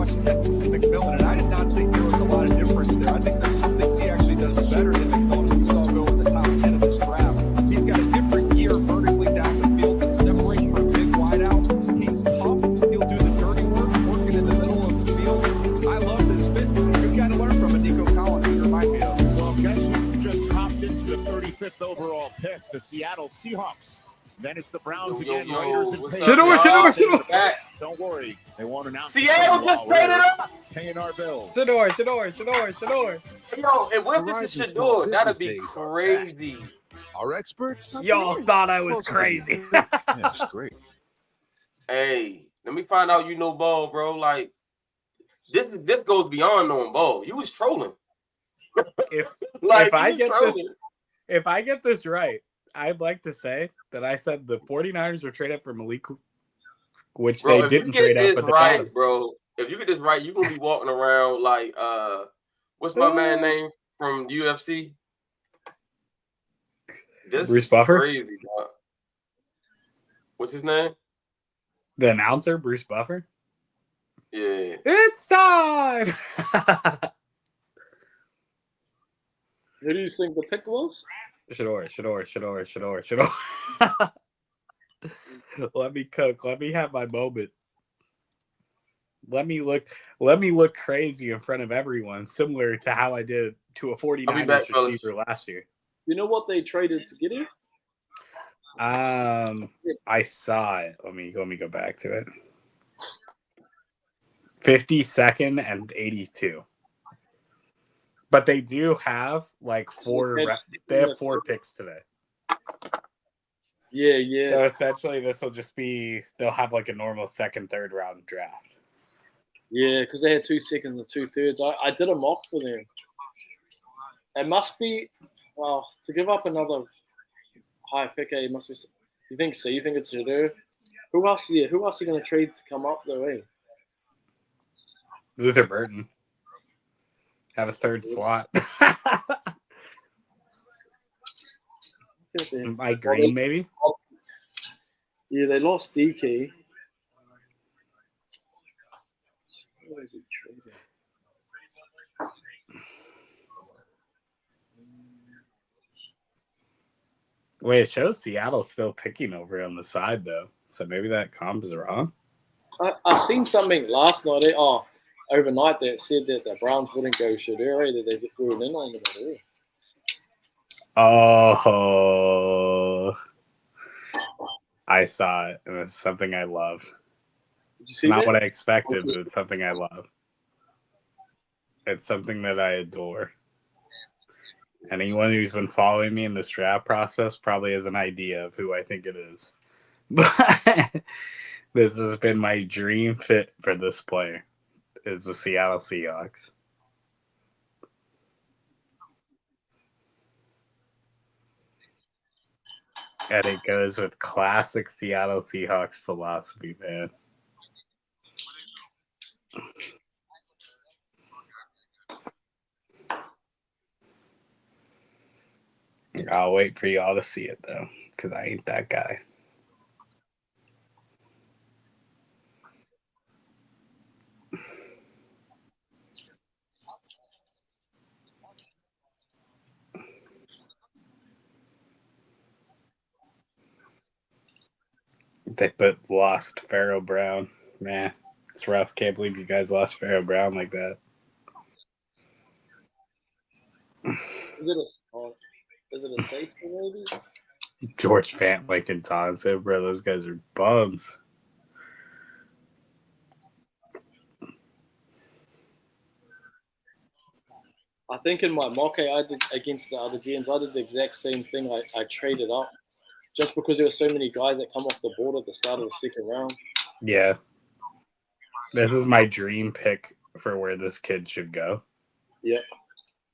watching McMillan, and I did not think there was a lot of difference there. I think there's some things he actually does better than McMillan we saw go in the top 10 of this draft. He's got a different gear vertically down the field to separate for a big wideout. He's tough. He'll do the dirty work, working in the middle of the field. I love this fit. Good guy to learn from, a Nico Collins, you remind me of. Well, guess who just hopped into the 35th overall pick? The Seattle Seahawks. Then it's the Browns again. Raiders and Patriots. Don't worry, they won't announce. Seattle just traded up. Paying our bills. Shador. Yo, and what if this is Shador? That'd be crazy. Our experts. Y'all thought I was crazy. Yeah, it's great. Hey, let me find out you know ball, bro. Like this goes beyond knowing ball. You was trolling. If Like, if I get this right, I'd like to say that I said the 49ers were traded for Malik, which bro, they didn't trade up at the bottom. bro. If you get this right, you're gonna be walking around like what's my man name from UFC? This Bruce is Buffer? crazy, dog. What's his name? The announcer, Bruce Buffer. Yeah. It's time. Who do you think the pick was? Shador. Let me cook. Let me have my moment. Let me look crazy in front of everyone, similar to how I did to a 49ers receiver last year. You know what they traded to get him? I saw it. Let me go back to it. 52nd and 82. But they do have like they have 4 picks today. Yeah. So essentially this will just be, they'll have like a normal second, third round draft. Yeah, because they had 2 seconds and 2 thirds. I did a mock for them. It must be, well, to give up another high pick, it must be, you think so? You think it's Shador? Who else are you going to trade to come up though, eh? Luther Burton. Have a third slot. Mike Green, maybe? Yeah, they lost DK. Where is he traded? Wait, it shows Seattle's still picking over on the side, though. So maybe that comp is wrong. I seen something last night. Overnight that said that the Browns wouldn't go Shador, that they threw it in on them. Oh, I saw it, and it's something I love. Did you It's see not that? what I expected, but it's something I love. It's something that I adore. Anyone who's been following me in this draft process probably has an idea of who I think it is. But this has been my dream fit for this player, is the Seattle Seahawks. And it goes with classic Seattle Seahawks philosophy, man. I'll wait for y'all to see it, though, because I ain't that guy. They lost Pharaoh Brown. Man, it's rough. Can't believe you guys lost Pharaoh Brown like that. Is it a safety maybe? George Fant, Lincoln Tonson, bro. Those guys are bums. I think in my mock I did against the other GMs, I did the exact same thing. I traded up just because there were so many guys that come off the board at the start of the second round. Yeah. This is my dream pick for where this kid should go. Yeah.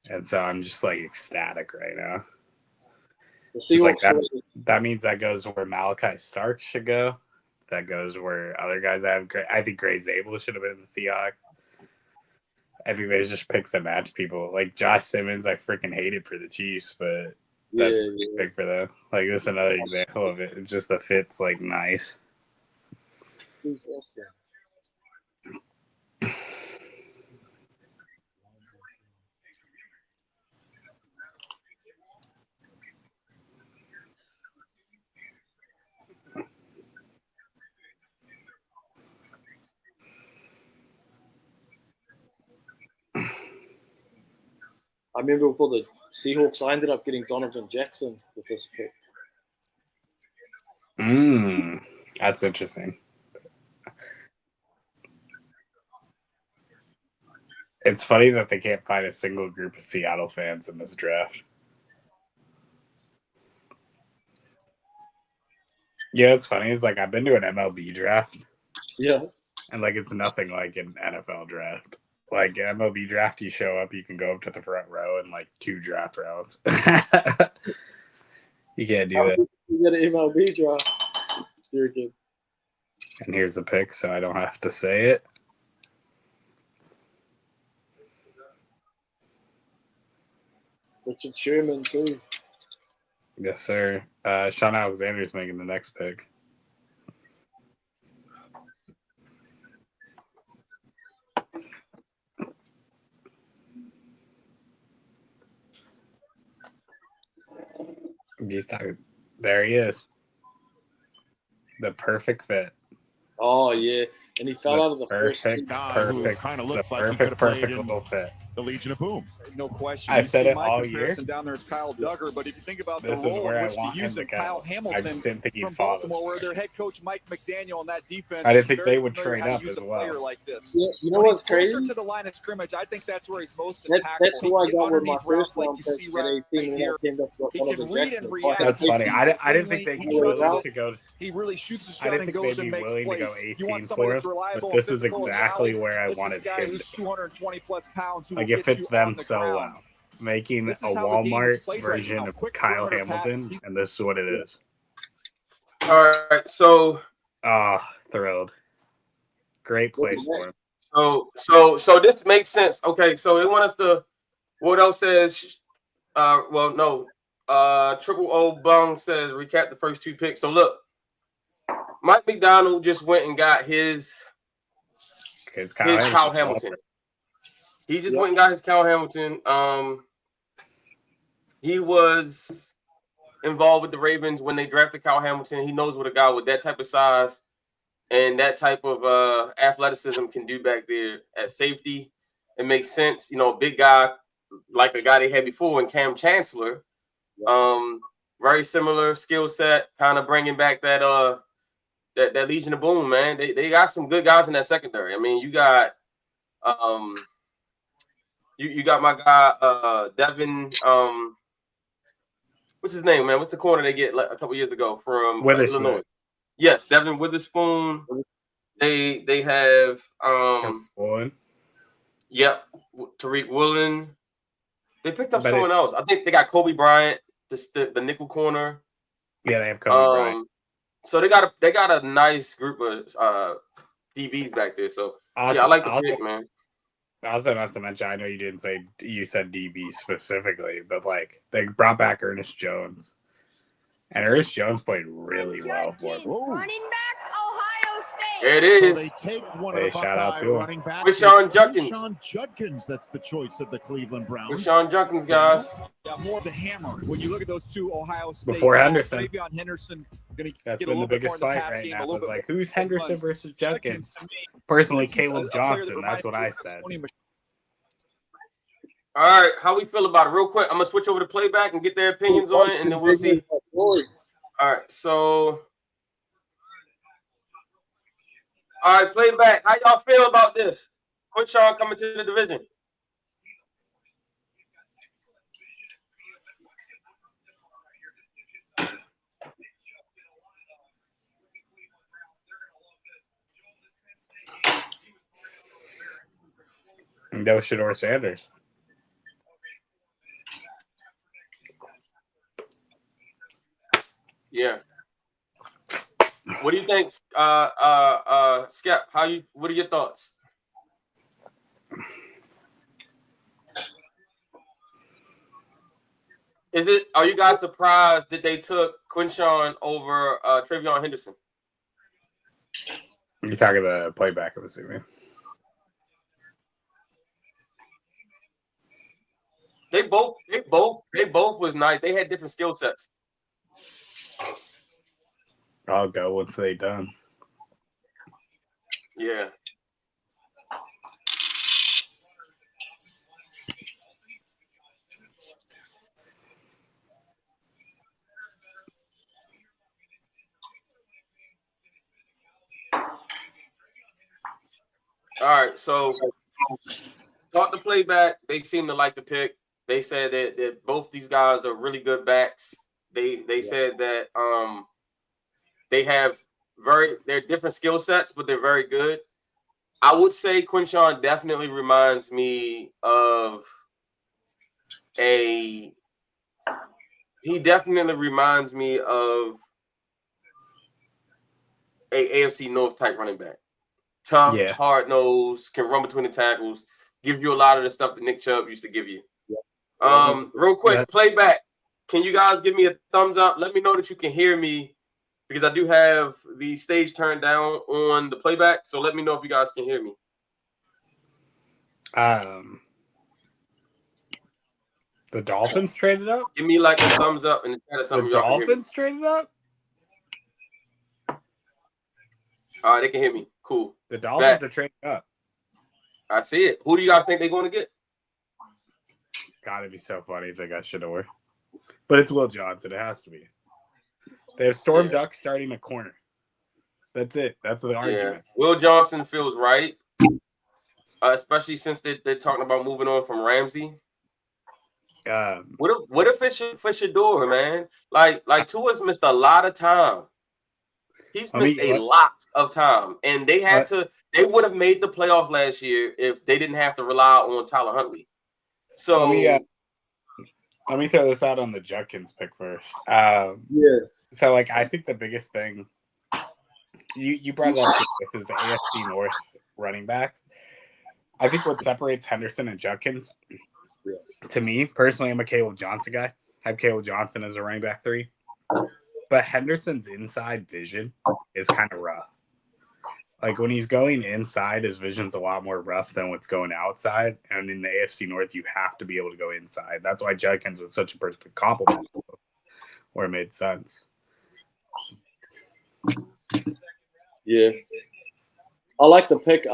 And so I'm just like ecstatic right now. The Seahawks that means that goes where Malachi Stark should go. That goes where other guys have. I think Gray Zabel should have been in the Seahawks. I think they just pick and match people. Like Josh Simmons, I freaking hate it for the Chiefs, but that's a pick for them. Like this is another example of it. It's just the fit's like nice. Who's else there? I remember for the Seahawks, I ended up getting Donovan Jackson with this pick. That's interesting. It's funny that they can't find a single group of Seattle fans in this draft. Yeah, it's funny. It's like I've been to an MLB draft. Yeah. And like it's nothing like an NFL draft. Like MLB draft, you show up, you can go up to the front row in like 2 draft rounds. You can't do that. You get an MLB draft. You're good. And here's the pick, so I don't have to say it. Richard Sherman too. Yes, sir. Sean Alexander's making the next pick. He's talking. There he is. The perfect fit. Oh yeah, and he fell out of the first team. Perfect. Kind of looks the like he could have played perfect in little fit. the Legion of Boom. No question. I've You said see it my all comparison year. down there is Kyle Duggar, but if you think about This the is role where in I which to want use him him, to Kyle go. I Hamilton just didn't think he'd from fall Baltimore, where this their head coach Mike McDaniel on that defense. I didn't is think very they would familiar trade how to up use as a well. player like this. Yeah, you know When what's he's closer crazy? to the line of scrimmage, I think that's where he's most That's impactful. who I He can got get with my underneath routes first like round you pick see at right 18 when here. I came up with He Donovan can read Jackson. and react. That's He funny. sees I it didn't think cleanly. they'd He be trusts willing it. to go. He really shoots his I gun didn't and think goes they'd and be makes willing to plays. go You want 18 somebody for that's him, reliable but and this is physical and exactly rally. where I This is a wanted guy him. who's 220 plus pounds who Like will it get fits you on them the so ground. well. Making a This is how the game is Walmart played right version now. of Quick Kyle perimeter Hamilton, passes. and this is what it is. All right, so Thrilled. Great place for him. so this makes sense. Okay, so they want us to. What else says? Well, no. Triple O Bung says recap the first 2 picks. So look, Mike McDonald just went and got his Kyle Hamilton. He just went and got his Kyle Hamilton. He was involved with the Ravens when they drafted Kyle Hamilton. He knows what a guy with that type of size and that type of athleticism can do back there at safety. It makes sense. You know, a big guy like a guy they had before in Cam Chancellor. Very similar skill set, kind of bringing back that that Legion of Boom, man. They got some good guys in that secondary. I mean, you got you got my guy Devin what's his name, man? What's the corner they get like a couple years ago from Illinois? Yes, Devin Witherspoon. They have yep, Tariq Woolen. They picked up someone else. I think they got Kobe Bryant, the nickel corner. Yeah, they have Kobe Bryant. So they got a nice group of DBs back there. So yeah, I like the pick, man. Also, not to mention, I know you said DB specifically, but like they brought back Ernest Jones, and Ernest Jones played really well for them. Running back, Ohio State. There it is. So they take one of the Buckeye running backs. Rashawn Judkins. Rashawn Judkins, that's the choice of the Cleveland Browns. Rashawn Judkins, guys. Yeah, more of the hammer. When you look at those 2 Ohio State Before Henderson. Travion Henderson going to That's get a been the little bit more biggest in the fight pass right game. now. A little It's bit like, who's Henderson versus Judkins? To me, Personally, this is Caleb a player that Johnson. reminds That's what me I of said. Sony Michel. All right, how we feel about it? Real quick, I'm gonna switch over to playback and get their opinions on it, and then we'll see. All right, so all right, playback. How y'all feel about this? Quinshawn coming to the division. No Shador Sanders. Yeah. What do you think, Skep? What are your thoughts? Are you guys surprised that they took Quinshawn over Travion Henderson? You're talking the playback, I'm assuming. They both was nice. They had different skill sets. I'll go once they done. Yeah. All right, so talk the playback. They seem to like the pick. They said that both these guys are really good backs. They said that they're different skill sets, but they're very good. I would say Quinshawn definitely reminds me of a AFC North type running back. Tough, hard nosed, can run between the tackles, give you a lot of the stuff that Nick Chubb used to give you. Real quick, playback. Can you guys give me a thumbs up? Let me know that you can hear me because I do have the stage turned down on the playback. So let me know if you guys can hear me. The Dolphins traded up? Give me like a thumbs up in the chat or something. The Dolphins traded up? All right, they can hear me. Cool. The Dolphins are trading up. I see it. Who do you guys think they're going to get? Gotta be so funny if they got Shador. But it's Will Johnson. It has to be. They have Storm Duck starting a corner. That's it. That's the argument. Yeah. Will Johnson feels right, especially since they're talking about moving on from Ramsey. What if it's for Shador, man? Like Tua's missed a lot of time. He's missed a lot of time, and they would have made the playoffs last year if they didn't have to rely on Tyler Huntley. So let me throw this out on the Judkins pick first. So I think the biggest thing you brought it up with is the AFC North running back. I think what separates Henderson and Judkins, to me personally, I'm a Caleb Johnson guy. I have Caleb Johnson as a running back 3. But Henderson's inside vision is kind of rough. Like when he's going inside, his vision's a lot more rough than what's going outside. And in the AFC North, you have to be able to go inside. That's why Judkins was such a perfect compliment, where it made sense. Yeah. I like the pick.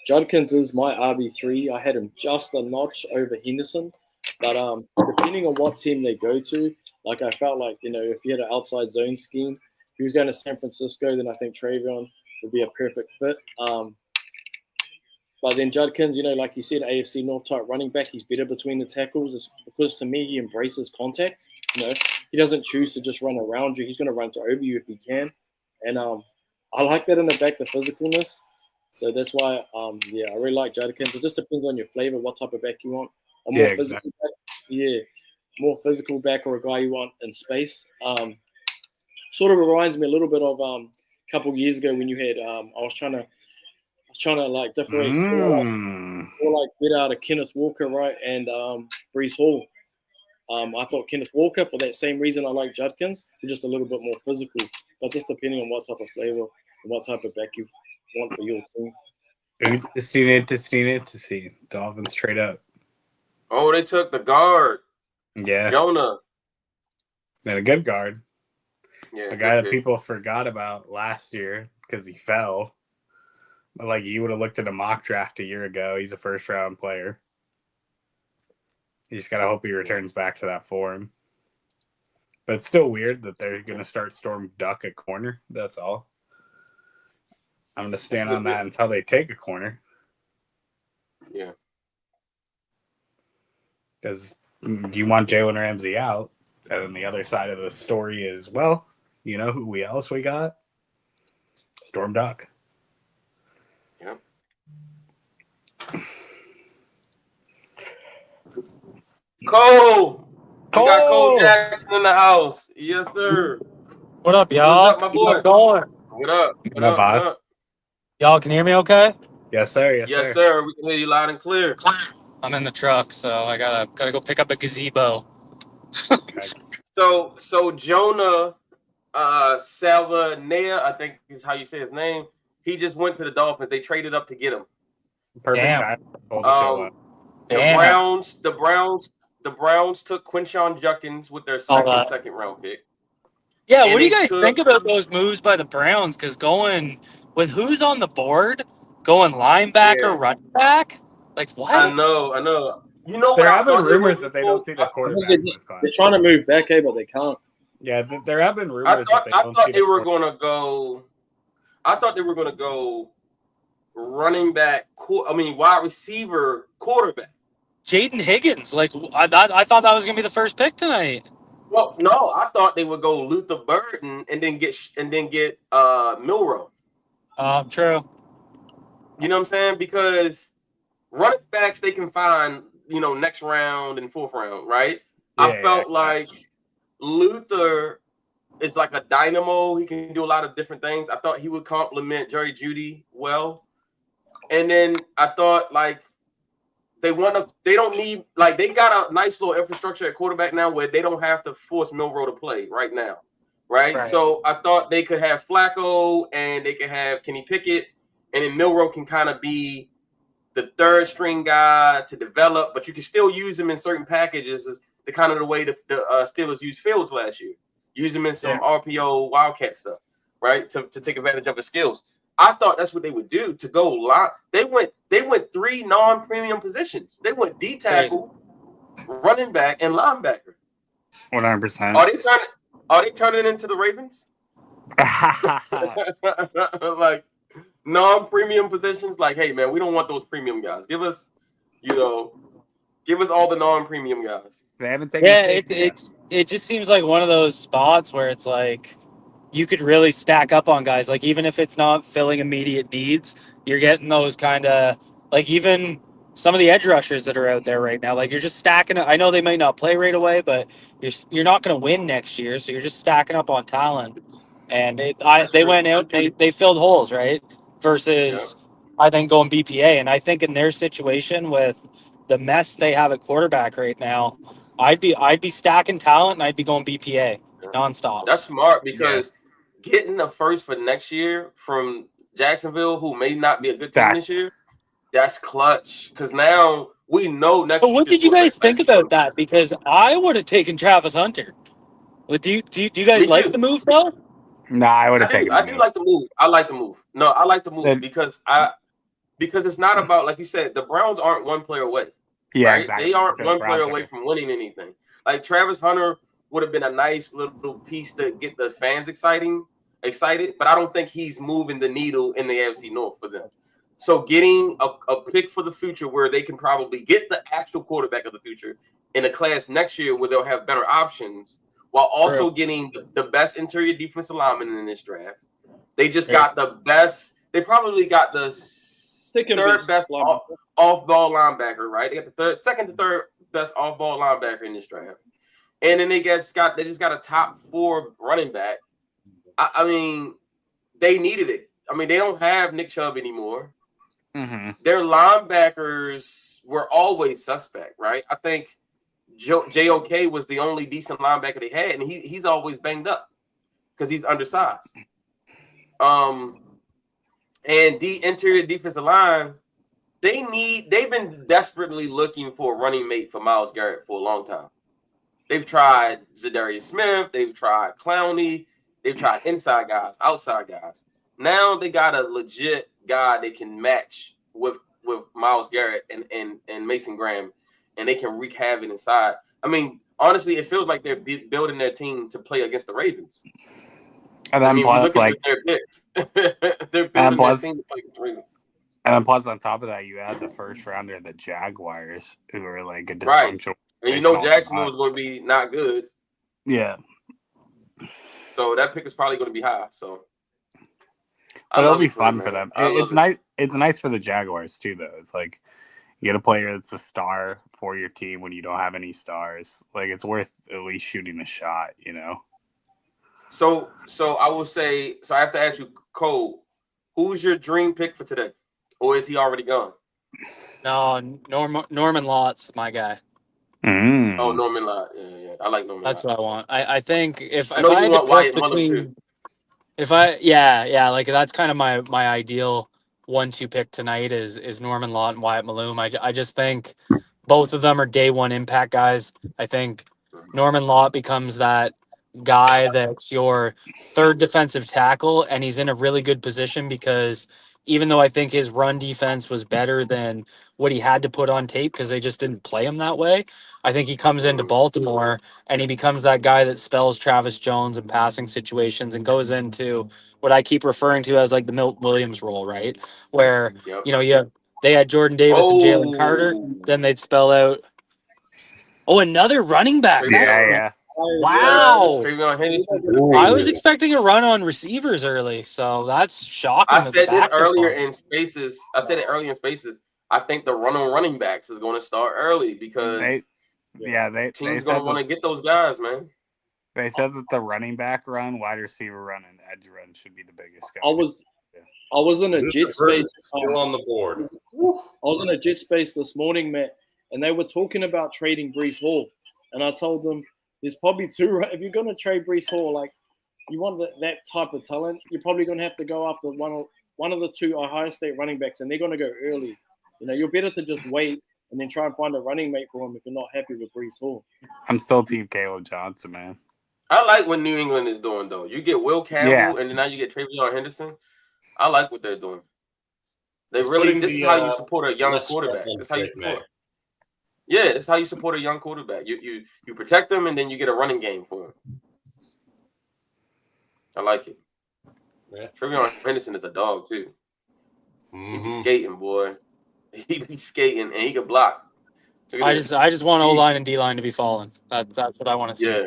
Judkins is my RB3. I had him just a notch over Henderson. But depending on what team they go to, I felt like, if you had an outside zone scheme, if he was going to San Francisco, then I think Travion would be a perfect fit. But then Judkins, like you said, AFC North type running back, he's better between the tackles. It's because to me, he embraces contact. He doesn't choose to just run around you. He's going to run over you if he can. And I like that in the back, the physicalness. So that's why, I really like Judkins. It just depends on your flavor, what type of back you want. A more physical back. Yeah. More physical back or a guy you want in space. Sort of reminds me a little bit of a couple years ago when you had I was trying to differentiate or get out of Kenneth Walker, right, and Breece Hall. I thought Kenneth Walker, for that same reason I like Judkins, just a little bit more physical, but just depending on what type of flavor and what type of back you want for your team. Interesting to see. Dolphins trade up. Oh, they took the guard. Yeah. Jonah. And a good guard. Yeah. A guy that people forgot about last year because he fell. But you would have looked at a mock draft a year ago. He's a first-round player. You just got to hope he returns back to that form. But it's still weird that they're going to start Storm Duck at corner. That's all. I'm going to stand on that until they take a corner. Yeah. Because you want Jalen Ramsey out. And then the other side of the story is, well, you know who else we got? Storm Duck. Yep. Cole! We got Cole Jackson in the house. Yes, sir. What up, y'all? What's up, my boy? What up? What up? Y'all can hear me okay? Yes, sir. Yes, sir. We can hear you loud and clear. I'm in the truck, so I gotta go pick up a gazebo. Okay. So Jonah Salvanea, I think is how you say his name. He just went to the Dolphins. They traded up to get him. Perfect time. The Browns took Quinshawn Judkins with their second round pick. Yeah, what do you guys think about those moves by the Browns? Because going with who's on the board, going linebacker, running back, what? I know. You know, there have been rumors that they don't see the quarterback. They're trying to move back, but they can't. Yeah, there have been rumors that they don't see. I thought they were going to go running back, wide receiver quarterback. Jaden Higgins. Like I thought that was gonna be the first pick tonight. Well, no, I thought they would go Luther Burden and then get Milroe. True. You know what I'm saying? Because running backs they can find, next round and fourth round, right? Yeah, I felt like Luther is like a dynamo. He can do a lot of different things. I thought he would complement Jerry Jeudy well. And then I thought like they don't need, like, they got a nice little infrastructure at quarterback now where they don't have to force Milroe to play right now. Right? So I thought they could have Flacco and they could have Kenny Pickett, and then Milroe can kind of be the third string guy to develop, but you can still use him in certain packages as the kind of the way the Steelers used Fields last year. Use him in some RPO Wildcat stuff, right? To take advantage of his skills. I thought that's what they would do to go line. They went 3 non-premium positions. They went D tackle, running back, and linebacker. 100%. Are they turning into the Ravens? Like non-premium positions. Like, hey man, we don't want those premium guys. Give us all the non-premium guys. They haven't taken. Yeah, it just seems like one of those spots where it's like you could really stack up on guys. Like even if it's not filling immediate needs, you're getting those kind of like even some of the edge rushers that are out there right now. Like you're just stacking it. I know they might not play right away, but you're not going to win next year, so you're just stacking up on talent. And they went out, they filled holes, right? Versus I think going BPA. And I think in their situation with the mess they have at quarterback right now, I'd be stacking talent and I'd be going BPA nonstop. That's smart because getting a first for next year from Jacksonville, who may not be a good team this year, that's clutch. Because now we know next. But what did you guys think about that? Because I would have taken Travis Hunter. Do you guys like the move though? No, I would have taken. I do like the move. I like the move. No, I like the move because it's not about, like you said, the Browns aren't one player away. Yeah, right? exactly. They aren't one player away from winning anything. Like Travis Hunter would have been a nice little piece to get the fans excited, but I don't think he's moving the needle in the AFC North for them. So getting a pick for the future where they can probably get the actual quarterback of the future in a class next year where they'll have better options while also getting the best interior defensive lineman in this draft. They just got the best. They probably got the third best off-ball linebacker, right? They got the second to third best off-ball linebacker in this draft. And then they just got a top 4 running back. I mean, they needed it. I mean, they don't have Nick Chubb anymore. Mm-hmm. Their linebackers were always suspect, right? I think JOK was the only decent linebacker they had, and he's always banged up because he's undersized. And the interior defensive line, they've been desperately looking for a running mate for Myles Garrett for a long time. They've tried Zadarius Smith, they've tried Clowney, they've tried inside guys, outside guys. Now they got a legit guy they can match with Myles Garrett and Mason Graham, and they can wreak havoc inside. I mean, honestly, it feels like they're building their team to play against the Ravens. And then plus, like, their picks. They're building their team to play against the Ravens. And then plus, on top of that, you had the first rounder, the Jaguars, who are like a dysfunctional. Right. And you know Jacksonville is going to be not good. Yeah. So that pick is probably going to be high. So, but it'll be fun for them. It's nice. It's nice for the Jaguars too, though. It's like you get a player that's a star for your team when you don't have any stars. Like it's worth at least shooting a shot, you know. So I will say. So I have to ask you, Cole, who's your dream pick for today, or is he already gone? No, Norman Lott's my guy. Mm. Oh, Norman Lott. Yeah. I like Norman. That's Lott. what I want. I think if I you had to want pick between, like that's kind of my ideal 1-2 pick tonight is Norman Lott and Wyatt Malum. I just think both of them are day one impact guys. I think Norman Lott becomes that guy that's your third defensive tackle, and he's in a really good position because even though I think his run defense was better than what he had to put on tape because they just didn't play him that way, I think he comes into Baltimore and he becomes that guy that spells Travis Jones in passing situations and goes into what I keep referring to as like the Milt Williams role, right? Where, you know, you have they had Jordan Davis and Jalen Carter, then they'd spell out. Oh, another running back. Yeah. Wow. Travion Henderson. I was expecting a run on receivers early, so that's shocking. I said it earlier in spaces. I think the run on running backs is going to start early because teams going to want to get those guys, man. They said that the running back run, wide receiver run, and edge run should be the biggest. I was in a jet space. Still on the board. I was in a jet space this morning, Matt, and they were talking about trading Breece Hall, and I told them there's probably two. If you're going to trade Breece Hall, like you want that type of talent, you're probably going to have to go after one of the two Ohio State running backs, and they're going to go early. You know, you're better to just wait and then try and find a running mate for him if you're not happy with Breece Hall. I'm still Team Caleb Johnson, man. I like what New England is doing, though. You get Will Campbell, and then now you get Travion Henderson. I like what they're doing. This is how you support a young quarterback. That's how you support. Yeah, it's how you support a young quarterback. You protect them, and then you get a running game for him. I like it. Yeah. Travion Henderson is a dog too. He be skating, boy. He be skating, and he can block. I just want O-line and D-line to be falling. That's what I want to see. Yeah.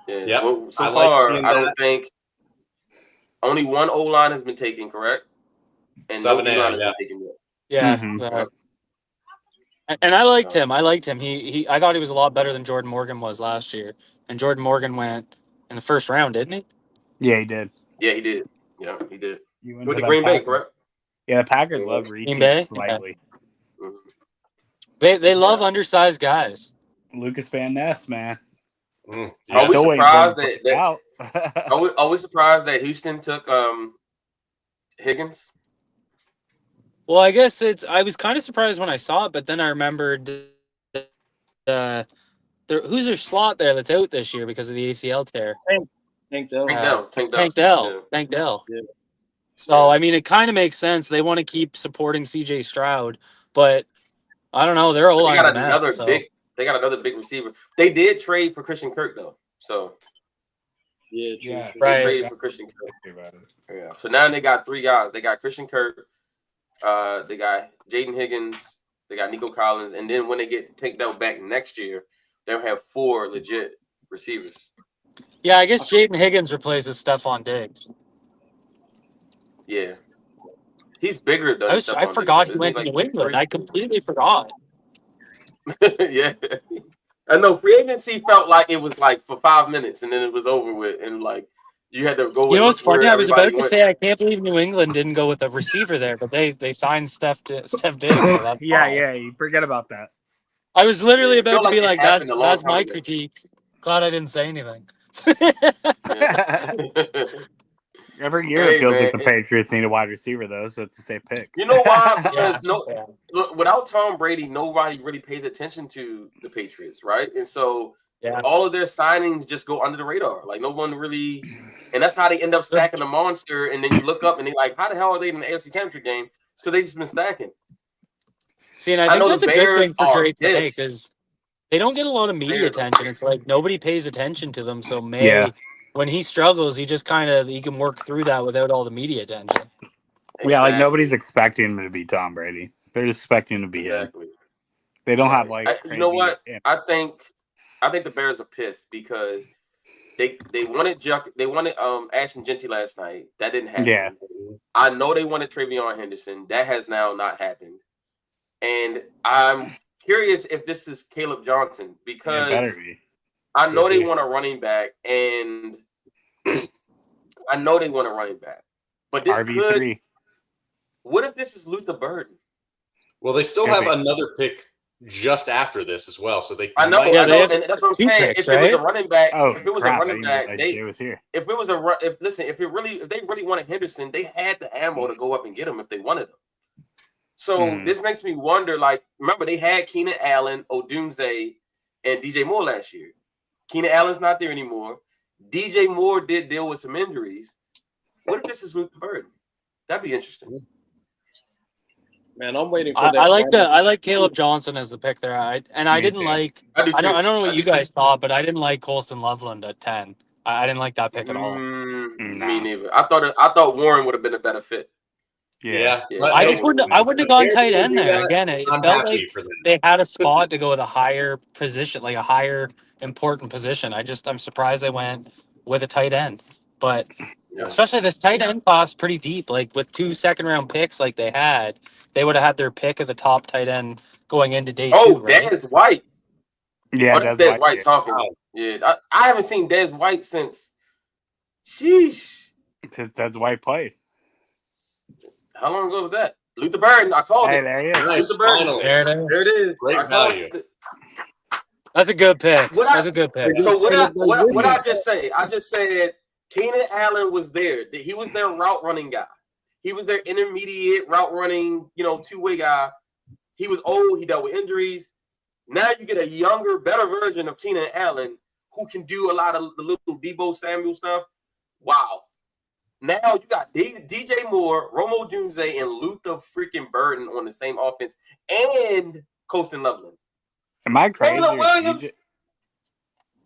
Yep. Well, so far, I don't think only one O-line has been taken, correct? And 7 no D-line has yeah. been taken yet. Yeah. Mm-hmm. And I liked him. I I thought he was a lot better than Jordan Morgan was last year. And Jordan Morgan went in the first round, didn't he? Yeah, he did. Yeah, he did. Yeah, he did. With the Green Bay, correct? Yeah, the Packers love reaching slightly. Yeah. They love undersized guys. Lucas Van Ness, man. Are we surprised are we surprised that Houston took Higgins? Well, I guess I was kind of surprised when I saw it, but then I remembered who's their slot there that's out this year because of the ACL tear? Tank Dell. Tank Dell. Yeah. So, I mean, it kind of makes sense. They want to keep supporting CJ Stroud, but I don't know. Their O-line's a mess. They got another big receiver. They did trade for Christian Kirk, though. So, yeah, right. They traded for Christian Kirk. Yeah. So now they got 3 guys. They got Christian Kirk. They got Jaden Higgins. They got Nico Collins. And then when they get Tank Dell back next year, they'll have 4 legit receivers. Yeah, I guess Jaden Higgins replaces Stephon Diggs. Yeah. He's bigger, though. I forgot he went to New England. I completely forgot. Yeah. I know free agency felt like it was like for 5 minutes and then it was over with. And like you had to go with You know what's funny? I was about to say I can't believe New England didn't go with a receiver there, but they signed Steph Diggs. So yeah, you forget about that. I was literally about to be like, that's my critique. Glad I didn't say anything. Every year it feels like the Patriots need a wide receiver, though, so it's a safe pick. You know why? Because without Tom Brady, nobody really pays attention to the Patriots, right? And so all of their signings just go under the radar. Like no one really, and that's how they end up stacking the monster. And then you look up and they're like, how the hell are they in the AFC Championship game? It's because they just been stacking. See, and I think that's a good thing for Drake today because they don't get a lot of media attention. It's like nobody pays attention to them. So when he struggles, he just he can work through that without all the media attention. Exactly. Yeah, like nobody's expecting him to be Tom Brady. They're just expecting him to be him. They don't have you know what? I think the Bears are pissed because they wanted Ashton Genty last night. That didn't happen. Yeah. I know they wanted Travion Henderson. That has now not happened. And I'm curious if this is Caleb Johnson because it better be. I know they want a running back, and but this RB3. What if this is Luther Burden? Well, they still have another pick just after this as well, so they. I know, and that's what I'm saying. If it was a running back, if it really wanted Henderson, they had the ammo to go up and get him if they wanted him. So this makes me wonder. Like, remember they had Keenan Allen, Odunze, and DJ Moore last year. Keenan Allen's not there anymore. DJ Moore did deal with some injuries. What if this is Luther Burden? That'd be interesting. Man, I'm waiting for that. I like Caleb Johnson as the pick there. I don't know what you guys thought, but I didn't like Colston Loveland at 10. I didn't like that pick at all. Me neither. I thought Warren would have been a better fit. Yeah. Yeah. But I hey, just wouldn't. I wouldn't have gone if they're tight gonna end do there. that, Again, it I'm felt happy like for them. they had a spot to go with a higher position, like a higher important position. I'm surprised they went with a tight end. But Yeah. especially this tight end class pretty deep. Like with 2 second-round picks like they had, they would have had their pick of the top tight end going into day 2, right? Dez White. Yeah, That's Des Dez White talking. Wow. Yeah, I haven't seen Dez White since. Sheesh. Since Des White played. How long ago was that? Luther Burden. I called Hey, it. there he is. Nice. Luther Burden. Finally. There it is. There it is. Great I called value. it. That's a good pick. What I- That's a good pick. So what I just say? I just said Keenan Allen was there. He was their route running guy. He was their intermediate route running, two-way guy. He was old. He dealt with injuries. Now you get a younger, better version of Keenan Allen who can do a lot of the little Debo Samuel stuff. Wow. Now you got DJ Moore, Romo Dunze, and Luther freaking Burden on the same offense, and Colston Loveland. Am I crazy? Caleb Williams.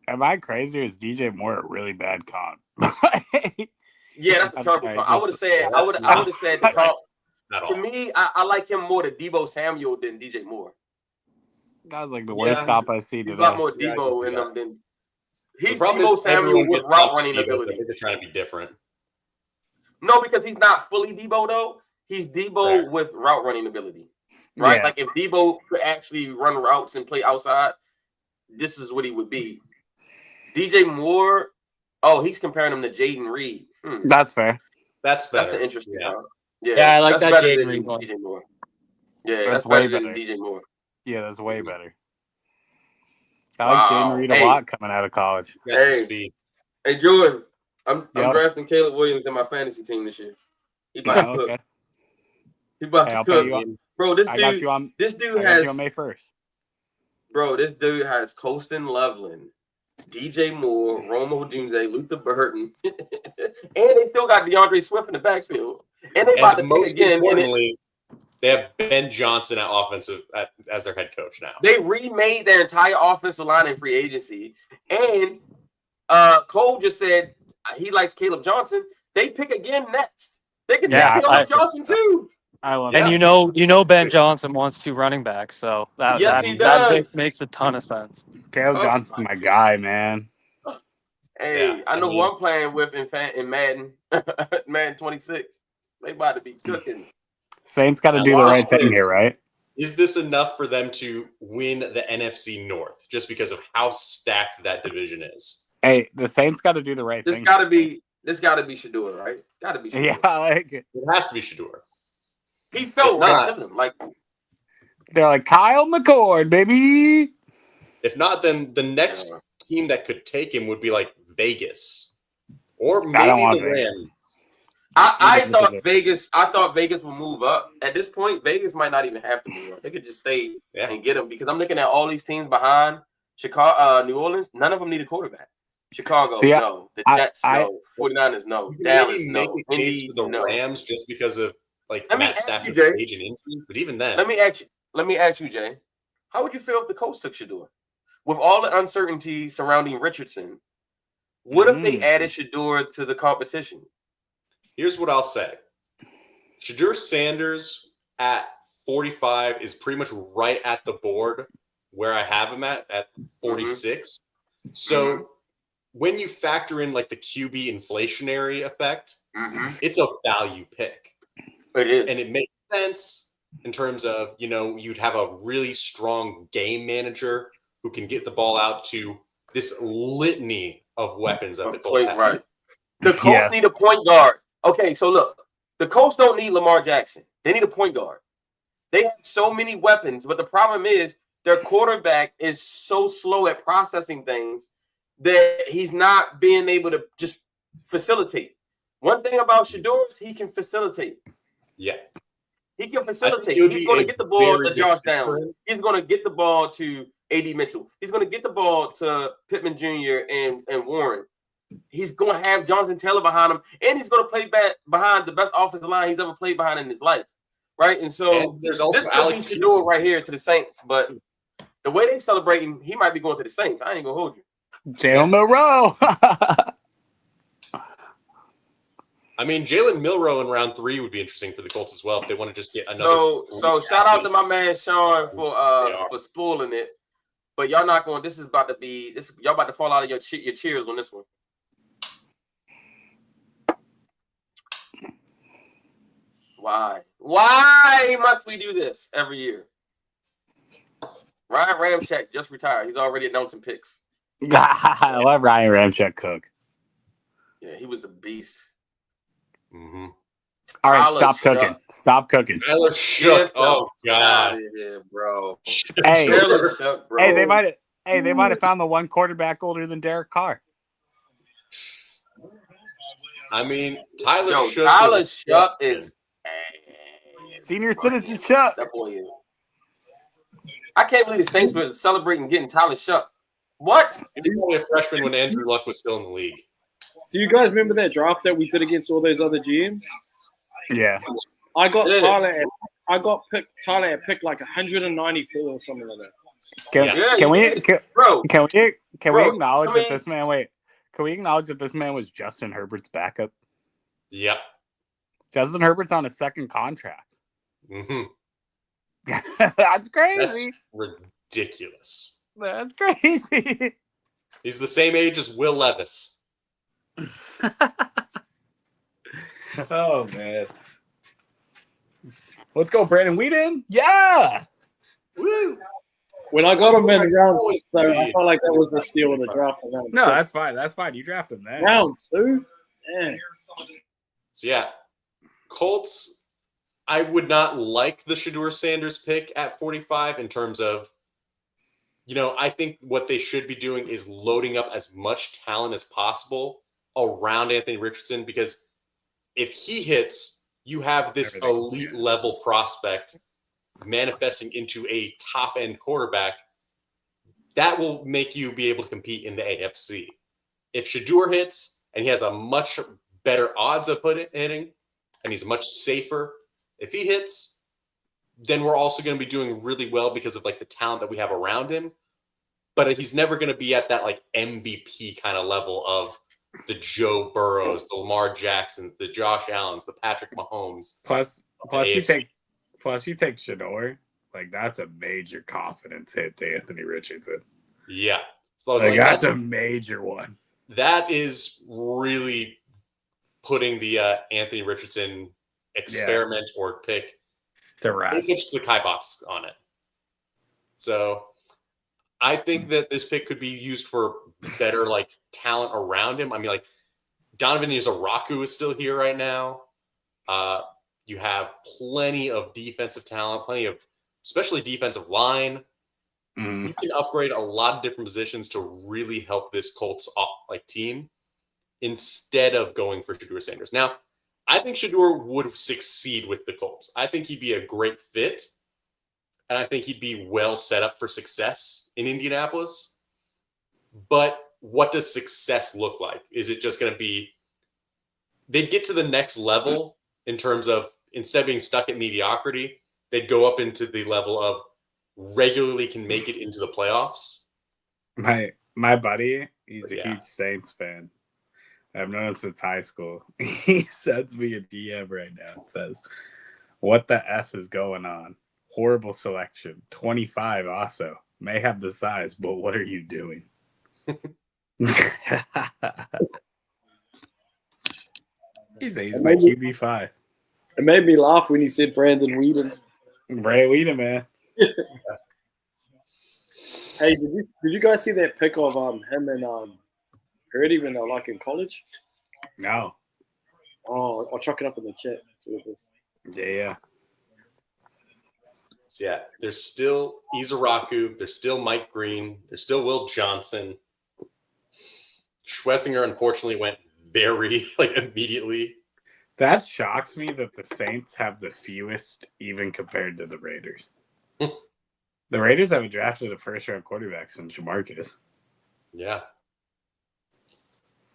Am I crazy or is DJ Moore a really bad comp? Yeah, that's a I'm terrible sorry, comp. I would have said I would have said the comp. To me, I like him more to Debo Samuel than DJ Moore. That was like the worst comp I've seen He's today. a lot more Debo in them than he's problem Debo is Samuel everyone with gets route comps running to Debo, so I ability. think they're trying to be different. No, because he's not fully Debo though. He's Debo Fair. with route running ability, right? Yeah. Like if Debo could actually run routes and play outside, this is what he would be. DJ Moore, he's comparing him to Jaden Reed. That's fair. That's better. That's an interesting Yeah. comp. Yeah, I like that's that better Jaden than Reed one. DJ Moore. Yeah, That's better way than better. DJ Moore. Yeah, that's way better. I like Jaden Reed a lot coming out of college. Got some speed. Hey Jordan, I'm Yep. drafting Caleb Williams in my fantasy team this year. He about to cook. Okay. He about to I'll pay cook. you on. Bro, this I dude, got you on. this dude I has got you on May 1st. Bro, this dude has Colston Loveland, DJ Moore, Romo Dunze, Luther Burton, and they still got DeAndre Swift in the backfield. And they about to pick most again. importantly, they have Ben Johnson at offensive as their head coach now. They remade their entire offensive line in free agency. And Cole just said he likes Caleb Johnson. They pick again next. They can take Caleb Johnson too. I love And that. you know Ben Johnson wants 2 running backs, so that pick makes a ton of sense. Caleb Johnson's my guy, man. Hey, I know who I'm playing with in Madden. Madden 26. They about to be cooking. Saints got to do the right thing here, right? Is this enough for them to win the NFC North just because of how stacked that division is? Hey, the Saints got to do the right thing. This got to be Shador, right? Got to be Shador. Yeah, I like it. It has to be Shador. He felt right to them. Like they're like Kyle McCord, baby. If not, then the next team that could take him would be like Vegas or maybe the Rams. I thought Vegas would move up. At this point, Vegas might not even have to move up. They could just stay and get him because I'm looking at all these teams behind Chicago, New Orleans. None of them need a quarterback. Chicago, no. The Jets, no. 49ers, no. Dallas, no. Make a case for the Rams just because of Matt Stafford's age and injuries, but even then, let me ask you, Jay. How would you feel if the Colts took Shador? With all the uncertainty surrounding Richardson, what if they added Shador to the competition? Here's what I'll say. Shador Sanders at 45 is pretty much right at the board where I have him at 46. So when you factor in like the QB inflationary effect, it's a value pick. It is. And it makes sense in terms of, you'd have a really strong game manager who can get the ball out to this litany of weapons that the Colts have. Right. The Colts need a point guard. Okay, so look, the Colts don't need Lamar Jackson. They need a point guard. They have so many weapons, but the problem is their quarterback is so slow at processing things that he's not being able to just facilitate. One thing about Shador is he can facilitate. Yeah. He can facilitate. He's going to get the ball to Josh Downs. He's going to get the ball to A.D. Mitchell. He's going to get the ball to Pittman Jr. and Warren. He's going to have Jonathan Taylor behind him, and he's going to play back behind the best offensive line he's ever played behind in his life, right? And so there's also this could be Shador right here to the Saints, but the way they celebrating, he might be going to the Saints. I ain't going to hold you. Jalen Monroe. I mean, Jalen Milroe in round 3 would be interesting for the Colts as well if they want to just get another. So shout out to my man Sean for spoiling it. But y'all not going. This is about to be. Y'all about to fall out of your cheers on this one. Why? Why must we do this every year? Ryan Ramczyk just retired. He's already announcing picks. I love Ryan Ramczyk cook. Yeah, he was a beast. Mm-hmm. All right, Tyler stop cooking. Shuck. Stop cooking. Tyler Shuck. Oh God. Out of here, bro. Hey, Tyler Shuck, bro. Hey, they might have found the one quarterback older than Derek Carr. I mean, Tyler Shuck is senior citizen Shuck. That boy is. I can't believe the Saints were celebrating getting Tyler Shuck. What? He was only a freshman when Andrew Luck was still in the league. Do you guys remember that draft that we did against all those other GMs? Yeah. I got Tyler. I got Tyler at pick like 194 or something like that. Can we acknowledge that this man? Wait, can we acknowledge that this man was Justin Herbert's backup? Yep. Justin Herbert's on a second contract. Mm-hmm. That's crazy. That's ridiculous. That's crazy. He's the same age as Will Levis. Oh man. Let's go, Brandon Whedon. Yeah. Woo. When I got him in round 6, though, I felt like that was the steal of the draft. No, that's fine. That's fine. You drafted him then. Round 2? Yeah. So, yeah. Colts, I would not like the Shedeur Sanders pick at 45 in terms of, I think what they should be doing is loading up as much talent as possible around Anthony Richardson, because if he hits, you have this elite level prospect manifesting into a top end quarterback that will make you be able to compete in the AFC. If Shedeur hits and he has a much better odds of hitting and he's much safer, if he hits, then we're also going to be doing really well because of like the talent that we have around him. But he's never going to be at that like MVP kind of level of the Joe Burrows, the Lamar Jacksons, the Josh Allens, the Patrick Mahomes. Plus you take Shedeur, like that's a major confidence hit to Anthony Richardson. Yeah. So that's a major one. That is really putting the Anthony Richardson experiment or pick to rest. It's the kibosh on it. So I think that this pick could be used for better like talent around him. I mean, like Donovan Izaraku is still here right now. You have plenty of defensive talent, plenty of especially defensive line. You can upgrade a lot of different positions to really help this Colts team instead of going for Shedeur Sanders. Now, I think Shedeur would succeed with the Colts. I think he'd be a great fit, and I think he'd be well set up for success in Indianapolis. But what does success look like? Is it just going to be they'd get to the next level in terms of instead of being stuck at mediocrity, they'd go up into the level of regularly can make it into the playoffs? My buddy, he's a huge Saints fan. I've known him since high school. He sends me a DM right now. It says, "What the F is going on? Horrible selection. 25 also. May have the size, but what are you doing?" He's my QB5. It made me laugh when he said Brandon Whedon. Brandon Whedon, man. Hey, did you guys see that pic of him and Purdy when they were like in college? No. Oh, I'll chuck it up in the chat. Yeah. So yeah, there's still Izaraku, there's still Mike Green, there's still Will Johnson. Schlesinger unfortunately went very immediately. That shocks me that the Saints have the fewest even compared to the Raiders. The Raiders haven't drafted a first-round quarterback since Jamarcus. Yeah.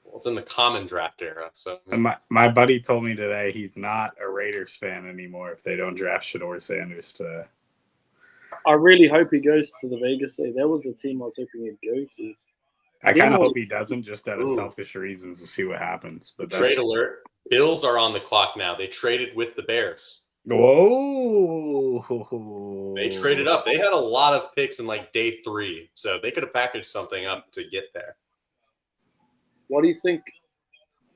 Well, it's in the common draft era. So and my buddy told me today he's not a Raiders fan anymore if they don't draft Shedeur Sanders today. I really hope he goes to the Vegas. That was the team I was hoping he'd go to. I kind of hope he doesn't, just out of selfish reasons, to see what happens. But trade alert. Bills are on the clock now. They traded with the Bears. Whoa. They traded up. They had a lot of picks in like day 3, so they could have packaged something up to get there. What do you think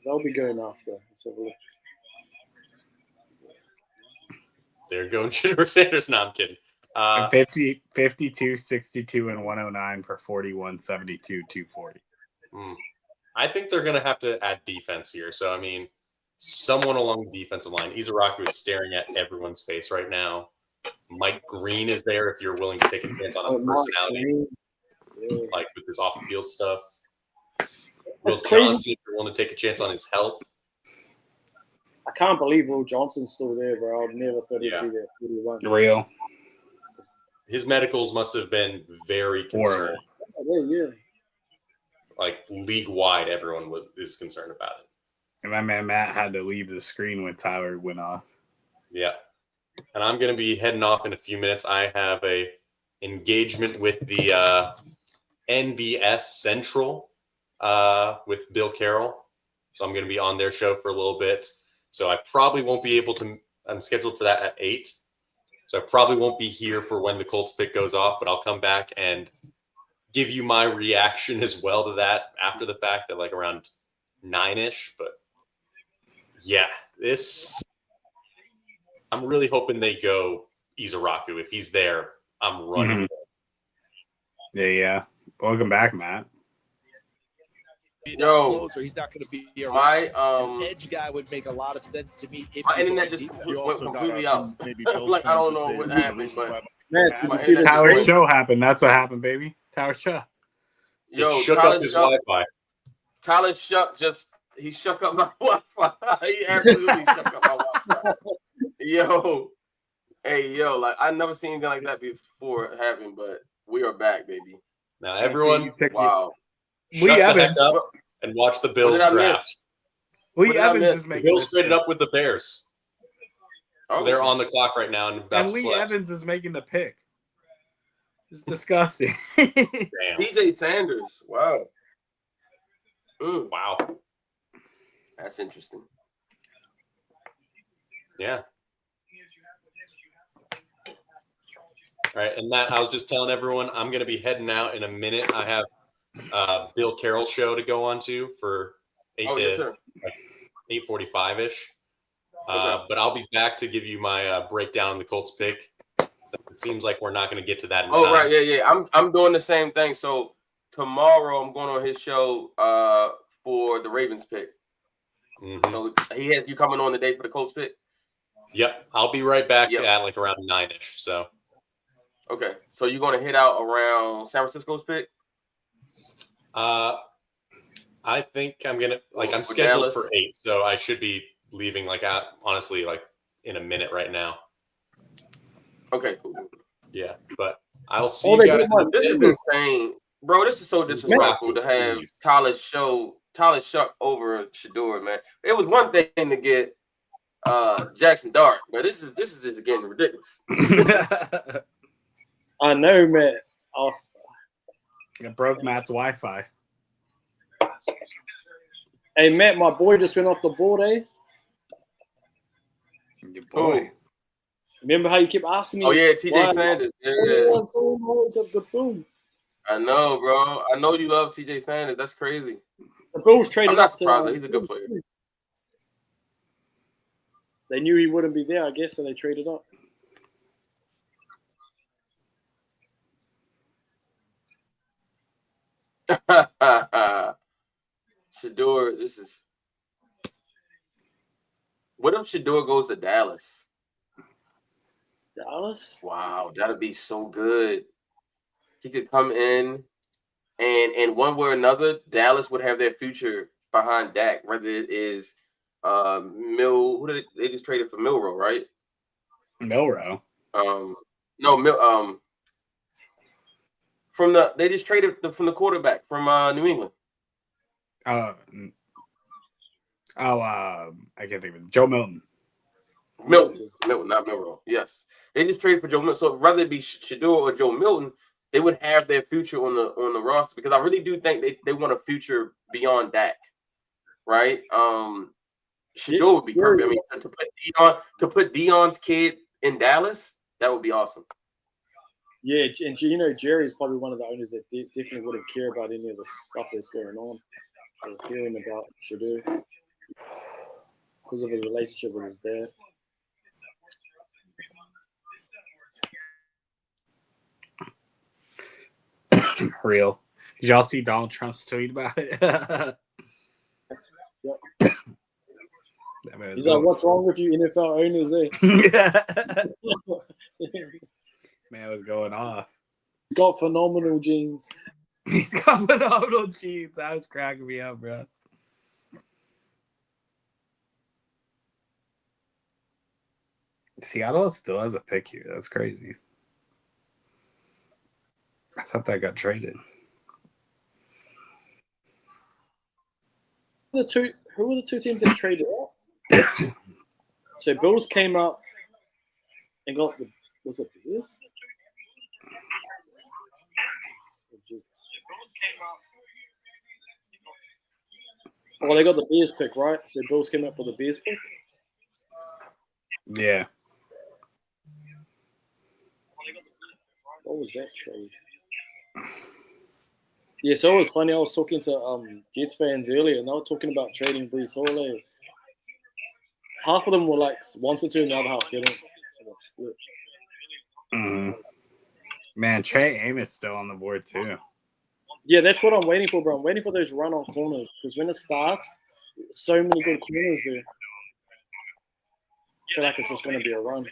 they'll be going after? Let's have a look. They're going Shedeur Sanders. No, I'm kidding. 50, 52, 62, and 109 for 41, 72, 240. I think they're going to have to add defense here. So, I mean, someone along the defensive line. Izaraku is staring at everyone's face right now. Mike Green is there if you're willing to take a chance on his personality, like with his off-the-field stuff. Will Johnson, if you're willing to take a chance on his health. I can't believe Will Johnson's still there, bro. I'd never thought he'd be there. Real. His medicals must have been very concerned. Yeah. Like league-wide, everyone is concerned about it. And my man Matt had to leave the screen when Tyler went off. Yeah. And I'm going to be heading off in a few minutes. I have a engagement with the NBS Central with Bill Carroll. So I'm going to be on their show for a little bit. So I probably won't be able to – I'm scheduled for that at 8. So I probably won't be here for when the Colts pick goes off, but I'll come back and give you my reaction as well to that after the fact at like around 9-ish. But yeah, I'm really hoping they go Izaraku. If he's there, I'm running. Yeah. Welcome back, Matt. Yo, he's not going to be here. My edge guy would make a lot of sense to me. If my internet just went completely out. Like I don't know what happened, but Tower Show happened. That's what happened, baby. Tower Show. Yo, shook up his Wi-Fi. Tyler Shuck he shook up my Wi-Fi. He absolutely shook up my Wi-Fi. Yo, like I never seen anything like that before happen, but we are back, baby. Now everyone, wow. Shut the heck up and watch the Bills draft. Lee Evans is making the Bills traded up with the Bears. So they're on the clock right now and about to Lee select. Evans is making the pick. It's disgusting. Damn. TJ Sanders. Wow. Wow. That's interesting. Yeah. All right, and Matt, I was just telling everyone I'm going to be heading out in a minute. I have Bill Carroll show to go on to for 8:45-ish. But I'll be back to give you my breakdown on the Colts pick. So it seems like we're not going to get to that in time. Oh, right. Yeah. I'm doing the same thing. So tomorrow I'm going on his show for the Ravens pick. Mm-hmm. So he has you coming on the day for the Colts pick? Yep. I'll be right back at like around 9-ish. So. Okay. So you're going to hit out around San Francisco's pick? I think I'm going to I'm scheduled Dallas. for 8. So I should be leaving honestly in a minute right now. Okay, cool. Yeah, but I'll see you guys. This is insane, bro. This is so disrespectful to have Tyler Shuck over Shedeur, man. It was one thing to get Jackson Dart, but this is just getting ridiculous. I know, man. Oh. It broke Matt's Wi-Fi. Hey, Matt, my boy just went off the board, eh? Your boy. Remember how you kept asking me? Oh, yeah, TJ Sanders. Yeah. Always got good film. I know, bro. I know you love TJ Sanders. That's crazy. The Bills traded I'm not up surprised. to, He's a good player. They knew he wouldn't be there, I guess, so they traded up. Shedeur, this is. What if Shedeur goes to Dallas? Dallas? Wow, that'd be so good. He could come in, and one way or another, Dallas would have their future behind Dak. Whether it is who did they just traded for Milroe, right? Milroe. They just traded from the quarterback from New England. I can't think of it. Joe Milton. Milton, not Milroe. Yes, they just traded for Joe Milton. So rather it be Shedeur or Joe Milton, they would have their future on the roster, because I really do think they want a future beyond Dak, right? Shador would be perfect. I mean, to put Dion's kid in Dallas, that would be awesome. Yeah, and you know, Jerry's probably one of the owners that definitely wouldn't care about any of the stuff that's going on. Or hearing about Shador because of his relationship with his dad. Real. Did y'all see Donald Trump's tweet about it? Yep. He's like, "What's wrong with you, NFL owners?" Man, it was going off. He's got phenomenal genes. He's got phenomenal genes. That was cracking me up, bro. Seattle still has a pick here. That's crazy. I thought that got traded. Who were the two teams that traded out? So Bills came up and got the was it the Bears? Well, they got the Bears pick, right? So Bills came up for the Bears pick. Yeah. What was that trade? Yeah, so it was funny. I was talking to Jets fans earlier, and they were talking about trading Brees Hall. Half of them were like wanted to, and the other half didn't. Mm-hmm. Man, Trey Amos still on the board too. Yeah, that's what I'm waiting for, bro. I'm waiting for those run on corners because when it starts, so many good corners there. I feel like it's just going to be a run.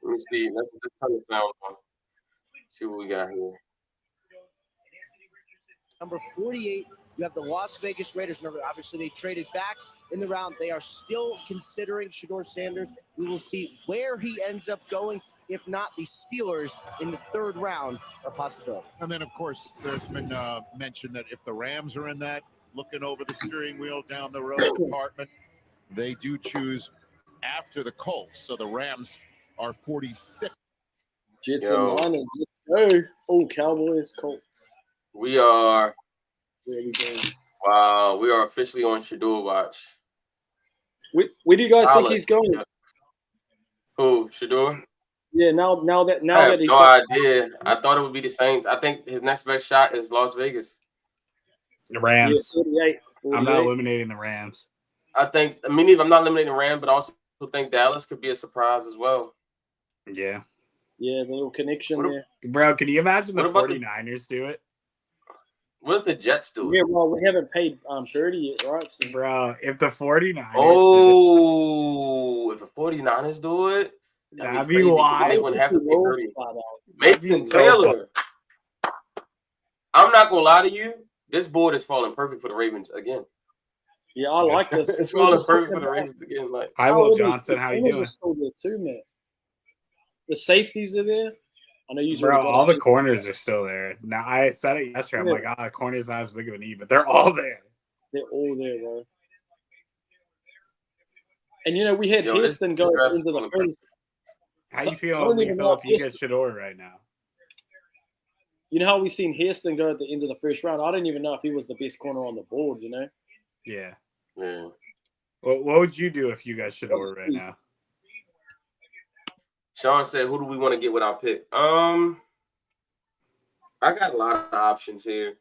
Let me see. Let's turn this down. See what we got here. Number 48, you have the Las Vegas Raiders. Remember, obviously they traded back in the round. They are still considering Shador Sanders. We will see where he ends up going. If not, the Steelers in the third round are a possibility. And then, of course, there's been mention that if the Rams are in that, looking over the steering wheel down the road department, they do choose after the Colts. So the Rams are 46. Jets and Niners. Let's go. Oh, Cowboys, Colts. We are. Where we going? Wow, we are officially on Shador watch. Where do you guys think he's going? Who, Shador? Yeah, now that I have he's no idea. I thought it would be the Saints. I think his next best shot is Las Vegas. The Rams. Yeah, 48. I'm not eliminating the Rams. I'm not eliminating the Rams, but I also think Dallas could be a surprise as well. Yeah. Yeah, the little connection there. Bro, can you imagine the 49ers do it? What if the Jets do it? Yeah, well, we haven't paid Purdy yet, right? So. Bro, if the 49ers if the 49ers do it, that'd be wild. They wouldn't have to pay Purdy. Mason Taylor. I'm not going to lie to you. This board is falling perfect for the Ravens again. Yeah, I like this. It's falling perfect for the Ravens again. Like, Hi, Will Johnson. How you doing? Still there too, man. The safeties are there. I know you. Bro, all the corners are still there. Now, I said it yesterday. I'm like, corner's not as big of a need, but they're all there. They're all there, bro. And you know, we had Hairston go into the first. How you feel if you get Shador right now? You know how we seen Hairston go at the end of the first round? I don't even know if he was the best corner on the board, you know? Yeah. Yeah. Well, what would you do if you got Shador right now? Sean said, who do we want to get with our pick? I got a lot of options here.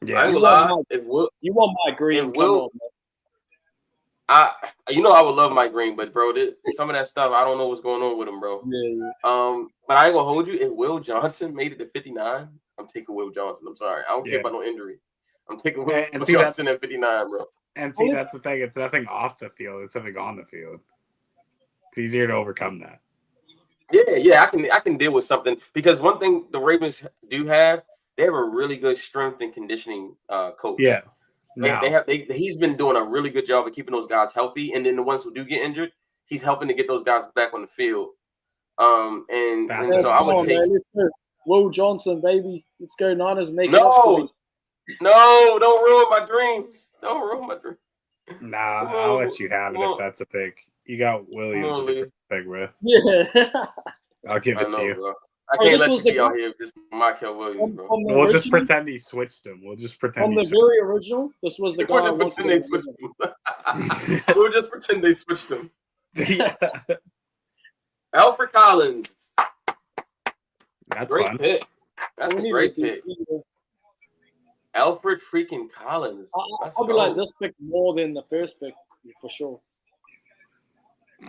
Yeah. I ain't gonna lie. You want Mike Green? I would love Mike Green, but bro, some of that stuff, I don't know what's going on with him, bro. Yeah. But I ain't gonna hold you. If Will Johnson made it to 59, I'm taking Will Johnson. I'm sorry. I don't care about no injury. I'm taking Will Johnson at 59, bro. And see, that's the thing. It's nothing off the field. It's something on the field. It's easier to overcome that. Yeah. I can deal with something, because one thing the Ravens do have, they have a really good strength and conditioning coach. Yeah. No. He's been doing a really good job of keeping those guys healthy, and then the ones who do get injured, he's helping to get those guys back on the field. And so I would take. Man, let's go. Will Johnson, baby. Let's go Niners. Make it No, don't ruin my dreams. Don't ruin my dreams. Nah, I'll let you have it if that's a pick. You got Williams to pick with. Yeah. I'll give it to you. Bro. I can't let you be out here just Michael Williams, bro. We'll just pretend he switched him. We'll just pretend on the very original. This was the guy. We'll just pretend they switched him. We'll just pretend they switched him. Alfred Collins. That's great fun. pick. That's a great pick. Alfred freaking Collins. I'll be like this pick more than the first pick for sure.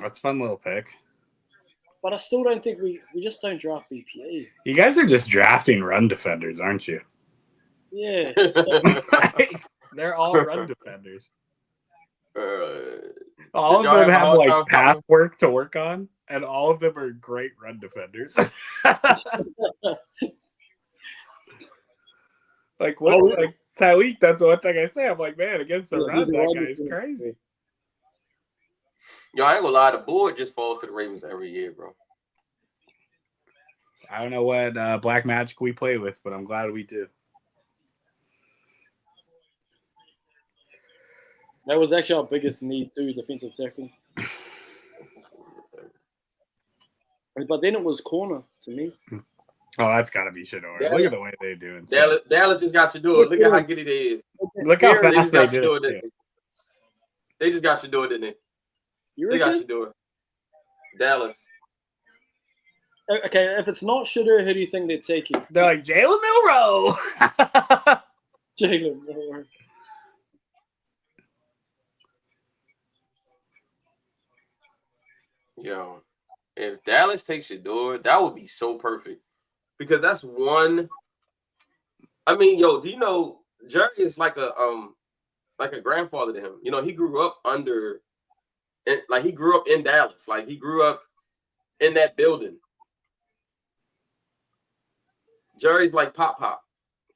That's a fun little pick. But I still don't think we just don't draft BPA. You guys are just drafting run defenders, aren't you? Yeah. They're all run defenders. All of them have like path work to work on, and all of them are great run defenders. Like what? Like Tyleek, that's the one thing I say. I'm like, man, against the run, that guy's crazy. Yo, I ain't gonna lie, the board just falls to the Ravens every year, bro. I don't know what black magic we play with, but I'm glad we do. That was actually our biggest need too, defensive second. But then it was corner to me. Oh, that's got to be Shador. Look at the way they're doing. Dallas just got Shador. Look at how giddy they is. Look how fast they do it. They just got Shador, didn't they? They got Shador. Dallas. Okay, if it's not Shador, who do you think they're taking? They're like Jalen Milroe. Jalen Milroe. Yo, if Dallas takes Shador, that would be so perfect. Because that's one. I mean, yo, do you know Jerry is like a grandfather to him? You know, he grew up he grew up in Dallas. Like he grew up in that building. Jerry's like Pop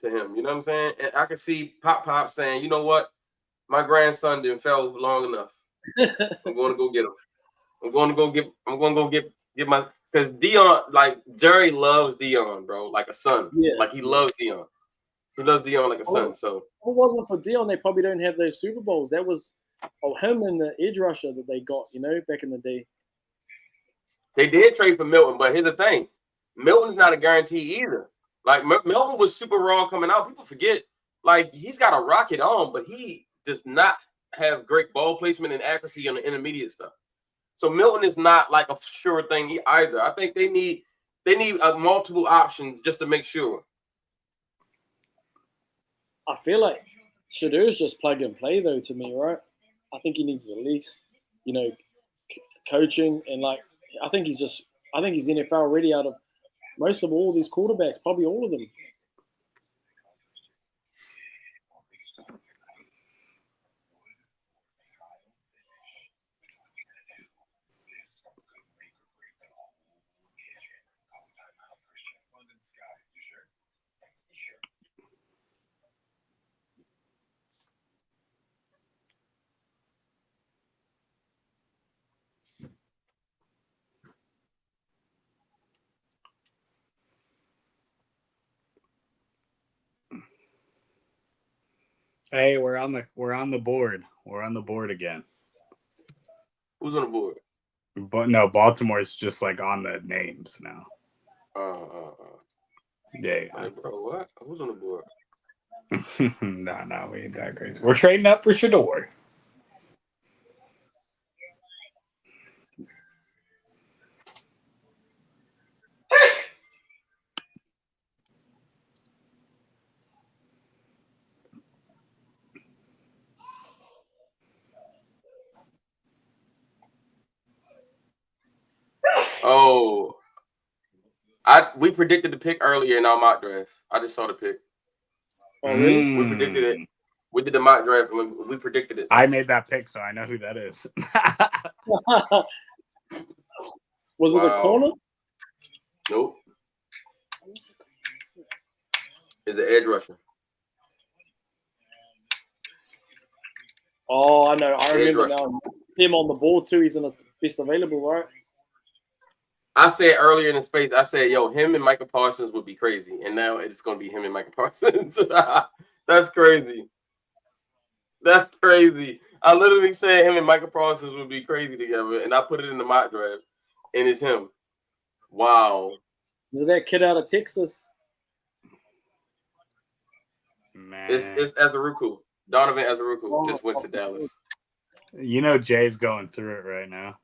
to him. You know what I'm saying? And I can see Pop saying, you know what, my grandson didn't fell long enough. I'm going to go get him. I'm going to go get my. Because Dion, like Jerry loves Dion, bro, like a son. Yeah. Like he loves Dion. He loves Dion like a son. So if it wasn't for Dion, they probably don't have those Super Bowls. That was him and the edge rusher that they got, you know, back in the day. They did trade for Milton, but here's the thing: Milton's not a guarantee either. Like Milton was super raw coming out. People forget, like he's got a rocket on, but he does not have great ball placement and accuracy on the intermediate stuff. So Milton is not like a sure thing either. I think they need multiple options just to make sure. I feel like Shador's just plug and play though to me, right? I think he needs at least, you know, coaching and like I think he's NFL ready out of most of all these quarterbacks, probably all of them. Hey, we're on the board. We're on the board again. Who's on the board? But no, Baltimore's just like on the names now. Yeah. Hey, bro, what? Who's on the board? No, we ain't that crazy. We're trading up for Shador. Oh, we predicted the pick earlier in our mock draft. I just saw the pick. Oh, really? We predicted it. We did the mock draft and we predicted it. I made that pick, so I know who that is. Was it a corner? Nope. It's an edge rusher. Oh, I know. I Edge remember rusher. now. Him on the board too. He's in the best available, right? I said earlier in the space, I said, yo, him and Michael Parsons would be crazy. And now it's going to be him and Michael Parsons. That's crazy. That's crazy. I literally said him and Michael Parsons would be crazy together. And I put it in the mock draft. And it's him. Wow. Is it that kid out of Texas? Man, It's Azaruku. Donovan Azaruku just went to Dallas. You know Jay's going through it right now.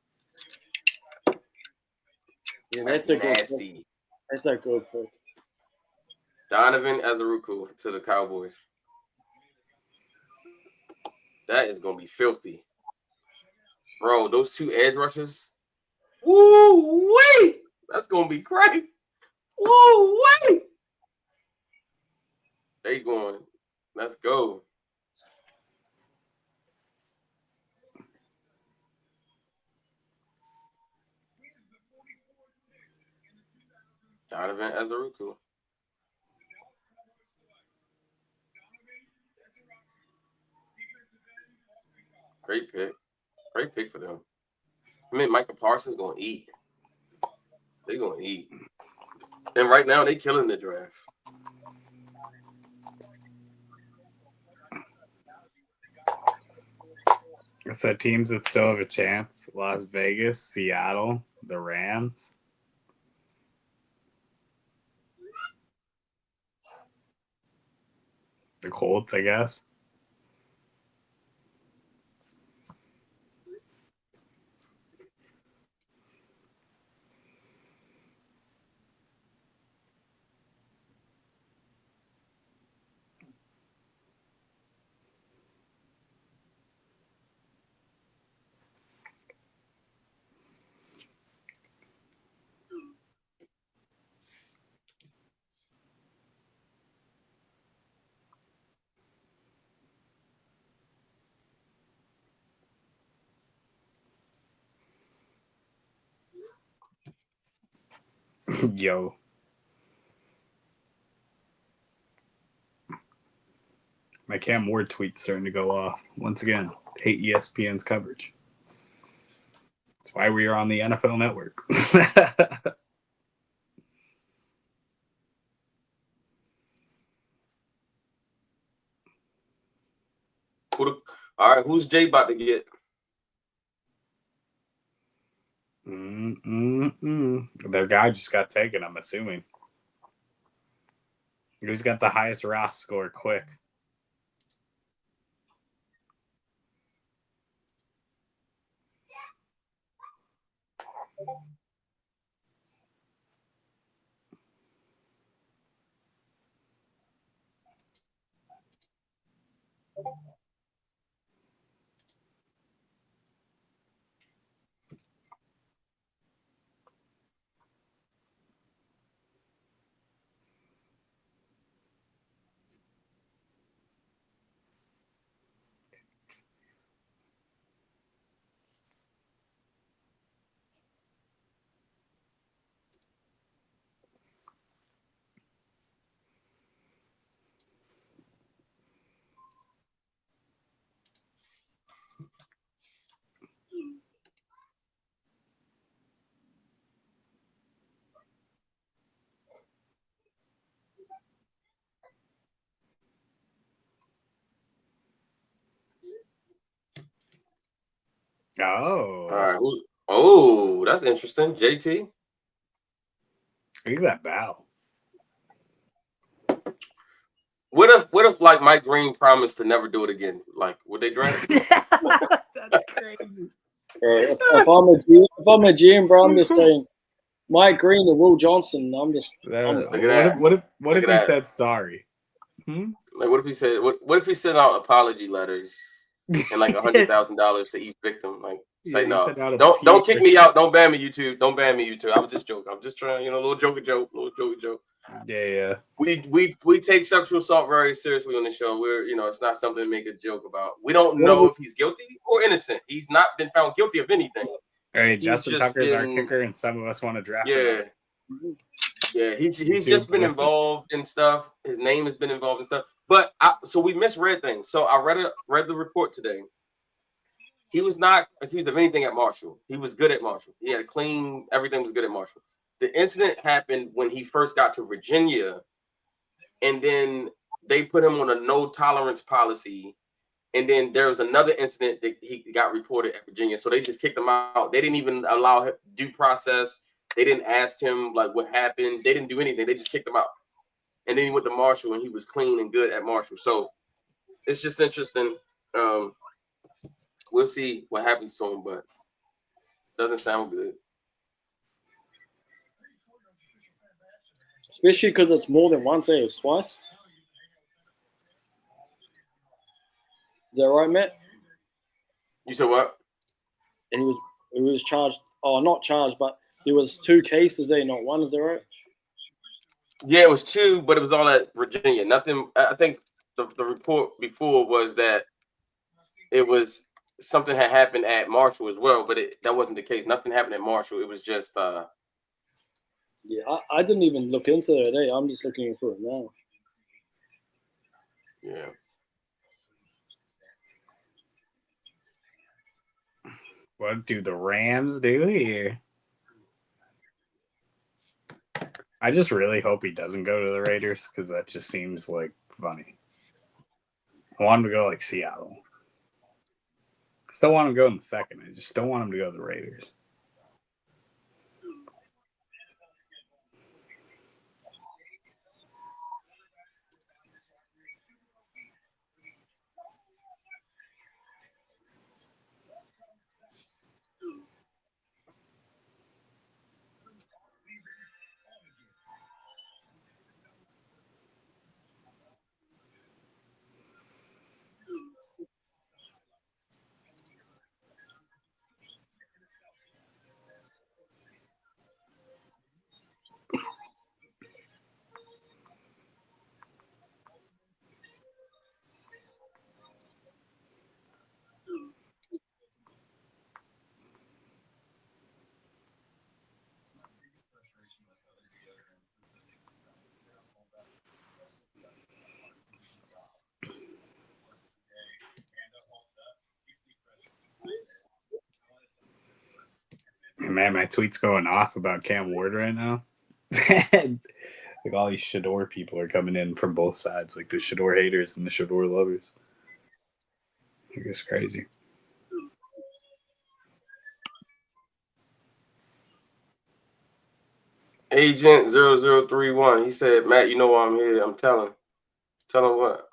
Yeah, That's that's a good pick. nasty. That's a good pick. Donovan Azaruku to the Cowboys. That is going to be filthy. Bro, those two edge rushes. Woo-wee! That's going to be crazy. Woo-wee! They going. Let's go. Donovan Azaruku. Great pick. Great pick for them. I mean, Michael Parsons going to eat. They're going to eat. And right now, they killing the draft. So teams that still have a chance: Las Vegas, Seattle, the Rams. The Colts, I guess. Yo. My Cam Ward tweet's starting to go off. Once again, hate ESPN's coverage. That's why we are on the NFL Network. All right, who's Jay about to get? Their guy just got taken, I'm assuming. Who's got the highest Ross score quick? Oh. All right. Oh, that's interesting. JT. Look at that bow. What if like Mike Green promised to never do it again? Like, would they draft? That's crazy. If I'm a GM, bro, I'm just saying Mike Green or Will Johnson. I'm just. Look at that. What if he said sorry? Like, what if he said? What if he sent out apology letters and like $100,000 to each victim? Like, say no, don't kick me out. Don't ban me, YouTube. Don't ban me, YouTube. I was just joking. I'm just trying, little joke. Yeah. We take sexual assault very seriously on the show. We're, it's not something to make a joke about. We don't know if he's guilty or innocent. He's not been found guilty of anything. All right, Justin Tucker's our kicker, and some of us want to draft him. Yeah, he's just been involved in stuff. His name has been involved in stuff. But so we misread things. So I read the report today. He was not accused of anything at Marshall. He was good at Marshall. He had a clean, everything was good at Marshall. The incident happened when he first got to Virginia, and then they put him on a no tolerance policy. And then there was another incident that he got reported at Virginia. So they just kicked him out. They didn't even allow him due process. They didn't ask him like what happened. They didn't do anything. They just kicked him out. And then he went to Marshall, and he was clean and good at Marshall. So it's just interesting. We'll see what happens to him, but doesn't sound good. Especially because it's more than once, it's twice. Is that right, Matt? You said what? And he was charged. Oh, not charged, but there was 2 cases there, not one. Is that right? Yeah, it was 2, but it was all at Virginia. Nothing. I think the report before was that it was something had happened at Marshall as well, but that wasn't the case. Nothing happened at Marshall. It was just. Yeah, I didn't even look into it today. I'm just looking for it now. Yeah. What do the Rams do here? I just really hope he doesn't go to the Raiders because that just seems like funny. I want him to go like Seattle. Still want him to go in the second. I just don't want him to go to the Raiders. Man, my tweet's going off about Cam Ward right now. Like all these Shador people are coming in from both sides, like the Shador haters and the Shador lovers. It's crazy. Agent 0031. He said, Matt, you know why I'm here. I'm telling. Tell him what?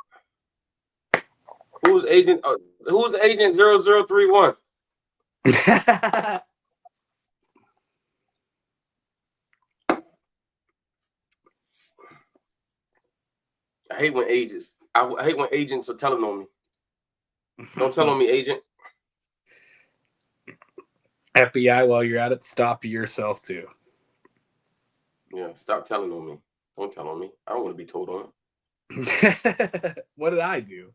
Who's Agent 0031? I hate when agents. I hate when agents are telling on me. Don't tell on me, agent. FBI, while you're at it, stop yourself too. Yeah, stop telling on me. Don't tell on me. I don't want to be told on it. What did I do?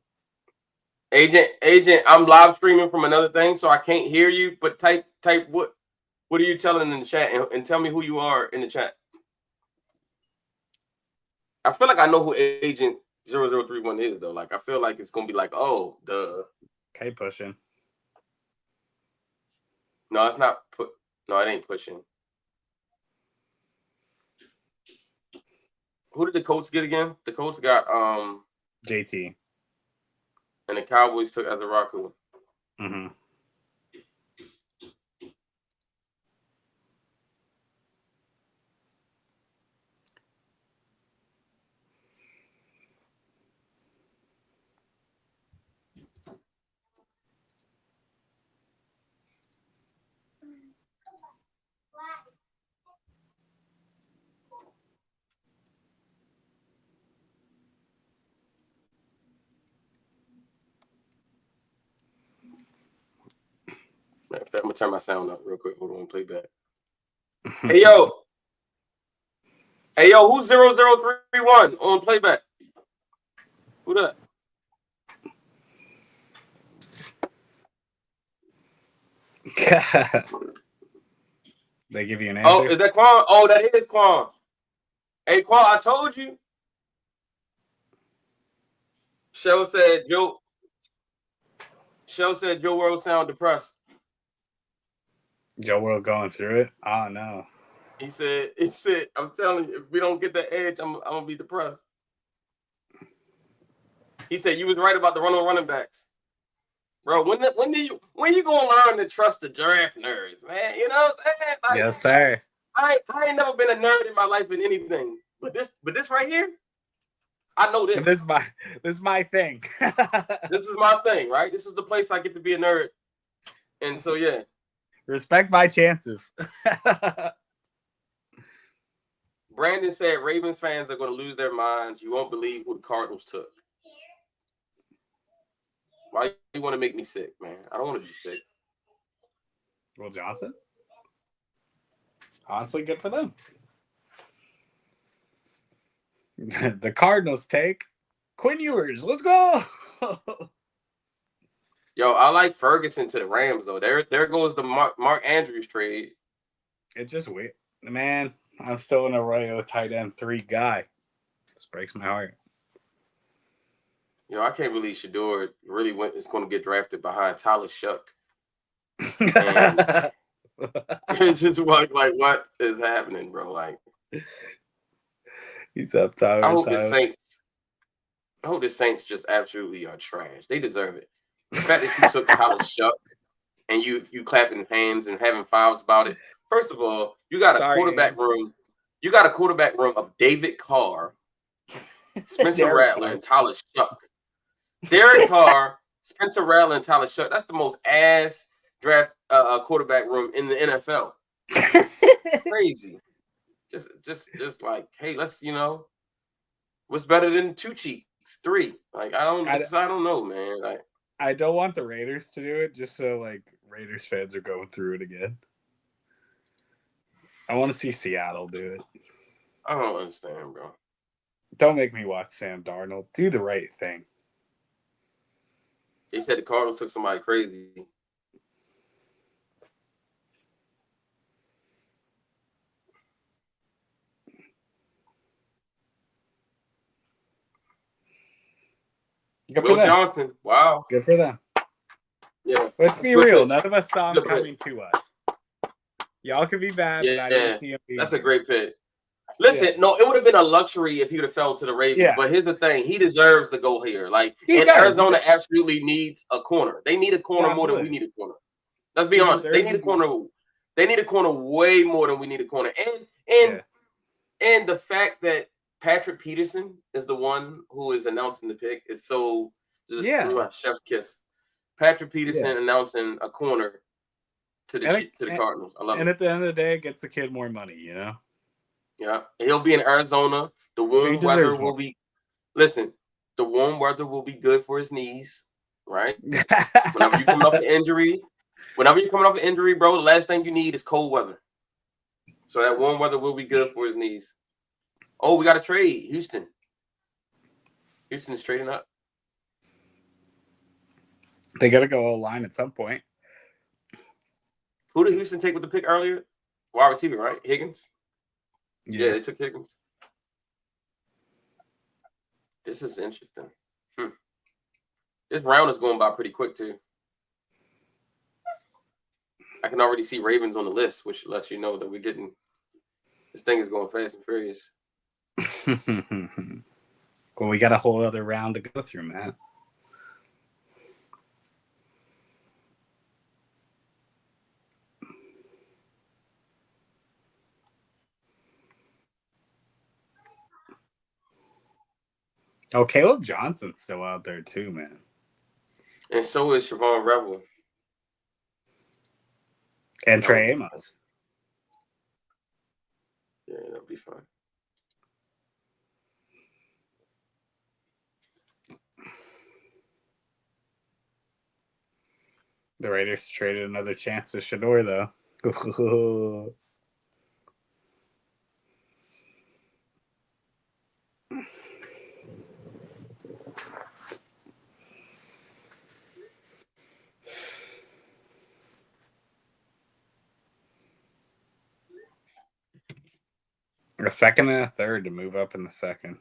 Agent, I'm live streaming from another thing, so I can't hear you. But type what are you telling in the chat and tell me who you are in the chat. I feel like I know who Agent 0031 is though. Like I feel like it's gonna be like, oh, duh. Okay, pushing. No, it's not no, it ain't pushing. Who did the Colts get again? The Colts got JT. And the Cowboys took Azaraku. Mm-hmm. I'm gonna turn my sound up real quick. Hold on, play back. Hey yo, who's 0031 on playback? Who that? They give you an answer? Oh, is that Quan? Oh, that is Quan. Hey Quan, I told you. Shell said Joe. Shell said Joe World sound depressed. Joe World going through it? Oh no. He said, I'm telling you, if we don't get that edge, I'm gonna be depressed. He said you was right about the running backs. Bro, when you gonna learn to trust the draft nerds, man? You know what I'm saying? Like, Yes, sir. I ain't never been a nerd in my life in anything. But this right here, I know this. This is my thing. This is my thing, right? This is the place I get to be a nerd. And so yeah. Respect my chances. Brandon said Ravens fans are gonna lose their minds. You won't believe who the Cardinals took. Why you want to make me sick, man? I don't want to be sick. Will Johnson? Honestly, good for them. The Cardinals take Quinn Ewers. Let's go. Yo, I like Ferguson to the Rams, though. There goes the Mark Andrews trade. It's just weird. Man, I'm still an Arroyo tight end 3 guy. This breaks my heart. Yo, I can't believe Shador really is going to get drafted behind Tyler Shuck. It's just like what is happening, bro? Like, he's up, Tyler. I hope the Saints just absolutely are trash. They deserve it. The fact that you took Tyler Shuck and you clapping hands and having fouls about it. First of all, you got a quarterback room. You got a quarterback room of David Carr, Spencer Rattler, and Tyler Shuck. Derek Carr, Spencer Rattler, and Tyler Shuck. That's the most ass draft quarterback room in the NFL. Crazy. Just like, hey, let's, what's better than 2 cheeks? 3. Like, I don't know, man. Like, I don't want the Raiders to do it just so like Raiders fans are going through it again. I want to see Seattle do it. I don't understand, bro. Don't make me watch Sam Darnold. Do the right thing. They said the Cardinals took somebody crazy. Good Will for them. Johnson. Wow. Good for them. Yeah. Let's be real. None of us saw him Good coming to us. Y'all could be bad, but I didn't see him being That's a great pick. Listen, no, it would have been a luxury if he would have fell to the Ravens. Yeah. But here's the thing. He deserves to go here. Like, Arizona absolutely needs a corner. They need a corner more than we need a corner. Let's be honest. They need a corner. They need a corner way more than we need a corner. And the fact that Patrick Peterson is the one who is announcing the pick is so just chef's kiss. Patrick Peterson announcing a corner to the Cardinals. I love it. And at the end of the day, it gets the kid more money, Yeah, he'll be in Arizona. The warm weather will be. Listen, the warm weather will be good for his knees, right? Whenever you're coming off an injury, bro, the last thing you need is cold weather. So that warm weather will be good for his knees. Oh, we got to trade Houston. Houston's trading up. They got to go line at some point. Who did Houston take with the pick earlier? Wide receiver, right? Higgins. Yeah, they took Higgins. This is interesting. This round is going by pretty quick, too. I can already see Ravens on the list, which lets you know that we're getting – this thing is going fast and furious. Well, we got a whole other round to go through, man. Oh, Caleb Johnson's still out there too, man. And so is Siobhan Rebel. And Trey Amos. Yeah, that'll be fun. The Raiders traded another chance to Shador, though. A second and a third to move up in the second.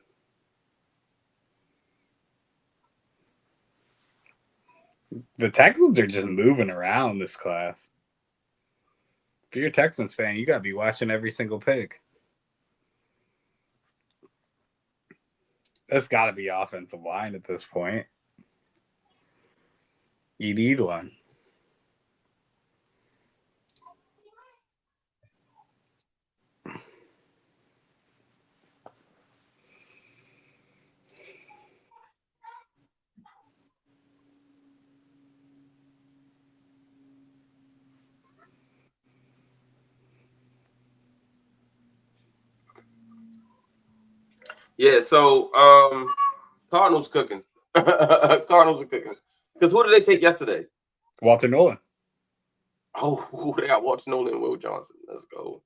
The Texans are just moving around this class. If you're a Texans fan, you gotta be watching every single pick. That's gotta be offensive line at this point. You need one. Yeah, so Cardinals cooking. Cardinals are cooking. Because who did they take yesterday? Walter Nolan. Oh, they got Walter Nolan and Will Johnson. Let's go.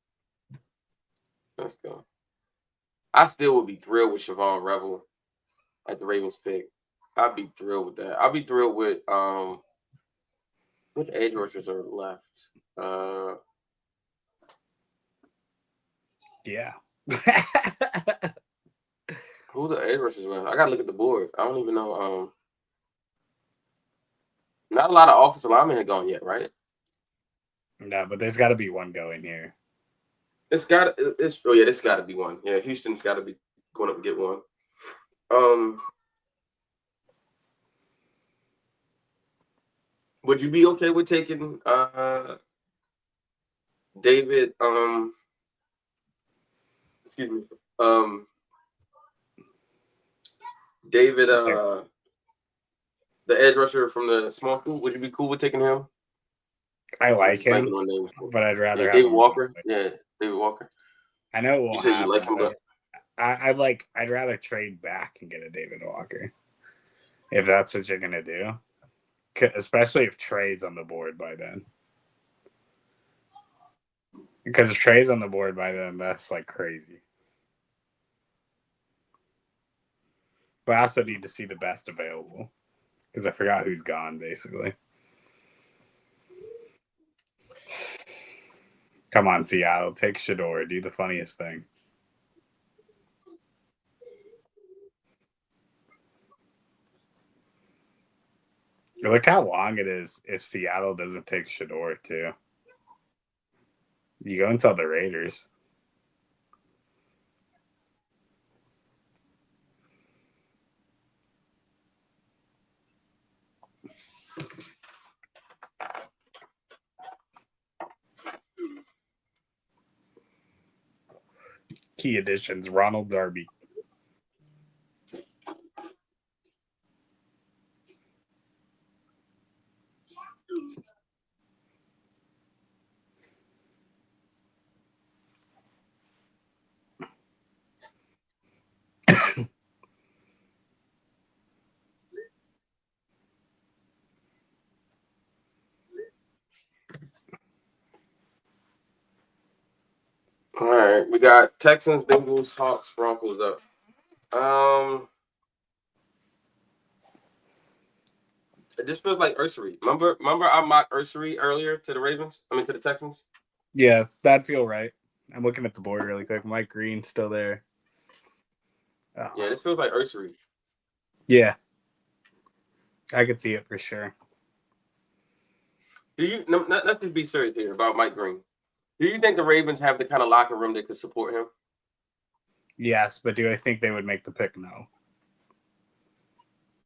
Let's go. I still would be thrilled with Siobhan Revel at the Ravens pick. I'd be thrilled with that. I'd be thrilled with which edge rushers are left? Yeah. Who's the edge rushers left? I gotta look at the board. I don't even know. Not a lot of offensive linemen had gone yet, right? No, but there's got to be one going here. This got to be one. Yeah, Houston's got to be going up and get one. Would you be okay with taking David? Excuse me. David, the edge rusher from the small school. Would you be cool with taking him? I like him, but I'd rather have David Walker. Yeah, David Walker. I know it won't you said happen, you like him, but I'd rather trade back and get a David Walker if that's what you're gonna do, especially if Trey's on the board by then. Because if Trey's on the board by then, that's like crazy. But I also need to see the best available because I forgot who's gone basically. Come on, Seattle. Take Shador. Do the funniest thing. Look how long it is if Seattle doesn't take Shador, too. You go and tell the Raiders. Key additions, Ronald Darby. all right. We got Texans, Bengals, Hawks, Broncos up. It just feels like Ursery. Remember I mocked Ursery earlier to the Ravens? I mean to the Texans? Yeah, that'd feel right. I'm looking at the board really quick. Mike Green's still there. Oh. Yeah, this feels like Ursery. Yeah. I could see it for sure. Let's just be serious here about Mike Green. Do you think the Ravens have the kind of locker room that could support him? Yes, but do I think they would make the pick? No.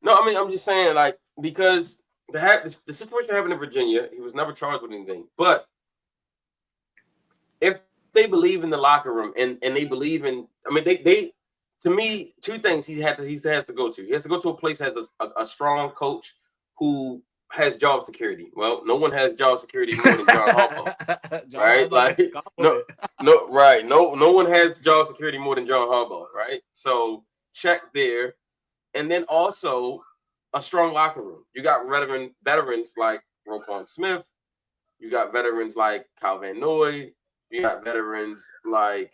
No, I mean, I'm just saying, like, because the situation happened in Virginia, he was never charged with anything. But if they believe in the locker room and they believe in, I mean, they to me, two things he has to go to. He has to go to a place that has a strong coach who has job security. Well, no one has job security more than John Harbaugh, right? Like, no one has job security more than John Harbaugh, right? So check there, and then also a strong locker room. You got veterans like Roquan Smith. You got veterans like Kyle Van Noy. You got veterans like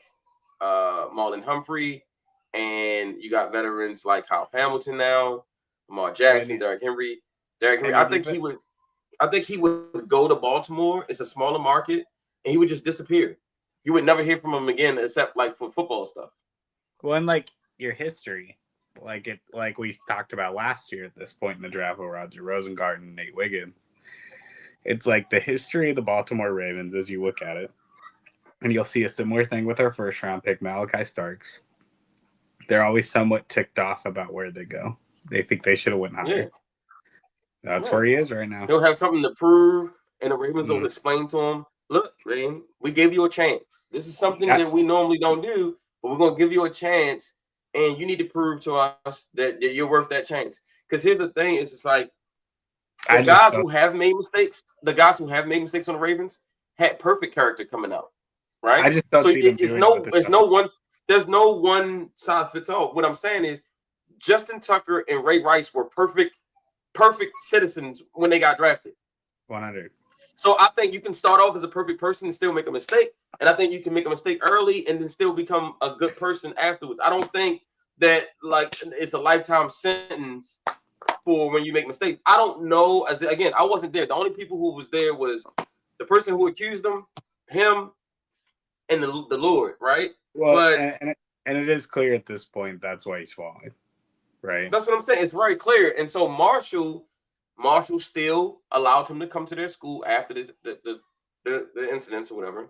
Marlon Humphrey, and you got veterans like Kyle Hamilton now, Lamar Jackson, Derrick Henry. I think he would go to Baltimore. It's a smaller market, and he would just disappear. You would never hear from him again, except like for football stuff. Well, and like your history, like we talked about last year at this point in the draft with Roger Rosengarten and Nate Wiggins. It's like the history of the Baltimore Ravens as you look at it, and you'll see a similar thing with our first round pick, Malachi Starks. They're always somewhat ticked off about where they go. They think they should have went higher. Yeah. That's where he is right now. He'll have something to prove, and the Ravens will explain to him, look, man, we gave you a chance. This is something that we normally don't do, but we're going to give you a chance, and you need to prove to us that you're worth that chance. Because here's the thing, it's just like the guys who have made mistakes on the Ravens had perfect character coming out, right? I just don't see them there's no one size fits all. What I'm saying is Justin Tucker and Ray Rice were perfect citizens when they got drafted. 100. So I think you can start off as a perfect person and still make a mistake. And I think you can make a mistake early and then still become a good person afterwards. I don't think that like it's a lifetime sentence for when you make mistakes. I don't know. Again, I wasn't there. The only people who was there was the person who accused him, and the Lord, right? Well, but and it is clear at this point that's why he's falling, right? That's what I'm saying. It's very clear. And so Marshall still allowed him to come to their school after the incidents or whatever,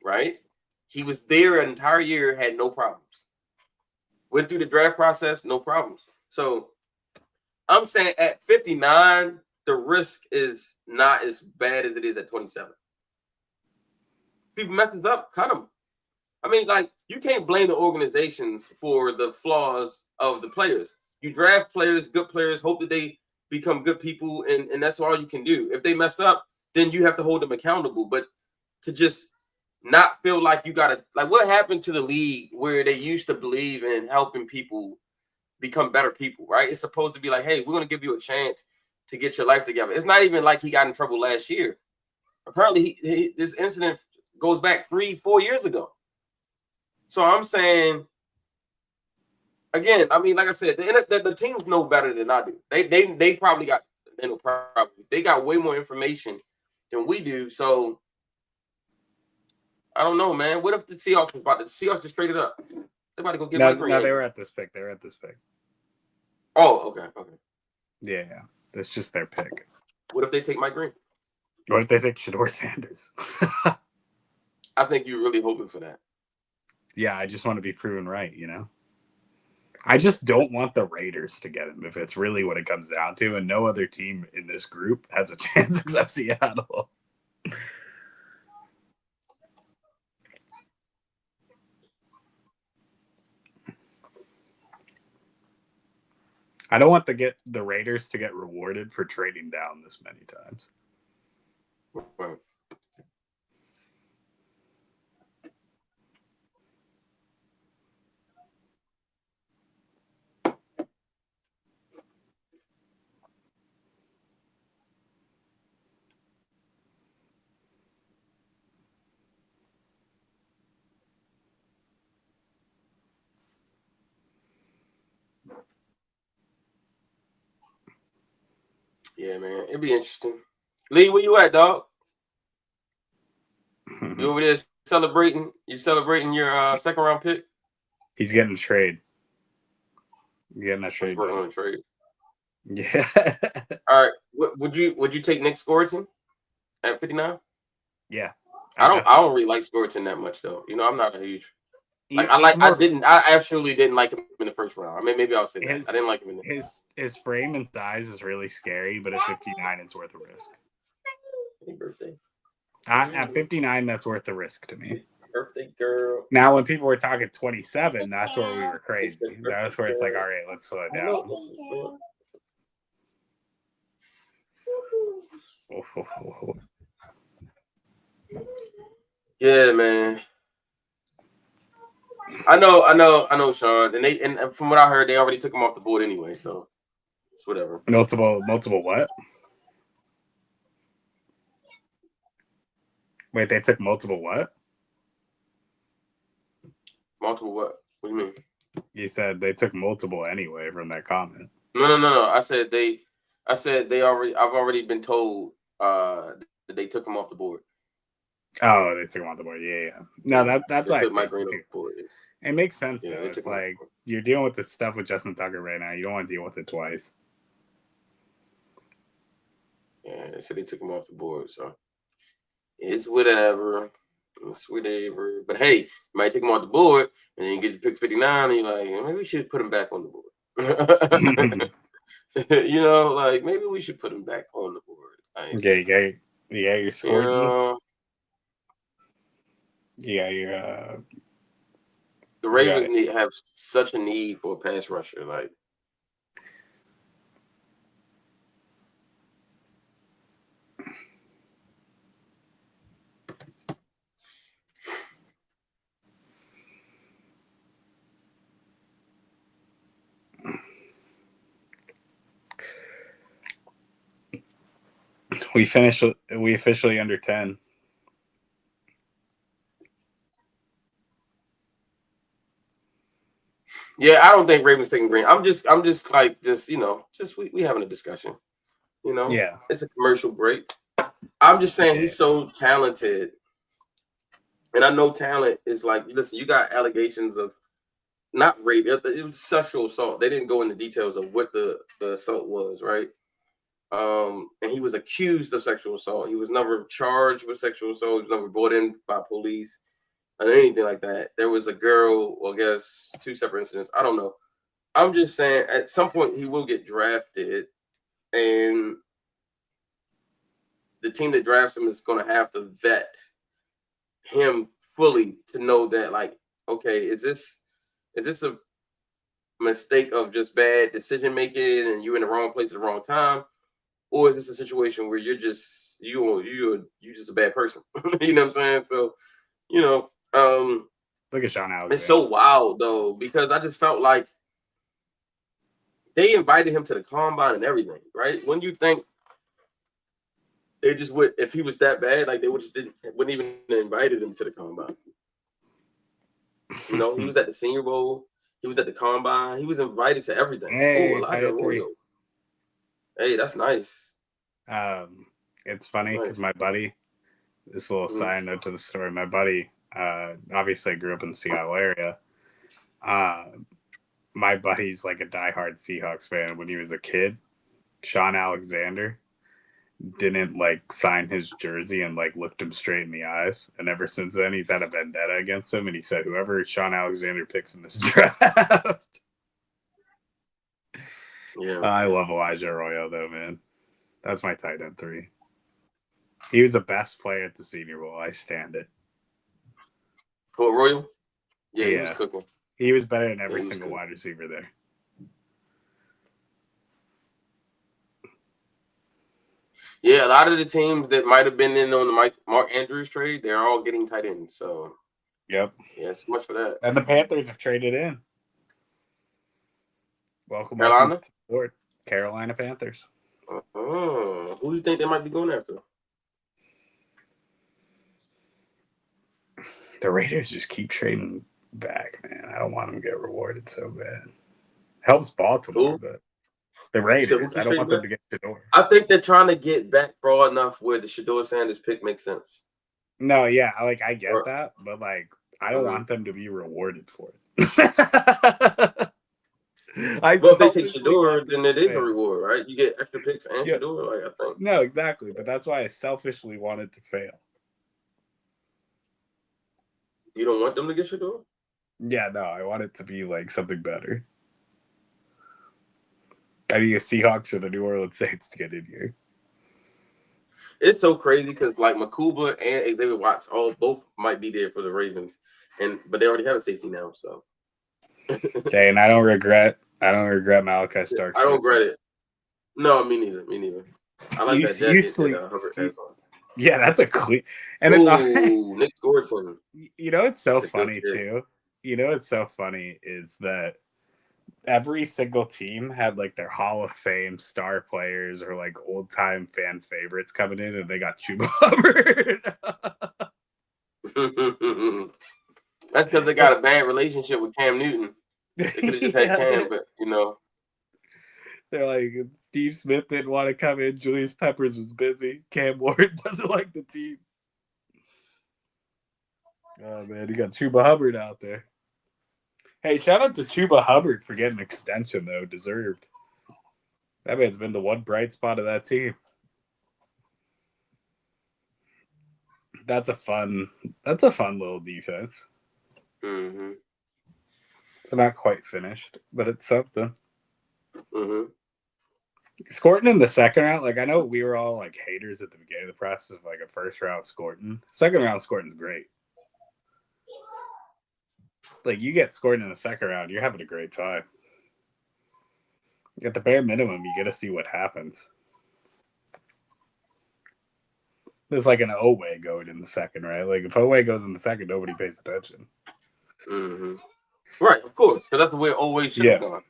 right? He was there an entire year, had no problems. Went through the draft process, no problems. So I'm saying at 59, the risk is not as bad as it is at 27. People messes up, cut them. I mean, like, you can't blame the organizations for the flaws of the players. You draft players, good players, hope that they become good people, and that's all you can do. If they mess up, then you have to hold them accountable. But to just not feel like you got to, like, what happened to the league where they used to believe in helping people become better people, right? It's supposed to be like, hey, we're going to give you a chance to get your life together. It's not even like he got in trouble last year. Apparently, this incident goes back 3-4 years ago. So I'm saying, again, I mean, like I said, the teams know better than I do. They probably got they got way more information than we do. So I don't know, man. What if the Seahawks was about to just straight it up? They're about to go get Mike Green. No, they were at this pick. Oh, okay. Yeah. That's just their pick. What if they take Mike Green? What if they take Shedeur Sanders? I think you're really hoping for that. Yeah, I just want to be proven right, you know? I just don't want the Raiders to get him if it's really what it comes down to, and no other team in this group has a chance except Seattle. I don't want the Raiders to get rewarded for trading down this many times. Right. Yeah, man. It'd be interesting. Lee, where you at, dog? You over there celebrating? You celebrating your second round pick? He's getting a trade. Getting a trade. Working on a trade. Yeah. All right. Would you take Nick Scourton at 59? Yeah. I don't really like Scourton that much though. You know, I'm not a huge I absolutely didn't like him in the first round. I mean, maybe I'll say that. I didn't like him in the his frame and size is really scary, but at 59 it's worth the risk. Happy birthday. At 59, that's worth the risk to me. Birthday girl. Now, when people were talking 27, that's where we were crazy. That's where it's like, all right, let's slow it down. Yeah, man. I know, Sean. And from what I heard, they already took him off the board anyway, so it's whatever. Multiple what? Wait, they took multiple what? Multiple what? What do you mean? You said they took multiple anyway from that comment. No. I said I've already been told that they took him off the board. Oh, they took him off the board. Yeah. No, that's They what I took Mike think, Green too. off the board. It makes sense, Yeah, though. they It's took him off like the board. you're dealing with this stuff with Justin Tucker right now. You don't want to deal with it twice. Yeah, they said they took him off the board, so it's whatever. It's whatever. But hey, you might take him off the board, and then you get to pick 59, and you're like, maybe we should put him back on the board. You know, like maybe we should put him back on the board. Like, Okay, you got your score. know, Yeah, your the Ravens have such a need for a pass rusher. Like, we officially under 10. yeah, I don't think Ravens taking Green. I'm just like we having a discussion. You know, Yeah. It's a commercial break. I'm just saying he's so talented, and I know talent is like, listen, you got allegations of not rape, it was sexual assault. They didn't go into details of what the assault was, right? And he was accused of sexual assault. He was never charged with sexual assault. He was never brought in by police or anything like that. There was a girl, well, I guess 2 separate incidents. I don't know. I'm just saying at some point he will get drafted, and the team that drafts him is going to have to vet him fully to know that, like, okay, is this a mistake of just bad decision making and you in the wrong place at the wrong time, or is this a situation where you're just just a bad person? You know what I'm saying? So, Look at Sean Alexander. It's so wild though, because I just felt like they invited him to the combine and everything, right? When you think they just would, if he was that bad, like they wouldn't even invited him to the combine. He was at the Senior Bowl. He was at the combine. He was invited to everything. Hey, Elijah Arroyo. Hey, that's nice. It's funny because my buddy, this little side note to the story, my buddy, obviously I grew up in the Seattle area. My buddy's like a diehard Seahawks fan. When he was a kid, Sean Alexander didn't like sign his jersey and like looked him straight in the eyes. And ever since then, he's had a vendetta against him. And he said, whoever Sean Alexander picks in this draft. Yeah, I love Elijah Arroyo though, man. That's my tight end 3. He was the best player at the Senior Bowl. I stand it. Oh, Arroyo? Yeah, he was cooking. He was better than every single wide receiver there. Yeah, a lot of the teams that might have been in on the Mark Andrews trade, they're all getting tight ends. So, yep. Yeah, so much for that. And the Panthers have traded in. Welcome Carolina? to the board. Carolina Panthers. Who do you think they might be going after? The Raiders just keep trading back, man. I don't want them to get rewarded so bad. Helps Baltimore, but the Raiders, I don't want them to get Shador. I think they're trying to get back broad enough where the Shador Sanders pick makes sense. No, yeah, like I get that, but like I don't want them to be rewarded for it. Well, if they take Shador, then it is a reward, right? You get extra picks and Shador, like I think. No, exactly, but that's why I selfishly want it to fail. You don't want them to get Shador? Yeah, no, I want it to be like something better. I need the Seahawks or the New Orleans Saints to get in here. It's so crazy because like Makuba and Xavier Watts both might be there for the Ravens, but they already have a safety now. So okay, and I don't regret Malachi Starks. I don't regret it. No, me neither. I like that jacket. Yeah, that's a clean. And it's Nick Gordon. You know, it's so funny too. You know, what's so funny is that every single team had like their Hall of Fame star players or like old time fan favorites coming in, and they got Chuba Hubbard. That's because they got a bad relationship with Cam Newton. They could have just had Cam, but they're like, Steve Smith didn't want to come in. Julius Peppers was busy. Cam Ward doesn't like the team. Oh man, you got Chuba Hubbard out there. Hey, shout out to Chuba Hubbard for getting an extension though, deserved. That man's been the one bright spot of that team. That's a fun little defense. Mm-hmm. They're not quite finished, but it's something. Mm-hmm. Scorton in the second round, like I know we were all like haters at the beginning of the process of like a first round Scorton. Second round Scorton's great. Like you get Scorton in the second round, you're having a great time. At the bare minimum, you get to see what happens. There's like an Oweh going in the second, right? Like if Oweh goes in the second, nobody pays attention. Mm-hmm. Right, of course, because that's the way it always should have gone.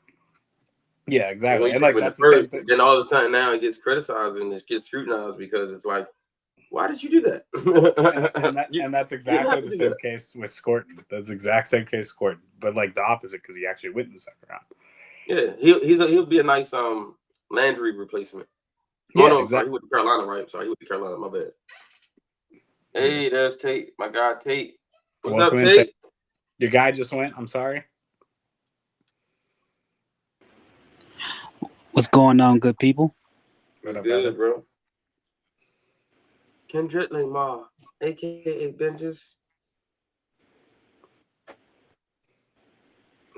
Yeah, exactly. And like like that's the first, the same thing. then all of a sudden now it gets criticized and it gets scrutinized because it's like, why did you do that? and that's exactly the same case with Scorton. That's the exact same case with Scorton, but like the opposite because he actually went in the second round. Yeah, he'll be a nice Landry replacement. Yeah, no, I'm exactly. sorry, he went to Carolina, right? Sorry, he went to Carolina. My bad. Hey, there's Tate, my guy Tate. What's Welcome up, in, Tate? Your guy just went. I'm sorry. What's going on, good people? What's good, bro? Kendrick Lamar, aka Benjis.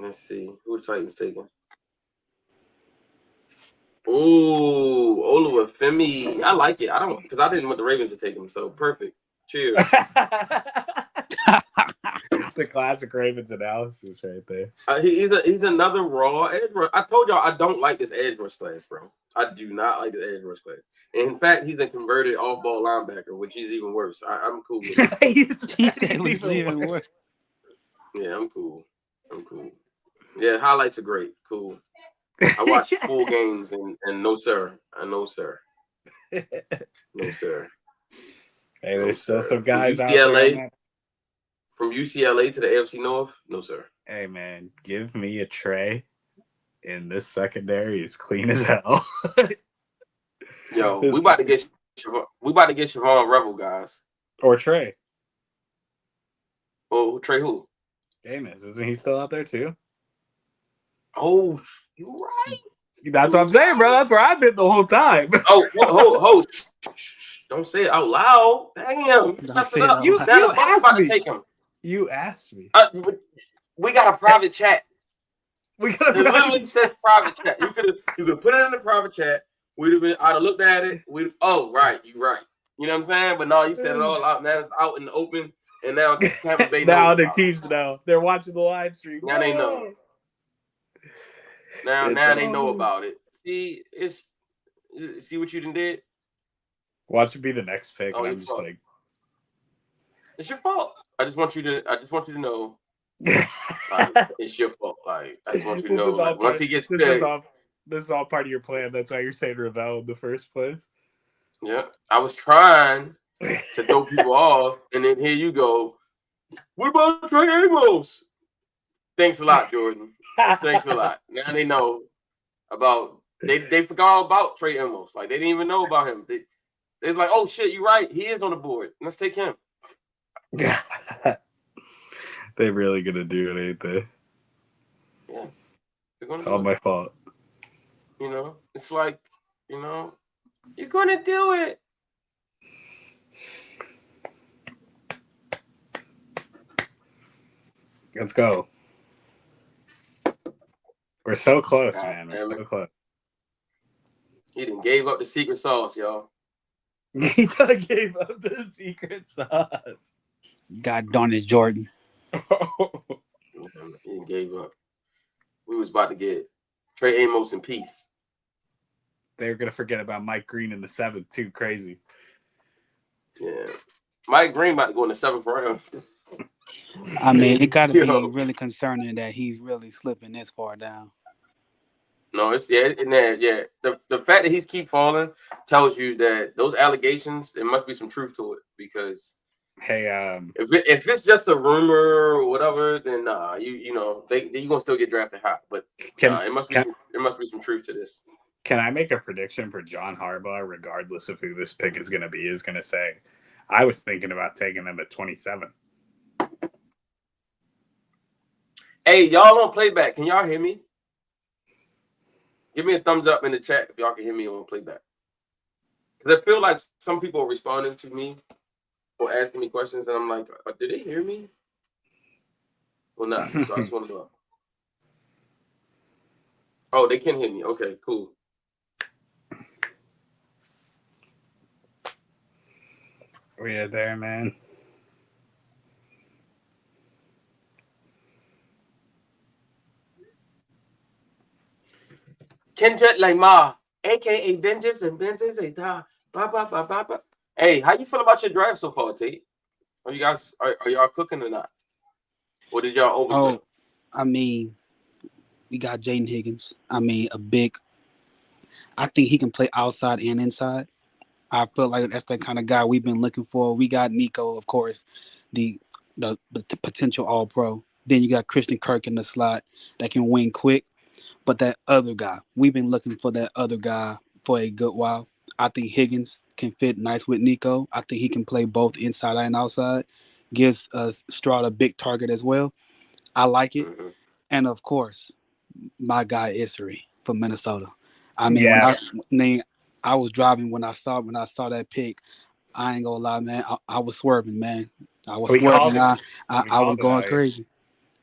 Let's see who the Titans taking. Oh, Olufemi. I like it. I don't because I didn't want the Ravens to take him. So perfect. Cheers. The classic Ravens analysis right there. He's another raw edge rush. I told y'all I don't like this edge rush class, bro. I do not like this edge rush class. And in fact, he's a converted off-ball linebacker, which is even worse. I'm cool with it. He said it was even worse. Yeah, I'm cool. Yeah, highlights are great. Cool. I watch full games and no sir. No sir. No sir. Hey, there's still some guys from out there. UCLA, from UCLA to the AFC North, no sir. Hey man, give me a Trey in this secondary is clean as hell. Yo, we about to get Siobhan Rebel, guys. Or Trey. Oh, Trey who? Jameis, isn't he still out there too? Oh, you're right. That's what I'm saying, bro. That's where I've been the whole time. Oh, don't say it out loud. Damn, you messed it up. You asked me. To take him. You asked me. We got a private chat. It literally says private chat. You could put it in the private chat. I'd have looked at it. Right, you right. You know what I'm saying? But no, you said it all out. Now it's out in the open, and now Tampa Bay. Now the teams know. They're watching the live stream. Now they know. Now they know about it. See, see what you did. Watch it be the next pick. Oh, and I'm just like, it's your fault. I just want you to know. It's your fault. Like I just want you to know. Like, once he gets picked, this is all part of your plan. That's why you're saying Ravel in the first place. Yeah, I was trying to throw people off, and then here you go. What about Trey Amos? Thanks a lot, Jordan. Thanks a lot. Now they know about. They forgot about Trey Amos. Like they didn't even know about him. They're like, oh shit, you're right. He is on the board. Let's take him. They're really gonna do it, ain't they? Yeah. It's all my fault. You know, it's like, you're gonna do it. Let's go. We're so close, man. We're so close. He done gave up the secret sauce, y'all. He done gave up the secret sauce. God darn it, Jordan. He gave up. We was about to get Trey Amos in peace. They were gonna forget about Mike Green in the 7th too. Crazy. Yeah, Mike Green about to go in the 7th round. I mean, it got to be really concerning that he's really slipping this far down. No, it's The fact that he's keep falling tells you that those allegations, there must be some truth to it. Because hey, if it's just a rumor or whatever, then you're gonna still get drafted high. But there must be some truth to this. Can I make a prediction for John Harbaugh, regardless of who this pick is going to be? Is going to say, I was thinking about taking them at 27. Hey, y'all on playback. Can y'all hear me? Give me a thumbs up in the chat if y'all can hear me on playback. Because I feel like some people are responding to me or asking me questions, and I'm like, did they hear me? Well, not. So I just want to know. Oh, they can hear me. Okay, cool. We're there, man. Kendrick Lamar, aka Vengeance and Vengeance. Hey, how you feel about your draft so far, Tate? Are you guys are y'all cooking or not? Or did y'all overcook? Oh, I mean, we got Jaden Higgins. I mean, I think he can play outside and inside. I feel like that's the kind of guy we've been looking for. We got Nico, of course, the potential All-Pro. Then you got Christian Kirk in the slot that can win quick. But that other guy, we've been looking for that other guy for a good while. I think Higgins can fit nice with Nico. I think he can play both inside and outside. Gives Stroud a big target as well. I like it. Mm-hmm. And of course, my guy Issery from Minnesota. I mean, Yeah. I was driving when I saw that pick. I ain't gonna lie, man. I was swerving, man. I was We called swerving. it. I was going crazy.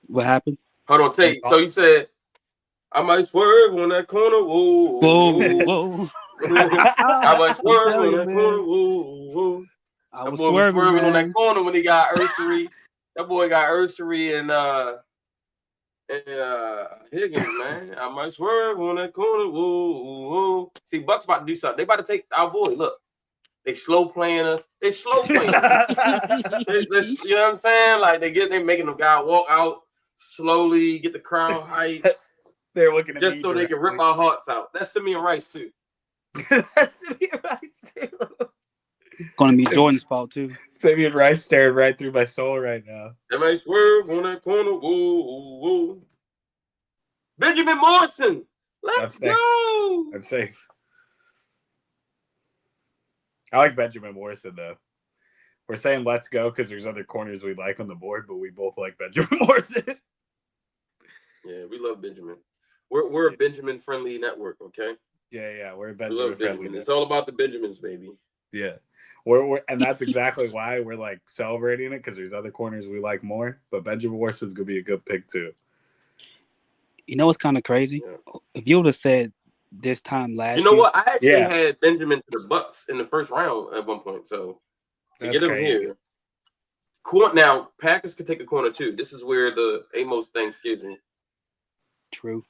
What happened? Hold on, Tate. So you said I might swerve on that corner. Whoa, Whoa. I might swerve telling on you, that man. corner. Whoa. I That was boy was swerving on that man. corner when he got Ursery. That boy got Ursery and Higgins, man. I might swerve on that corner. Whoa. See, Buck's about to do something. They about to take our boy. Look, they slow playing us. They slow playing us. You know what I'm saying? Like they making the guy walk out slowly, get the crowd hype. They're looking at just me so they can rip our hearts out. That's Simeon Rice too. That's Simeon Rice too. Gonna be Jordan's fault too. Simeon Rice staring right through my soul right now. That may swerve on that corner. Whoa. Benjamin Morrison. Let's go. I'm safe. I like Benjamin Morrison though. We're saying let's go because there's other corners we like on the board, but we both like Benjamin Morrison. Yeah, we love Benjamin. We're a Benjamin friendly network, okay? Yeah, we're a We love Benjamin. It's all about the Benjamins, baby. Yeah. We're and that's exactly why we're like celebrating it, because there's other corners we like more. But Benjamin Morrison's gonna be a good pick too. You know what's kind of crazy? Yeah. If you would have said this time last year. You know what? I actually had Benjamin to the Bucks in the first round at one point. So to get him here. Now, Packers could take a corner too. This is where the Amos thing scares me. True.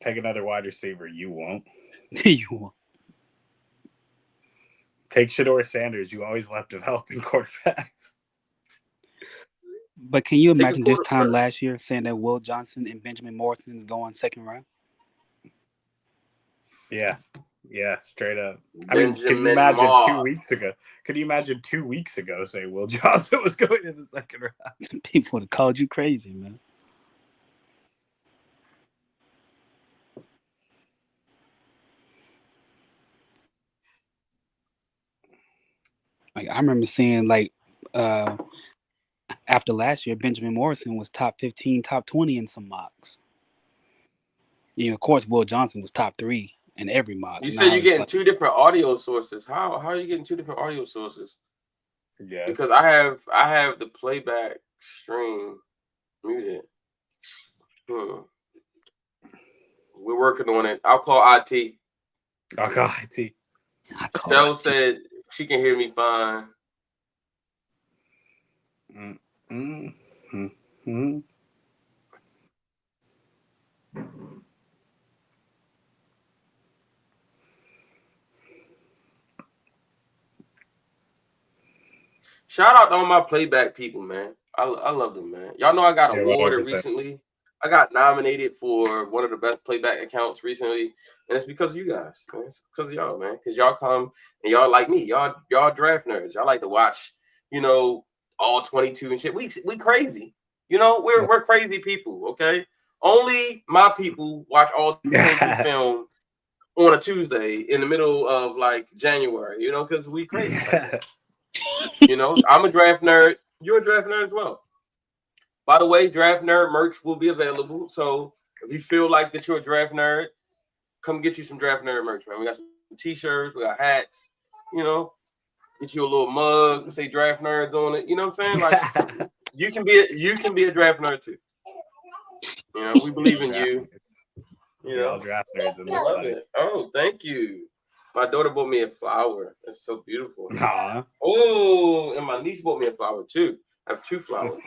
Take another wide receiver. You won't. You won't. Take Shedeur Sanders. You always love developing quarterbacks. But can you imagine this time last year saying that Will Johnson and Benjamin Morrison is going second round? Yeah, straight up. I mean, can you imagine 2 weeks ago? Could you imagine 2 weeks ago saying Will Johnson was going in the second round? People would have called you crazy, man. Like I remember seeing after last year, Benjamin Morrison was top 15, top 20 in some mocks. You know, of course, Will Johnson was top 3 in every mock. You said you're getting two different audio sources. How are you getting two different audio sources? Yeah. Because I have the playback stream muted. We're working on it. I'll call IT. Michelle said she can hear me fine. Shout out to all my playback people, man. I love them, man. Y'all know I got awarded recently. I got nominated for one of the best playback accounts recently, and it's because of you guys, man. It's because of y'all, man. Because y'all come and y'all like me. Y'all draft nerds. Y'all like to watch, all 22 and shit. We crazy. We're crazy people, okay? Only my people watch all 22 film on a Tuesday in the middle of January, because we crazy. I'm a draft nerd. You're a draft nerd as well. By the way, Draft Nerd merch will be available. So if you feel like that you're a Draft Nerd, come get you some Draft Nerd merch, man. We got some T-shirts, we got hats. You know, get you a little mug, say Draft Nerds on it. You know what I'm saying? Like you can be a Draft Nerd too. You know, we believe in you. You know, all Draft Nerds in I this love buddy. it. Oh, thank you. My daughter bought me a flower. That's so beautiful. Aw. Oh, and my niece bought me a flower too. I have 2 flowers.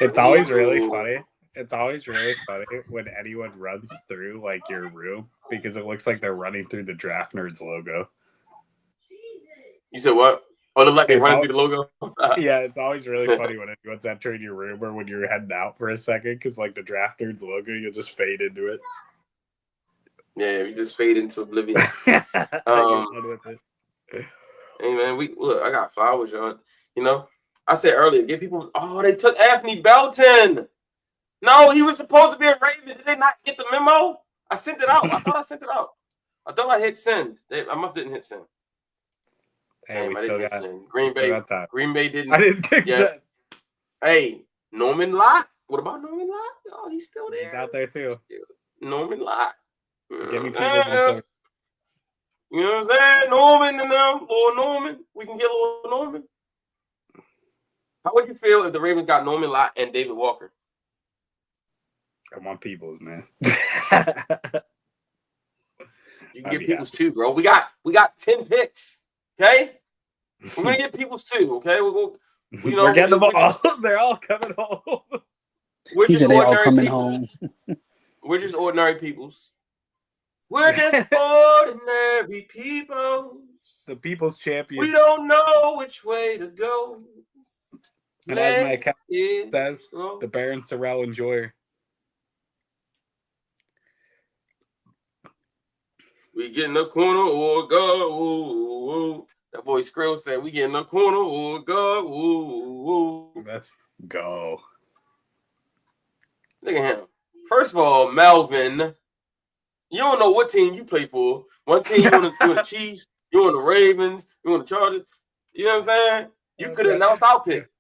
It's always really Ooh. funny. It's always really funny when anyone runs through like your room because it looks like they're running through the Draft Nerds logo. You said what? Oh, they're like It's running through the logo. Yeah, it's always really funny when anyone's entering your room or when you're heading out for a second because like the Draft Nerds logo, you'll just fade into it. Yeah, you just fade into oblivion. You're done with it. Hey man, look. I got flowers, y'all. You know, I said earlier, give people. Oh, they took Anthony Belton. No, he was supposed to be a Raven. Did they not get the memo? I sent it out. I thought I sent it out. I thought I hit send. I must didn't hit send. Hey, Damn, we I still didn't got hit send. Green Bay. got time. Green Bay didn't. I didn't kick that. Hey, Norman Lott. What about Norman Lott? Oh, he's still there. He's out there too. Norman Lott. Give me people's info. You know what I'm saying? Norman and them, or Norman. We can get a little Norman. How would you feel if the Ravens got Norman Lott and David Walker? I want people's, man. You can get people's too, bro. We got 10 picks. Okay? We're gonna get people's too, okay? We're getting them all. They're all coming home. He said they all coming home. We're just ordinary peoples. We're just ordinary people. The people's champion. We don't know which way to go. And as my account says, the Baron Sorrell enjoyer. We get in the corner or go. That boy Skrill said, we get in the corner or go. Let's go. Look at him. First of all, Melvin, you don't know what team you play for. One team you on the Chiefs, you on the Ravens, you on the Chargers. You know what I'm saying? You could have announced our pick.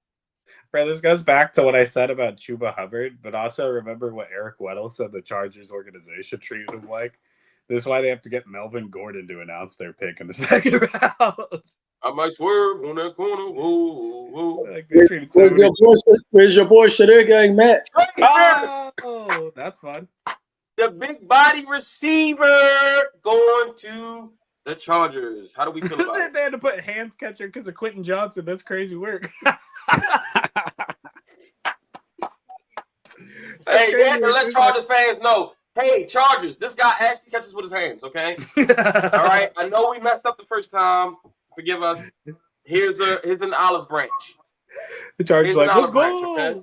Bro, this goes back to what I said about Chuba Hubbard, but also remember what Eric Weddle said the Chargers organization treated him like. This is why they have to get Melvin Gordon to announce their pick in the second round. I might swerve on that corner. Whoa. Like, where's your boy Shadir gang, Matt? Oh, that's fun. The big body receiver going to the Chargers. How do we feel about it? They had to put hands catcher because of Quentin Johnson. That's crazy work. Hey, they had to let Chargers fans know. Hey, Chargers, this guy actually catches with his hands, okay? All right. I know we messed up the first time. Forgive us. Here's an olive branch. The Chargers like, let's go. Okay?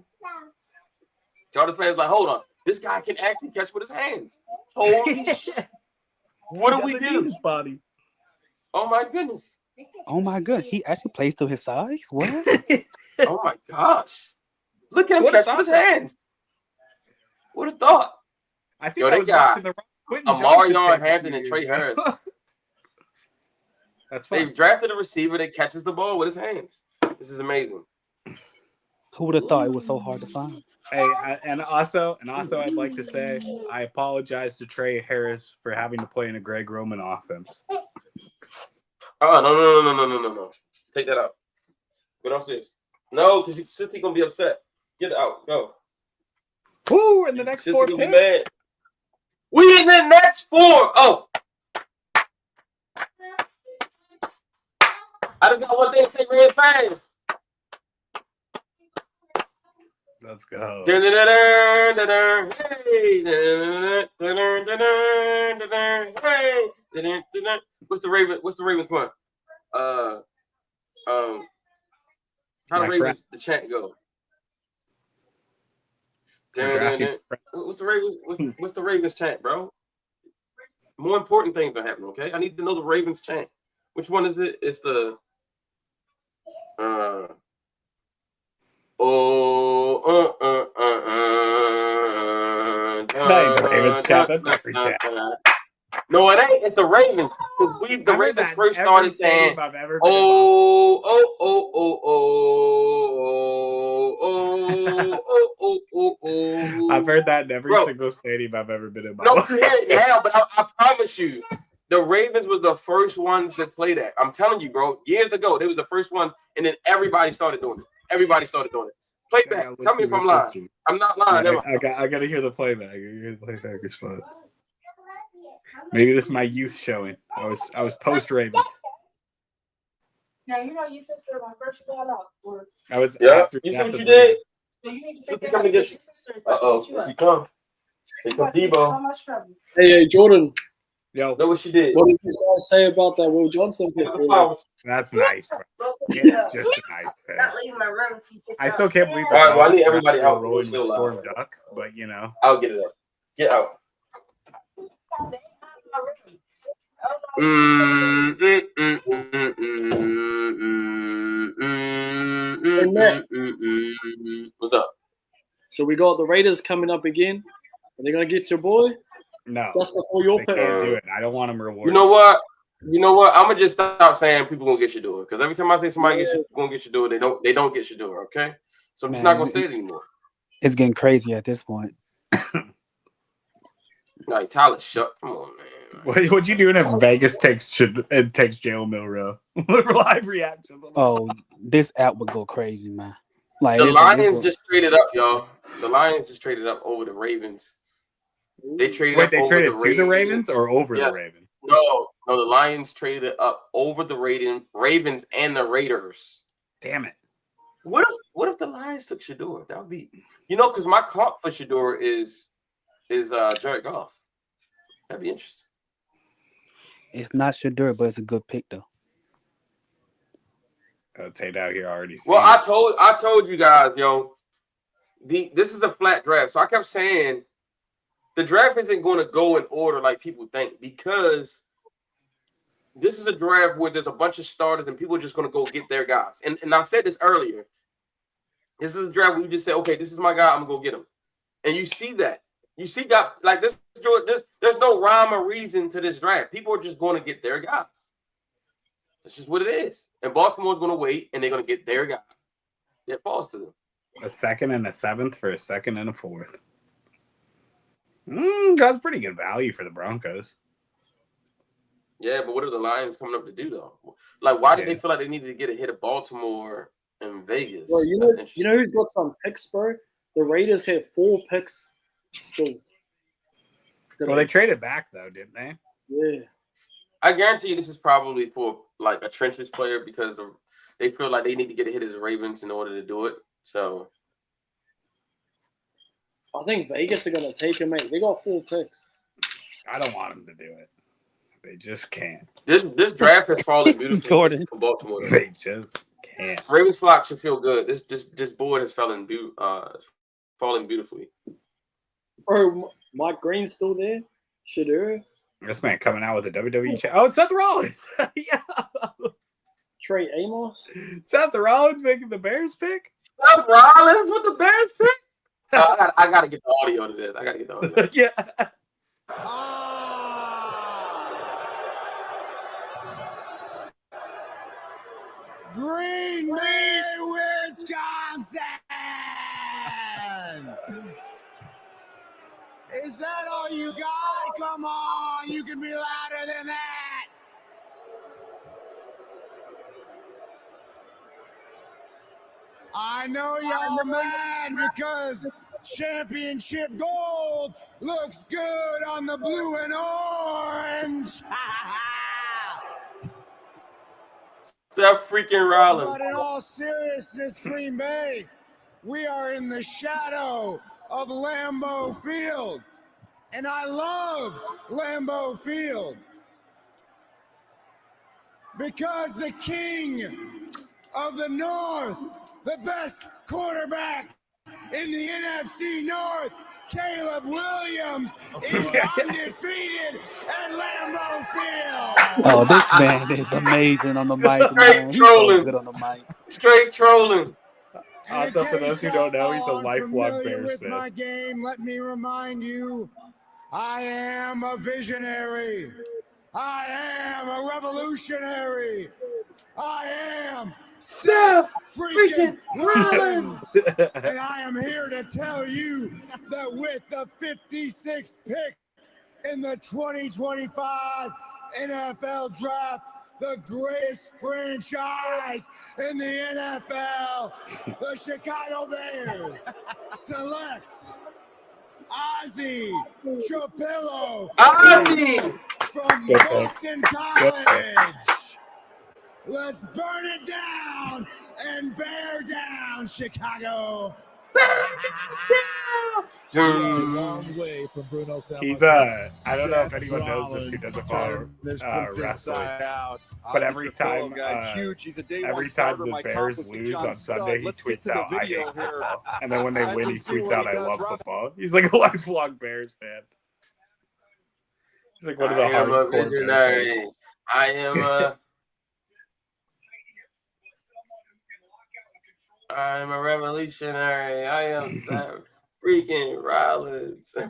Chargers fans like, hold on. This guy can actually catch with his hands. Holy shit. What do we do? Body. Oh, my goodness. Oh, my God. He actually plays to his size? What? Oh, my gosh. Look at him catch with his hands. What a thought. I think I was watching the Amarion Hampton and Trey Harris. That's fun. They've drafted a receiver that catches the ball with his hands. This is amazing. Who would have thought it was so hard to find? Hey, and also, I'd like to say I apologize to Trey Harris for having to play in a Greg Roman offense. Oh no! Take that out. Go downstairs. No, because Sissy gonna be upset. Get it out. Go. Woo! In the next 4 picks. We in the next 4. Oh. I just got one thing to say real fast. Let's go. What's the Ravens point? How the chant go? What's the Ravens chant, bro? More important things are happening, okay? I need to know the Ravens chant. Which one is it? It's the the Ravens chant. That's every chant. No, it ain't. It's the Ravens. The Ravens first started saying, I've heard that in every Bro. single stadium I've ever been in. My No, life. you hear it now, but I promise you, the Ravens was the first ones that played that. I'm telling you, bro. Years ago, they was the first ones, and then everybody started doing it. Everybody started doing it. Playback. Tell me if I'm lying. I'm not lying. Yeah, I got to hear the playback. I hear the playback response. Maybe this is my youth showing. I was post Ravens. Now you know your sister my first ball out. I was after. You see what you did? So you need to Sister take come to get you. Uh-oh. Here she come. Here come Debo. How much trouble? Hey, Jordan. Yo. Know what she did. What did you guys say about that Will Johnson pick? That's nice, bro. It's just a nice pick. Not leaving my room until you pick I up. still can't believe All right, well, I Dolphins need everybody are out. rolling with Still Storm out. Duck, but you know. I'll get it up. Get out. What's up? So we got the Raiders coming up again. Are they gonna get your boy? No. Just before your They pick. can't do it. I don't want them rewarded. You know what? I'm gonna just stop saying people gonna get Shador because every time I say somebody gonna get Shador, they don't get Shador. Okay, so I'm just not gonna say it anymore. It's getting crazy at this point. Like Tyler Shuck, come on, man. What you doing if Vegas takes Jalen Milrow? Live reactions. Oh, this app would go crazy, man. Like The it's like, Lions just traded up, y'all. The Lions just traded up over the Ravens. They traded Wait, up they over traded the to the Ravens or over the Ravens? No, the Lions traded up over the Ravens and the Raiders. Damn it. What if the Lions took Shador? That would be, because my comp for Shador is Jared Goff. That'd be interesting. it's not Shador, but it's a good pick though. Tate out here already. Well, I told you guys, yo, this is a flat draft. So I kept saying the draft isn't going to go in order like people think because this is a draft where there's a bunch of starters and people are just going to go get their guys. And I said this earlier. This is a draft where you just say, okay, this is my guy. I'm going to go get him. And you see that. You see that like this. There's no rhyme or reason to this draft. People are just going to get their guys. That's just what it is. And Baltimore's going to wait, and they're going to get their guy. That falls to them. A second and a seventh for a second and a fourth. That's pretty good value for the Broncos. Yeah, but what are the Lions coming up to do, though? Like, why did they feel like they needed to get a hit of Baltimore and Vegas? Well, you know who's got some picks, bro? The Raiders had 4 picks still. Well, they traded back, though, didn't they? Yeah. I guarantee you this is probably for, like, a trenches player because they feel like they need to get a hit of the Ravens in order to do it. So I think Vegas are going to take him, mate. They got 4 picks. I don't want them to do it. They just can't. This draft has fallen beautifully Jordan. for Baltimore. They just can't. Ravens flock should feel good. This board has fallen beautifully. Bro, Mike Green's still there. Shador. This man coming out with a WWE chat. Oh, it's Seth Rollins. Yeah. Trey Amos. Seth Rollins making the Bears pick. Seth Rollins with the Bears pick. I gotta get the audio to this. I gotta get the audio. Yeah. Green Bay, Wisconsin. Is that all you got? Come on, you can be louder than that. I know y'all mad because championship gold looks good on the blue and orange. Seth freaking Rollins. But in all seriousness, Green Bay, we are in the shadow of Lambeau Field. And I love Lambeau Field because the king of the North, the best quarterback in the NFC North, Caleb Williams, is undefeated at Lambeau Field. Oh, this man is amazing on the mic, man. He's so good on the mic. Straight trolling. Also, for those who don't know, he's a lifelong Bears with fan. my game, let me remind you, I am a visionary. I am a revolutionary. I am Seth freaking Rollins. And I am here to tell you that with the 56th pick in the 2025 NFL Draft, the greatest franchise in the NFL, the Chicago Bears, select Ozzy Trapillo from Boston College. Let's burn it down and bear down, Chicago. Long way from Bruno He's I don't know if anyone knows this who doesn't follow wrestling, but every time huge. He's a day every one time starter. the My Bears confidence with lose John on Studd. Sunday, he Let's get tweets to the out, "I hate video here. football," and then when they As win, we he see tweets what out, he "I does, love Rob. football." He's like a lifelong Bears fan. He's like one of the I am a hardcore Bears visionary. fans. I am a. I'm a revolutionary. I am Seth freaking Rollins. I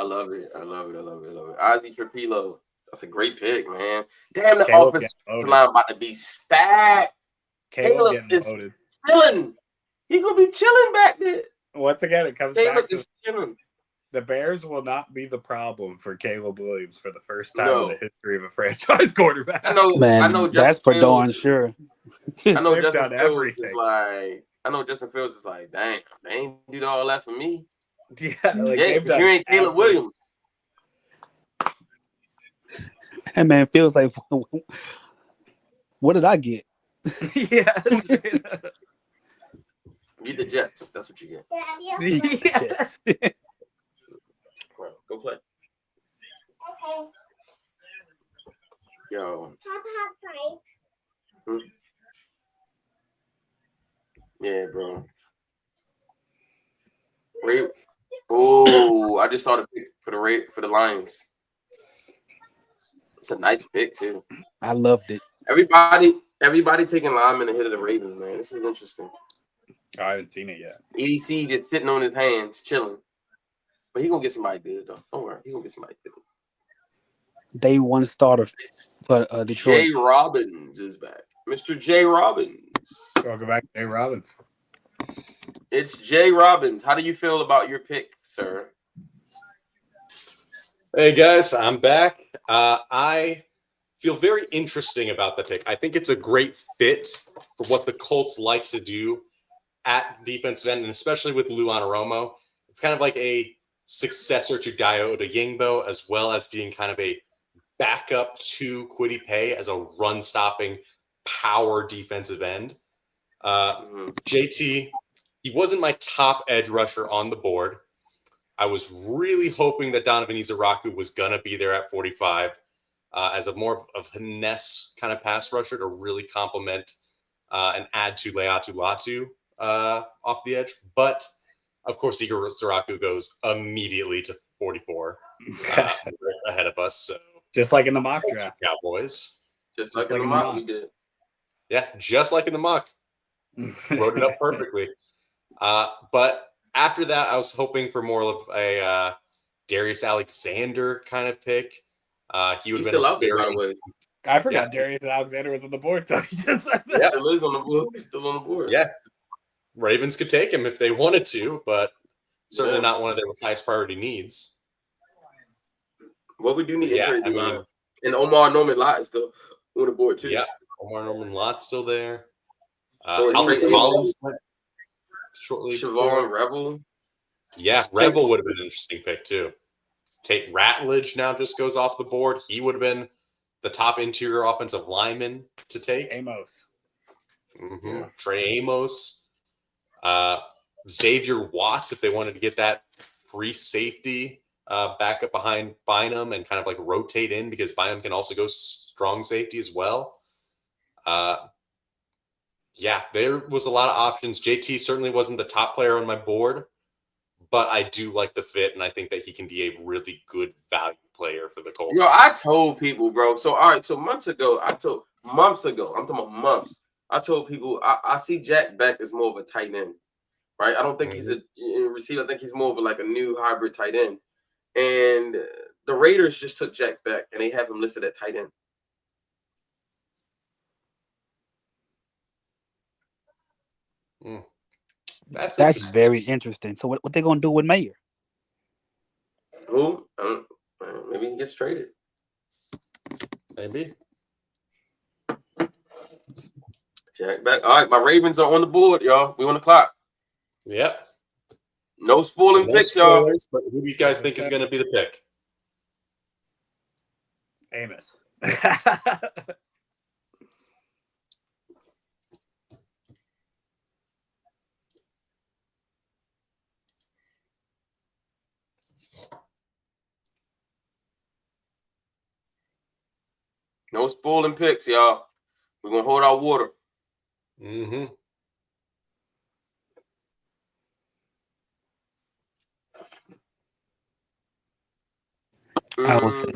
love it. I love it. I love it. I love it. Ozzy Trapillo. That's a great pick, man. Damn, the Caleb offensive getting line about to be stacked. Caleb getting is loaded. chilling. He gonna be chilling back there. Once again, it comes Caleb back to is chilling. the Bears will not be the problem for Caleb Williams for the first time No. in the history of a franchise quarterback. I know. Man, I know. that's Justin for darn sure. I know They've Justin done Fields everything. is like. I know Justin Fields is like, dang, they ain't do all that for me. Yeah, like Yeah, they've because done you ain't Caleb everything. Williams. That man feels like, what did I get? Yeah. You the Jets. That's what you get. Yes. Well, go play. Okay. Yo. Papa, Hmm? Yeah, bro. Wait. Oh, I just saw the pick for the Lions. It's a nice pick too. I loved it. Everybody taking linemen ahead of the Ravens, man. This is interesting. I haven't seen it yet. EDC just sitting on his hands, chilling. But he gonna get somebody good though. Don't worry, he gonna get somebody good. Day one starter for Detroit. Jay Robbins is back. Mr. Jay Robbins. Welcome back, Jay Robbins. It's Jay Robbins. How do you feel about your pick, sir? Hey guys, I'm back. I feel very interesting about the pick. I think it's a great fit for what the Colts like to do at defensive end, and especially with Lou Anarumo. It's kind of like a successor to Dayo Odeyingbo, as well as being kind of a backup to Kwity Paye as a run-stopping power defensive end. JT, he wasn't my top edge rusher on the board. I was really hoping that Donovan Izaraku was going to be there at 45 as a more of a finesse kind of pass rusher to really complement and add to Leatu Latu off the edge. But, of course, Izaraku goes immediately to 44 ahead of us. So just like in the mock draft. Cowboys. Just like in the mock we did. Yeah, just like in the mock. Wrote it up perfectly. But after that, I was hoping for more of a Darius Alexander kind of pick. He would have been still out there, by the way. I forgot Darius Alexander was on the board. So he just said that. Yeah, still is on the board. He's still on the board. Yeah, Ravens could take him if they wanted to, but certainly not one of their highest priority needs. What we do need to trade line. And Omar Norman Lott is still on the board too. Yeah, Omar Norman Lott's still there. So Alfred Collins shortly. Siobhan Revel. Yeah, Revel would have been an interesting pick too. Tate Ratledge now just goes off the board. He would have been the top interior offensive lineman to take. Amos. Yeah. Trey Amos. Xavier Watts, if they wanted to get that free safety back up behind Bynum and kind of like rotate in, because Bynum can also go strong safety as well. Yeah, there was a lot of options. JT certainly wasn't the top player on my board, but I do like the fit, and I think that he can be a really good value player for the Colts. Yo, I told people, bro. So, all right. So, months ago, I'm talking about months. I told people I see Jack Beck as more of a tight end, right? I don't think he's a receiver. I think he's more of like a new hybrid tight end. And the Raiders just took Jack Beck, and they have him listed at tight end. That's very interesting. So what they gonna do with Mayer? Who? Maybe he gets traded. Maybe. Jack Beck. All right, my Ravens are on the board, y'all. We on the clock. Yep. No spoiling picks, y'all. But who do you guys think is going to be the pick? Amos. No spoiling picks, y'all. We're going to hold our water. Mm-hmm. I will say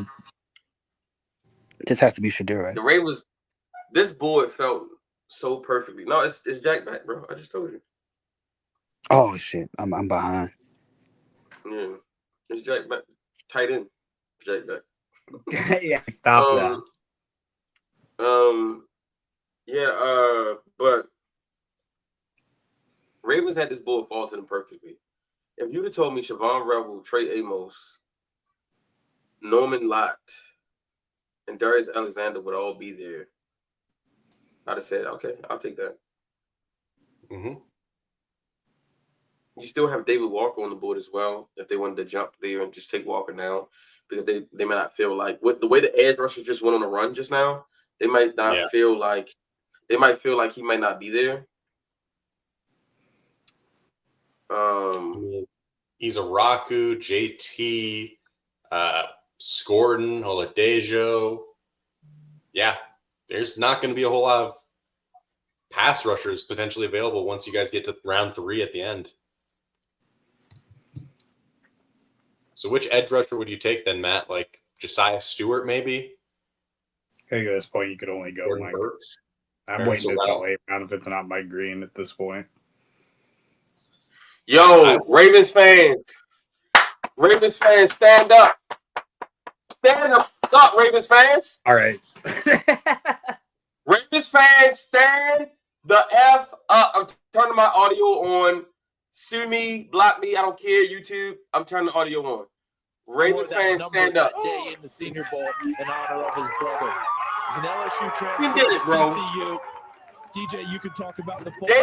this has to be Shadur, right? The Ravens, this board felt so perfectly. No, it's Jack Beck, bro. I just told you. Oh shit, I'm behind. Yeah, it's Jack Beck. Tight end, Jack Beck. Yeah, stop that. Yeah, but Ravens had this board fall to them perfectly. If you'd have told me Siobhan Rebel, Trey Amos, Norman Lott, and Darius Alexander would all be there, I'd have said, okay, I'll take that. Mm-hmm. You still have David Walker on the board as well, if they wanted to jump there and just take Walker now, because they might not feel like, with the way the edge rusher just went on a run just now, they might not feel like, he might not be there. He's Araku, JT, Scorden, Oladejo. Yeah, there's not going to be a whole lot of pass rushers potentially available once you guys get to round 3 at the end. So which edge rusher would you take then, Matt? Like Josiah Stewart, maybe? I think at this point you could only go Gordon Mike. Burke. I'm waiting until late round if it's not Mike Green at this point. Yo, Ravens fans, stand up. Stand up, Ravens fans. All right. Ravens fans, stand the F up. I'm turning my audio on. Sue me, block me, I don't care, YouTube. I'm turning the audio on. Ravens fans, stand up. Day in the Senior Bowl in honor of his brother. He's an LSU transfer. You did it, bro. TCU. DJ, you can talk about the They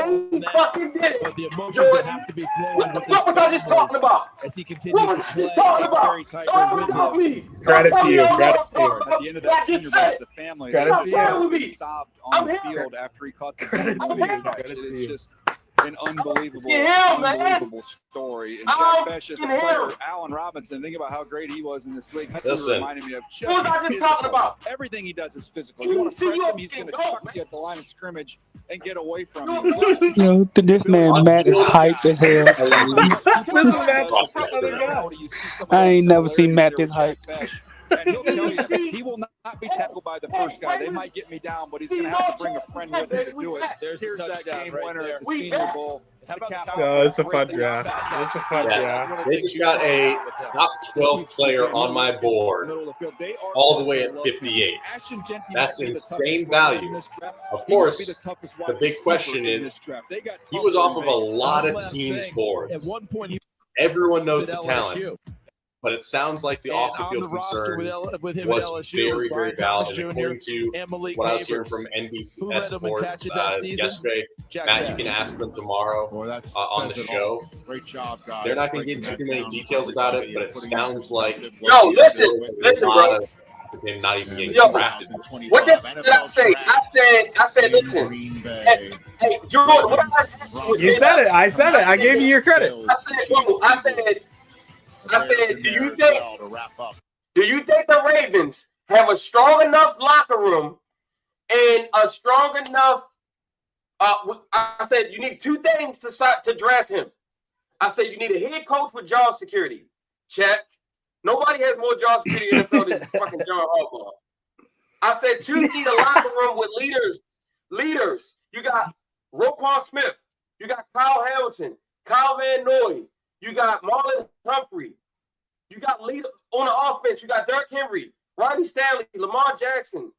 fucking did it. but the emotions that have to be flowing with this What was I just talking about? as he continues What to was I play just talking and about? carry Tiger Don't with talk him. me. Credit Don't to you. tell me Credit I'm to you. talking At the end of that about senior what I bowl, just as a family, Credit they to you. with me. sobbed I'm on the here. field after he caught the Credit ball to on you. the catch. Credit It to is you. just an unbelievable, Yeah, man. unbelievable story. And I'm Jack Besh as a here. player, Allen Robinson, think about how great he was in this league. That's what Listen. reminded me of. Just What was I just physical. talking about? Everything he does is physical. You want to See, press you him, he's going to go, chuck man. you at the line of scrimmage and get away from You- you. Yo, this man Matt is hyped as hell. This is Matt. Other God. you see some of I those ain't never seen similarities Matt there this with Jack hyped. Besh. And he'll tell you he will not be tackled by the first guy. They might get me down, but he's going to have to bring a friend with him to do it. There's the Here's that touchdown game right winner there. at the We Senior back. Bowl. How about the Cap- No, it's a fun great draft. It's a fun draft. They just got a top 12 player on my board all the way at 58. That's insane value. Of course, the big question is he was off of a lot of teams' boards. At one point, he Everyone knows was the at talent, LSU. but it sounds like the And off the on field the roster concern with him was at LSU very, very Brian valid. Thomas And Jr. according to and Malik what I was hearing Neighbors. from NBC Who led them in Sports catches that season? yesterday, Jack Matt, you Besh. can ask them tomorrow on the show. Great job, guys. They're not going to give too many details about it, but it sounds like Yo, listen, a lot bro. of him not even getting Yo, drafted. What did I say? I said, listen. Hey, Jordan, what I You said it. I said it. I gave you your credit. I said, do you think the Ravens have a strong enough locker room and a strong enough? I said you need 2 things to draft him. I said you need a head coach with job security. Check. Nobody has more job security in the NFL than fucking John Harbaugh. I said 2, you need a locker room with leaders. You got Roquan Smith. You got Kyle Hamilton, Kyle Van Noy. You got Marlon Humphrey. You got lead on the offense. You got Derrick Henry, Ronnie Stanley, Lamar Jackson.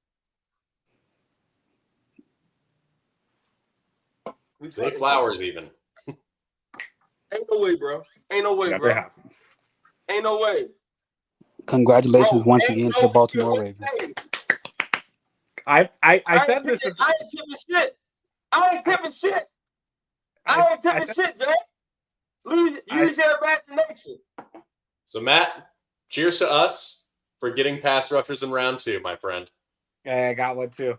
Zay Flowers even. Ain't no way, bro. Ain't no way, bro. Ain't no way. Congratulations once again to the Baltimore Ravens. I said this. I ain't tipping shit. I ain't tipping shit. I ain't tipping shit, Jay. Use your imagination. So, Matt, cheers to us for getting pass rushers in round 2, my friend. Yeah, I got one too.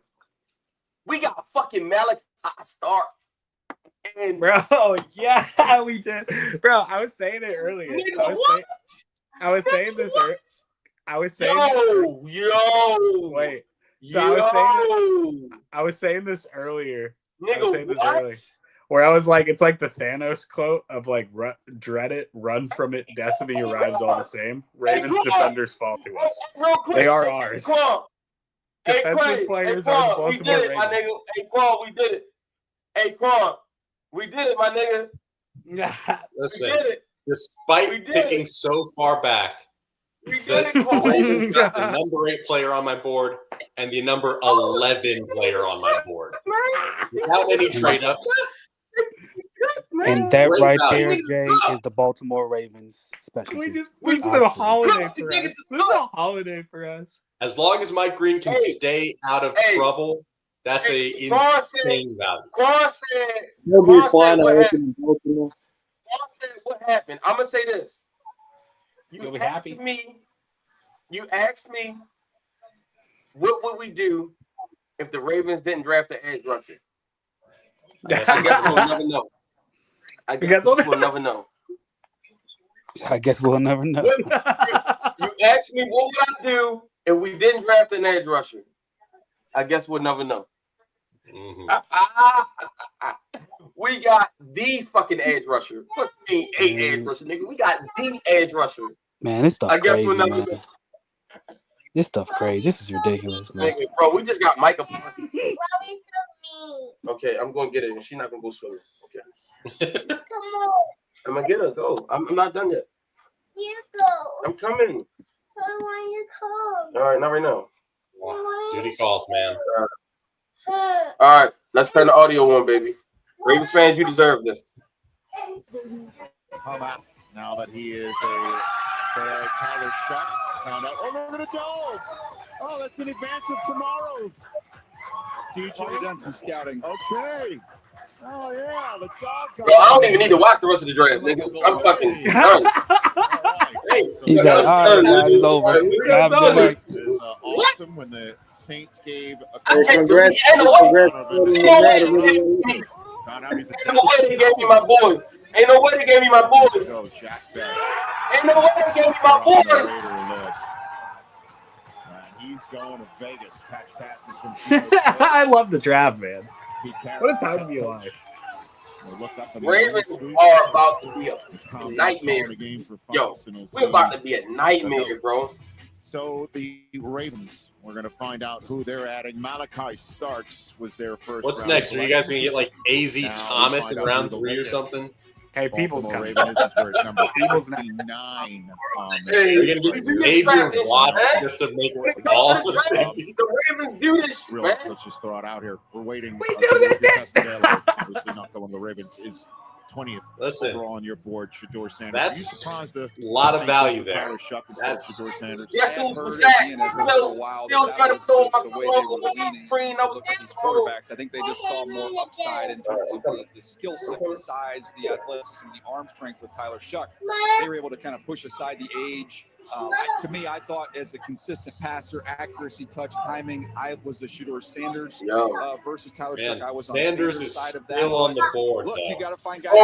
We got fucking Malachi Starks. And bro, yeah, we did. Bro, I was saying it earlier. I was saying this earlier. Wait. So I was saying this earlier. Where I was like, it's like the Thanos quote of like, dread it, run from it, destiny arrives all the same. Ravens defenders fall to us. They are ours. Defensive players are the Baltimore Ravens. My nigga. Hey, Quan, we did it. Hey, Quan, we did it, my nigga. Listen, despite picking so far back, the Ravens got the number 8 player on my board and the number 11 player on my board. Without any trade-ups. And that right there, Jay, is the Baltimore Ravens specialty. This is a holiday for us. This is a holiday for us. As long as Mike Green can stay out of trouble, that's a insane value. Quan said what happened. I'm gonna say this. You asked me, what would we do if the Ravens didn't draft the edge rusher? I guess we'll never know. I guess we'll never know. I guess we'll never know. You asked me what would I do if we didn't draft an edge rusher. I guess we'll never know. Mm-hmm. We got the fucking edge rusher. Fuck me, edge rusher, nigga. We got the edge rusher. Man, this stuff guess crazy, we'll never man. know. This stuff crazy. This is ridiculous, man. Nigga, bro, we just got Micah. Why are we so mean? Okay, I'm gonna get it, and she's not gonna go swimming. Okay. Come on. I'm gonna get her. Go. I'm not done yet. You go. I'm coming. I want you to come. All right, not right now. Duty calls, man. All right, let's turn the audio on, baby. Ravens fans, you deserve this. Come out now that he is a Tyler Shuck. Found out. Oh, look at the dog. Oh, that's in advance of tomorrow. DJ done some scouting. Okay. Oh, yeah, the dog. Bro, I don't even need to watch the rest of the draft, nigga. I'm fucking done. He's like, all right, guys, it's over. Have a good night. It's awesome when the Saints gave a Ain't no way they gave me my boy. Ain't no way they gave me my boy. Ain't no way they gave me my boy. He's going to Vegas. Patch passes from I love the draft, man. What a time to be alive. Ravens are about to be a nightmare. Yo, we're about to be a nightmare, bro. So the Ravens, we're going to find out who they're adding. Malachi Starks was their first. What's next? Are you guys going to get like AZ Thomas in round 3 or something? Hey, People's coming. Ravens is where it's number People's 59. Hey, you're going to get Xavier Watts just to make all the safety. The Ravens do this, man. Let's just throw it out here. We're waiting. We do this. Obviously not going to the Ravens is 20th overall on your board. Shador Sanders. That's a lot of value there. That's Shador Sanders. Yes, quarterbacks. I think they just saw more upside in terms of the skill set, the size, the athleticism, the arm strength with Tyler Shuck. They were able to kind of push aside the age. To me, I thought as a consistent passer, accuracy, touch, timing, I was the Shador Sanders versus Tyler Shuck. I was Sanders on is side of that. still on the board. Look, though. you got to find guys. And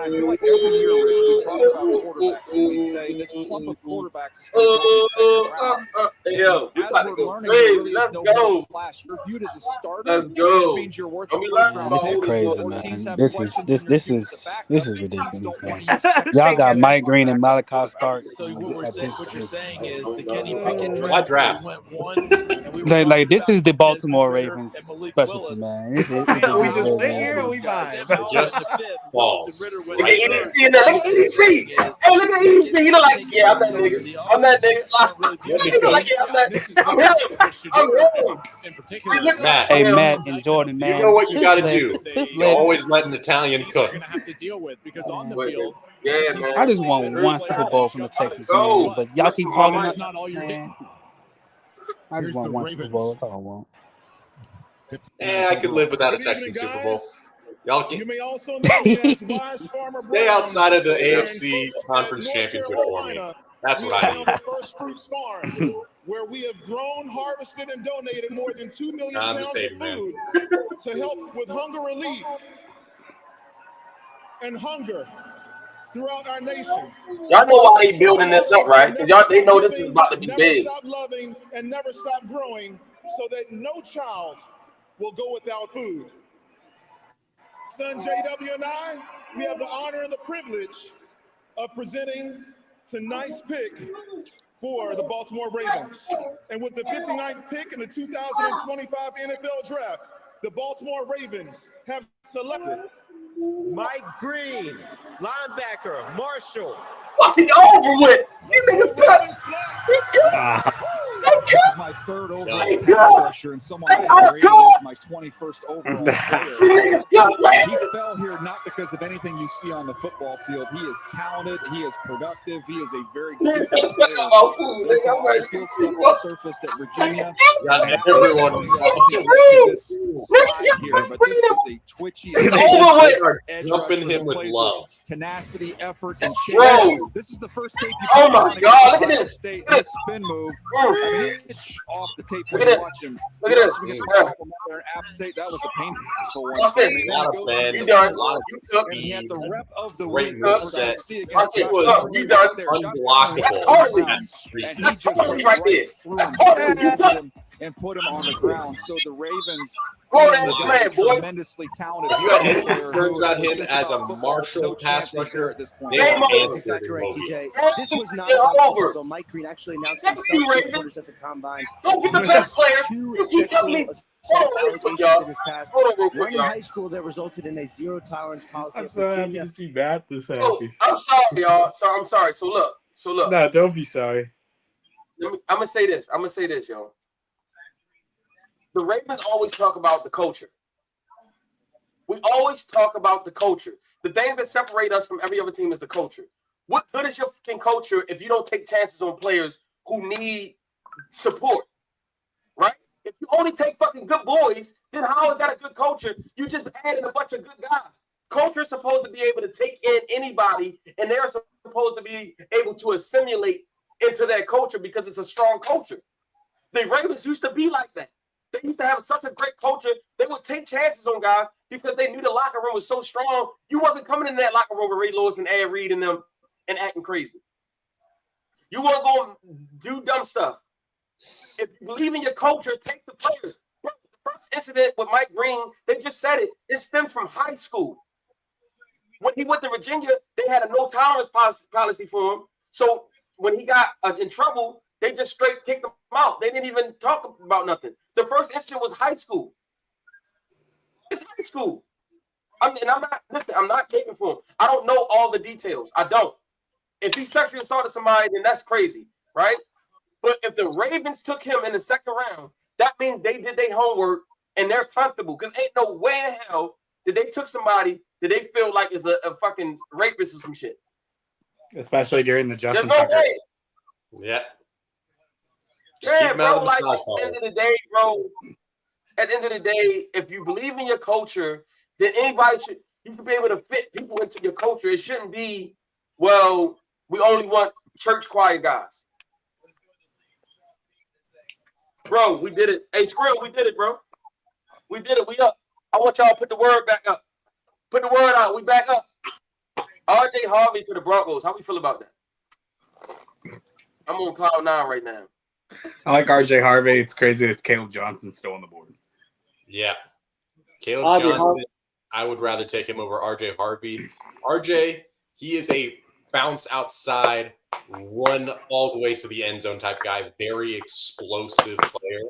I feel like every year, Rich, we talk about quarterbacks and we say this clump of quarterbacks is going to go in the second round. Yo, we as about to we're go learning, there crazy. really is Let's no go. middle class. You're viewed as a starter, Let's go. which means you're worth Don't a be first lying round about This is who pick. this crazy, Or was. teams man. have This is questions this and you're this viewed as a is backup. this is Teams ridiculous, don't want man. you second Y'all got fiddle. Mike Green and Malachi Stark. So what you're This saying is the Kenny Pickett Why draft, draft? we went one, and we were like talking this about is the Baltimore Desmond Ritter Ravens and Malik specialty, Willis. man. This is And we just just all sit really here and those we guys. vibe. And now Just in the fifth, Willis balls and Ritter went Look at right third. EDC in there. Look at EDC. Hey, look at EDC. He look like, yeah, I'm that nigga. I'm that nigga. That'd be He look good. like, yeah, I'm that. This is I'm him. I'm him. in He particular. look Matt, like Hey him. Matt and Jordan, you man. know what you Just got to let do. just You let always let an Italian cook. You're gonna have to deal with because on the Wait, field, yeah, he's man. I just want very one player Super that Bowl has from the shut down Texans, his Go. man. But y'all Rest keep my hogging mind. up, It's not all you're getting. man. I just want one Super Bowl. That's all I want. I could live without a Texan Super Bowl. Y'all You get, may also know me as Wise Farmer stay Brown. outside of the Here in AFC Conference North Championship for me. Carolina, That's we what are I now need. the First Fruits Farm, where we have grown, harvested, and donated more than 2 million I'm pounds just of hating, man. food to help with hunger relief and hunger throughout our nation. Y'all know why they building this up, right? Because y'all they know this is about to be Never big. stop loving and never stop growing so that no child will go without food. Son JW and I, we have the honor and the privilege of presenting tonight's pick for the Baltimore Ravens. And with the 59th pick in the 2025 NFL Draft, the Baltimore Ravens have selected Mike Green, linebacker, Marshall. Fucking over with. You niggas cut. This is my third overall Thank pass God. rusher, and someone had him rated as my 21st overall player. He fell here not because of anything you see on the football field. He is talented. He is productive. He is a very gifted player. There's some on-the-field stuff that surfaced at Virginia. Got And everyone. this slide here, but this is a twitchy, It's over with. edge Jumping rusher him who with plays love. tenacity, effort, and Bro. shape. This is the first tape you Oh put my on against God, look at Ohio this. State. Look at This spin move. Mm. I mean, it's off the tape Look when at you this. watch him. Look at You this. watch him against Yeah. Michael Miller and App State. That was a painful one. Watch this. I mean, A lot of then bend, You he done. a lot of You took. and he had the rep of the great week. move That's set. what I see Watch against this. Josh was Allen. You done. There, Josh Allen unblockable. was That's on the totally. ground, and he That's just totally went right there. through That's him, totally. You lifted took. him, and put him on the ground. So the Ravens Go got that a slam, boy. tremendously talented If you had any player concerns who about was him just as a about football. Marshall No pass chances there rusher, at this point. they Game were over. That's answered exactly in right, Moby. TJ. This was not Game about football, over. though. Mike Green actually announced Thank himself you, to Ravens. reporters at the combine. Don't get the He best has player. two You tell me. sexual Hold assault on real quick, allegations y'all. in his past. Hold on real One quick, in y'all. high school that resulted in a zero tolerance policy I'm at so happy Virginia. to see Matt this So happy. I'm sorry, y'all. So I'm sorry. So look. No, don't be sorry. I'm gonna say this. Y'all. The Ravens always talk about the culture. We always talk about the culture. The thing that separates us from every other team is the culture. What good is your fucking culture if you don't take chances on players who need support? Right? If you only take fucking good boys, then how is that a good culture? You just added a bunch of good guys. Culture is supposed to be able to take in anybody, and they're supposed to be able to assimilate into that culture because it's a strong culture. The Ravens used to be like that. They used to have such a great culture. They would take chances on guys because they knew the locker room was so strong. You wasn't coming in that locker room with Ray Lewis and Ed Reed and them and acting crazy. You want to go do dumb stuff. If you believe in your culture, take the players. Bro, the first incident with Mike Green, they just said it. It stemmed from high school. When he went to Virginia, they had a no tolerance policy for him. So when he got in trouble, they just straight kicked him out. They didn't even talk about nothing. The first incident was high school. It's high school. I'm not caping for him. I don't know all the details. I don't. If he sexually assaulted somebody, then that's crazy, right? But if the Ravens took him in the second round, that means they did their homework and they're comfortable. Because ain't no way in hell that they took somebody that they feel like is a fucking rapist or some shit. Especially during the Justin There's no Tucker. way. Yeah. Just Yeah, keep him out bro. of the Like massage at the parlor. end of the day, bro. At the end of the day, if you believe in your culture, then you should be able to fit people into your culture. It shouldn't be, well, we only want church choir guys. Bro, we did it. Hey, Skrill, we did it, bro. We did it. We up. I want y'all to put the word back up. Put the word out. We back up. RJ Harvey to the Broncos. How we feel about that? I'm on cloud 9 right now. I like RJ Harvey. It's crazy that Caleb Johnson's still on the board. Yeah. Caleb RJ Johnson, Harvey. I would rather take him over RJ Harvey. RJ, he is a bounce outside, run all the way to the end zone type guy, very explosive player.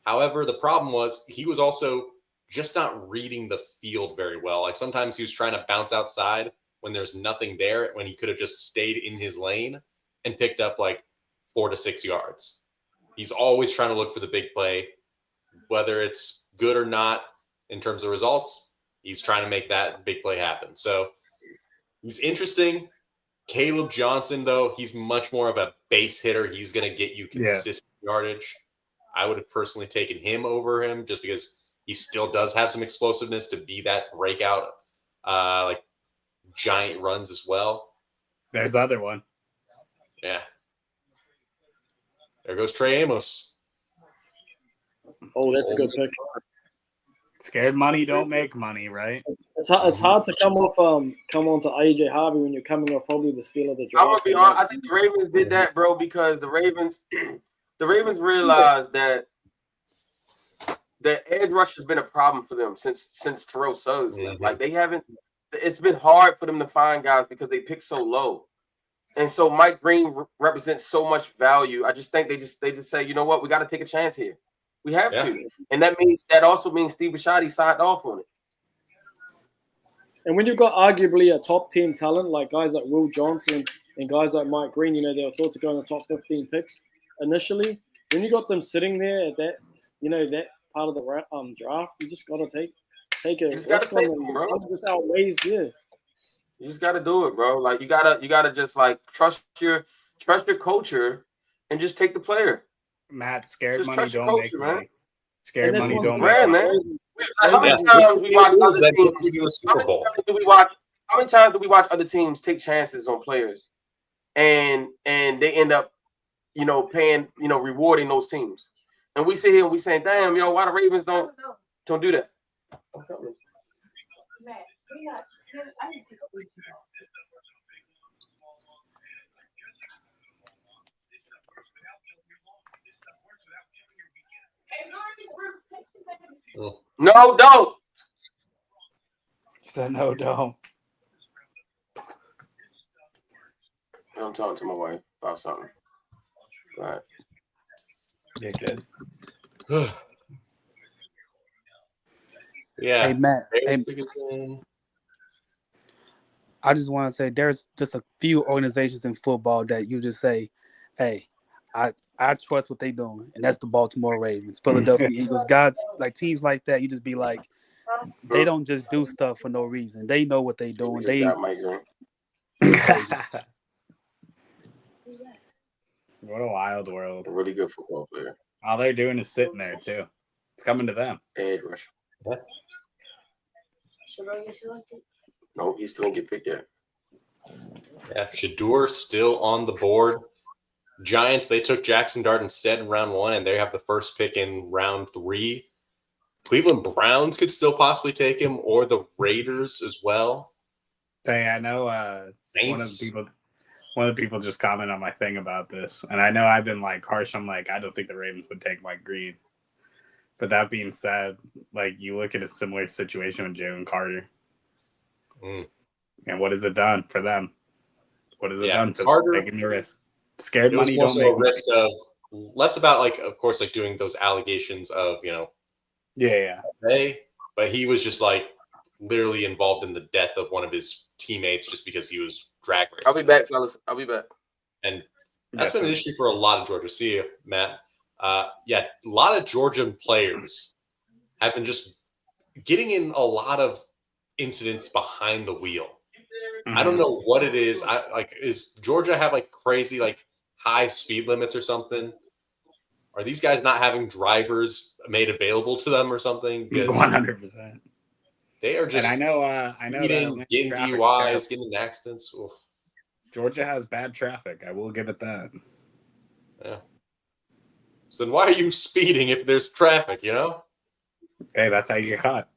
However, the problem was he was also just not reading the field very well. Like sometimes he was trying to bounce outside when there's nothing there, when he could have just stayed in his lane and picked up like 4 to 6 yards. He's always trying to look for the big play, whether it's good or not in terms of results. He's trying to make that big play happen. So he's interesting. Caleb Johnson, though, he's much more of a base hitter. He's going to get you consistent yardage. I would have personally taken him over him just because he still does have some explosiveness to be that breakout, like giant runs as well. There's the other one. Yeah. There goes Trey Amos. Oh, that's a good pick. Scared money don't make money, right? It's hard to come on to AJ Harvey when you're coming off probably the steal of the draft. I'm gonna be honest. I think the Ravens did that, bro, because the Ravens realized that edge rush has been a problem for them since Terrell Suggs. Like they haven't. It's been hard for them to find guys because they pick so low, and so Mike Green represents so much value. I just think they just say, you know what, we got to take a chance here. We have to, and that also means Steve Bisciotti signed off on it. And when you've got arguably a top 10 talent like guys like Will Johnson and guys like Mike Green, you know, they were thought to go in the top 15 picks initially. When you got them sitting there at that, you know, that part of the draft, you just got to take it. You just got to take it, bro. Just outweighs, You just got to do it, bro. Like you gotta just like trust your culture and just take the player. Matt, scared Just money trust your don't culture, make man. money. Scared money don't make Man, money. man. How many times we watch other teams? How many times do we watch other teams take chances on players, and they end up, you know, paying, you know, rewarding those teams, and we sit here and we saying, damn, yo, why the Ravens don't do that? No, don't. Said no, don't. I'm talking to my wife about something. All right. Yeah, good. Yeah. Hey, Matt. Hey, I just want to say there's just a few organizations in football that you just say, hey, I trust what they're doing, and that's the Baltimore Ravens, Philadelphia Eagles. God, like teams like that, you just be like, they don't just do stuff for no reason. They know what they're doing. What a wild world. A really good football player. All they're doing is sitting there too. It's coming to them. Edge rush. Should I get selected? No, he still didn't get picked yet. Yeah, Shador still on the board. Giants, they took Jackson Dart instead in round 1, and they have the first pick in round 3. Cleveland Browns could still possibly take him, or the Raiders as well. Hey, I know one of the people just commented on my thing about this, and I know I've been like harsh. I'm like, I don't think the Ravens would take Mike Green. But that being said, like you look at a similar situation with Jalen Carter. And what has it done for them? What has it done for Carter, taking the risk? Scared it money was don't also make a risk of less about like, of course, like doing those allegations of, you know, but he was just like literally involved in the death of one of his teammates just because he was drag racing. I'll be back, fellas. I'll be back. And that's been an issue for a lot of Georgia. See you, Matt. A lot of Georgian players have been just getting in a lot of incidents behind the wheel. I don't know what it is. Is Georgia have like crazy like high speed limits or something? Are these guys not having drivers made available to them or something? 100%. They are just. And I know getting DUIs, getting in accidents. Oof. Georgia has bad traffic. I will give it that. Yeah. So then why are you speeding if there's traffic? You know. Hey, that's how you get caught.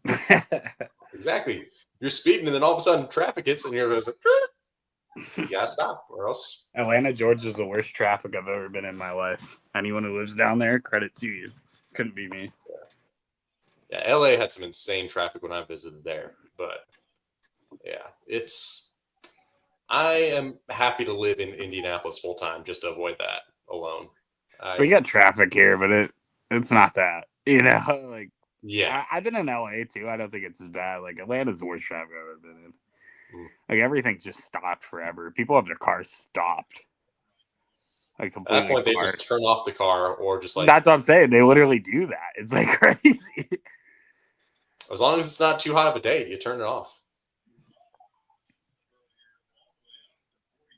Exactly. You're speeding, and then all of a sudden traffic hits, and you're just like, You gotta stop, or else. Atlanta, Georgia is the worst traffic I've ever been in my life. Anyone who lives down there, credit to you. Couldn't be me. Yeah, LA had some insane traffic when I visited there, but yeah, I am happy to live in Indianapolis full time just to avoid that alone. We got traffic here, but it's not that. You know, like yeah, I've been in LA too. I don't think it's as bad. Like Atlanta's the worst traffic I've ever been in. Like everything just stopped forever. People have their cars stopped. Like at completely. that point, they parked. just turn off the car or just like. That's what I'm saying. They literally do that. It's like crazy. As long as it's not too hot of a day, you turn it off.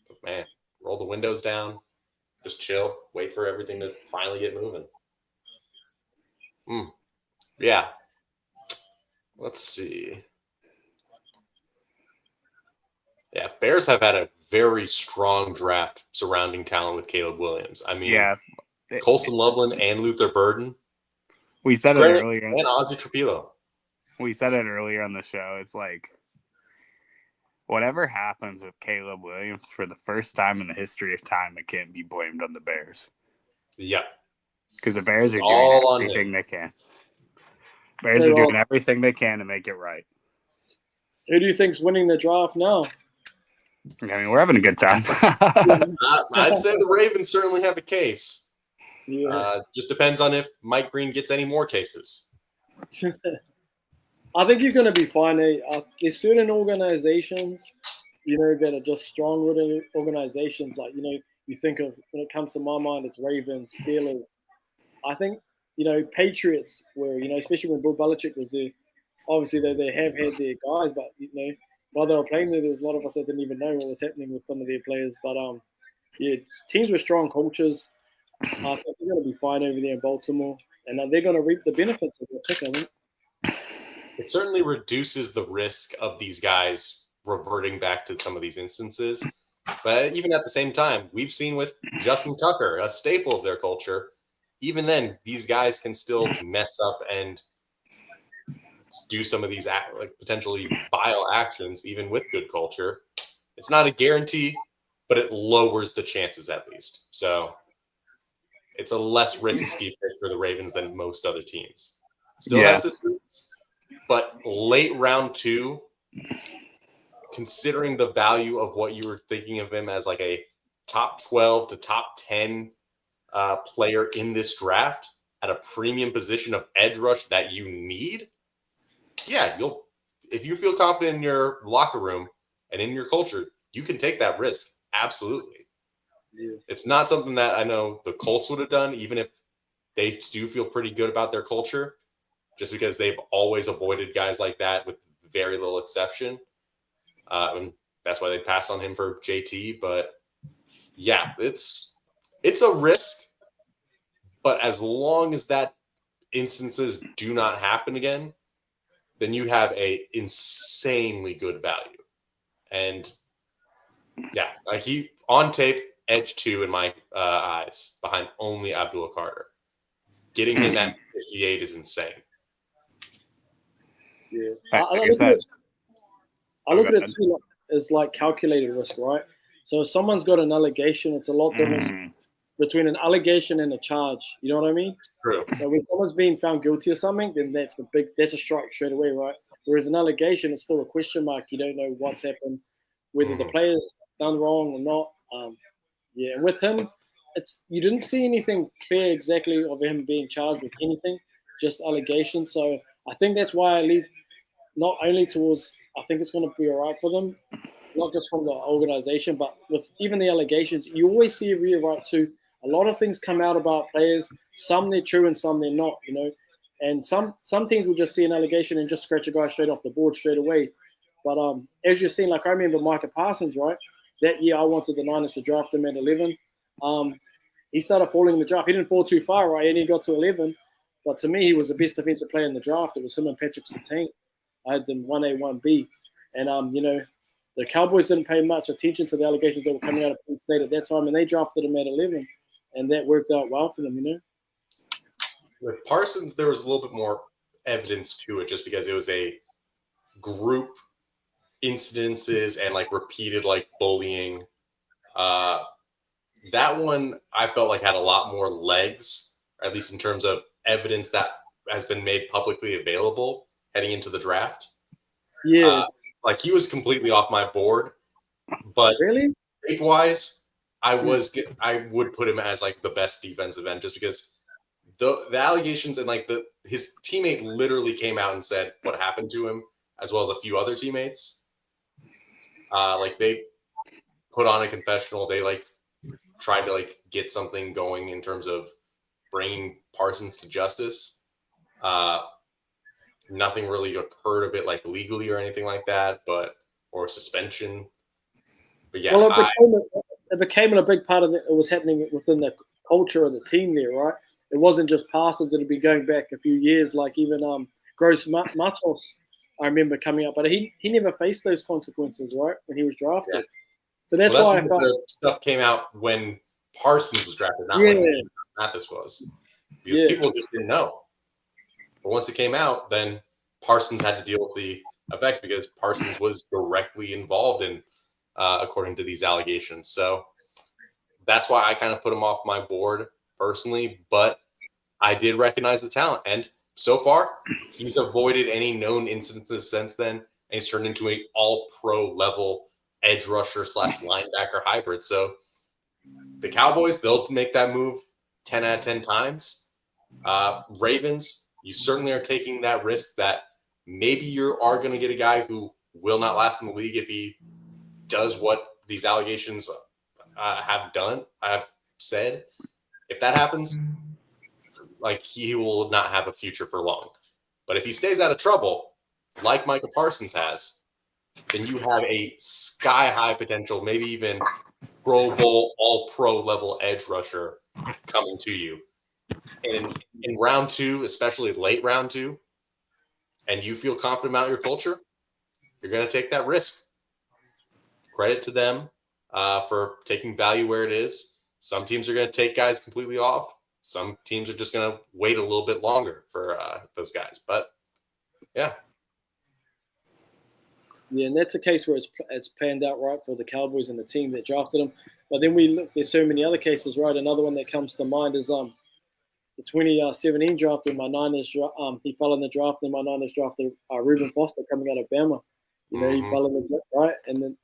But man, roll the windows down, just chill, wait for everything to finally get moving. Yeah. Let's see. Yeah, Bears have had a very strong draft surrounding talent with Caleb Williams. I mean, Colson Loveland and Luther Burden. We said it earlier. And Ozzie Trapilo. We said it earlier on the show. It's like whatever happens with Caleb Williams for the first time in the history of time, it can't be blamed on the Bears. Yeah. Because the Bears It's are doing all on everything him. they can. Bears are doing everything they can to make it right. Who do you think's winning the draft now? I mean, we're having a good time. I'd say the Ravens certainly have a case. Yeah. Just depends on if Mike Green gets any more cases. I think he's going to be fine. There's certain organizations, that are just strong organizations. Like, you think of, when it comes to my mind, it's Ravens, Steelers. I think, Patriots were, especially when Bill Belichick was there, obviously they have had their guys, but, while they were playing there was a lot of us that didn't even know what was happening with some of their players. But, teams with strong cultures, I think they're going to be fine over there in Baltimore. And they're going to reap the benefits of their pick, I think. It certainly reduces the risk of these guys reverting back to some of these instances. But even at the same time, we've seen with Justin Tucker, a staple of their culture, even then, these guys can still mess up and do some of these potentially vile actions, even with good culture. It's not a guarantee, but it lowers the chances at least. So it's a less risky pick for the Ravens than most other teams. Still has its roots. But late round 2, considering the value of what you were thinking of him as like a top 12 to top 10 player in this draft at a premium position of edge rush that you need, if you feel confident in your locker room and in your culture, you can take that risk. Absolutely. Yeah. It's not something that I know the Colts would have done, even if they do feel pretty good about their culture. Just because they've always avoided guys like that with very little exception. And that's why they passed on him for JT. But yeah, it's a risk. But as long as that instances do not happen again, then you have a insanely good value. And yeah, like he on tape, edge 2 in my eyes, behind only Abdullah Carter. Getting him at 58 is insane. Yeah, I look at it too as like calculated risk, right? So if someone's got an allegation, it's a lot different between an allegation and a charge. You know what I mean? True. So when someone's being found guilty of something, then that's a strike straight away, right? Whereas an allegation is still a question mark. You don't know what's happened, whether the player's done wrong or not. And with him, you didn't see anything clear exactly of him being charged with anything, just allegations. So I think that's why I leave not only towards, I think it's going to be all right for them, not just from the organization, but with even the allegations. You always see a real right too. A lot of things come out about players. Some they're true and some they're not, And some teams will just see an allegation and just scratch a guy straight off the board straight away. But as you're seeing, like I remember Micah Parsons, right? That year I wanted the Niners to draft him at 11. He started falling in the draft. He didn't fall too far, right? And he got to 11. But to me, he was the best defensive player in the draft. It was him and Patrick Surtain. I had them 1A, 1B. And, the Cowboys didn't pay much attention to the allegations that were coming out of Penn State at that time, and they drafted him at 11. And that worked out well for them, With Parsons, there was a little bit more evidence to it just because it was a group incidences and like repeated like bullying. That one I felt like had a lot more legs, at least in terms of evidence that has been made publicly available heading into the draft. Yeah. Like he was completely off my board, but really, wise, I would put him as like the best defensive end just because the allegations and like his teammate literally came out and said what happened to him, as well as a few other teammates. Like they put on a confessional. They like tried to like get something going in terms of bringing Parsons to justice. Nothing really occurred of it like legally or anything like that, or suspension. But yeah, well, it became a big part of it. It was happening within the culture of the team there, right? It wasn't just Parsons. It had been going back a few years, like even Gross Matos, I remember coming up, but he never faced those consequences, right, when he was drafted. Yeah. So that's why I thought the stuff came out when Parsons was drafted, not when Mathis was, because people just didn't know. But once it came out, then Parsons had to deal with the effects because Parsons was directly involved in, according to these allegations. So that's why I kind of put him off my board personally, but I did recognize the talent. And so far, he's avoided any known instances since then. And he's turned into an all-pro level edge rusher / linebacker hybrid. So the Cowboys, they'll make that move 10 out of 10 times. Ravens, you certainly are taking that risk that maybe you are going to get a guy who will not last in the league if he does what these allegations have said. If that happens, like he will not have a future for long. But if he stays out of trouble, like Micah Parsons has, then you have a sky-high potential, maybe even Pro Bowl, all-pro level edge rusher coming to you. And in round 2, especially late round 2, and you feel confident about your culture, you're going to take that risk. Credit to them for taking value where it is. Some teams are going to take guys completely off. Some teams are just going to wait a little bit longer for those guys. But, yeah. Yeah, and that's a case where it's panned out right for the Cowboys and the team that drafted him. But then we look, there's so many other cases, right? Another one that comes to mind is the 2017 draft in my Niners. He fell in the draft, and my Niners drafted Reuben Foster coming out of Bama. You know, he fell in the draft, right? And then,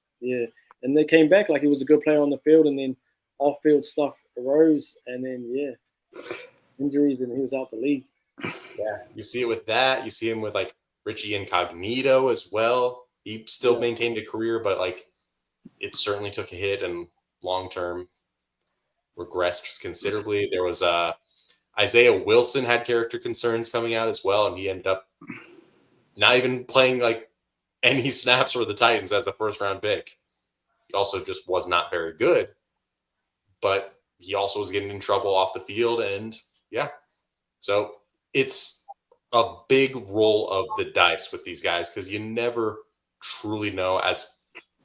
and they came back like he was a good player on the field, and then off-field stuff arose, and then, injuries, and he was out the league. Yeah, you see it with that. You see him with, like, Richie Incognito as well. He still maintained a career, but, like, it certainly took a hit and long-term regressed considerably. There was Isaiah Wilson had character concerns coming out as well, and he ended up not even playing, like, any snaps for the Titans as a first-round pick. He also just was not very good, but he also was getting in trouble off the field, and, so it's a big roll of the dice with these guys because you never truly know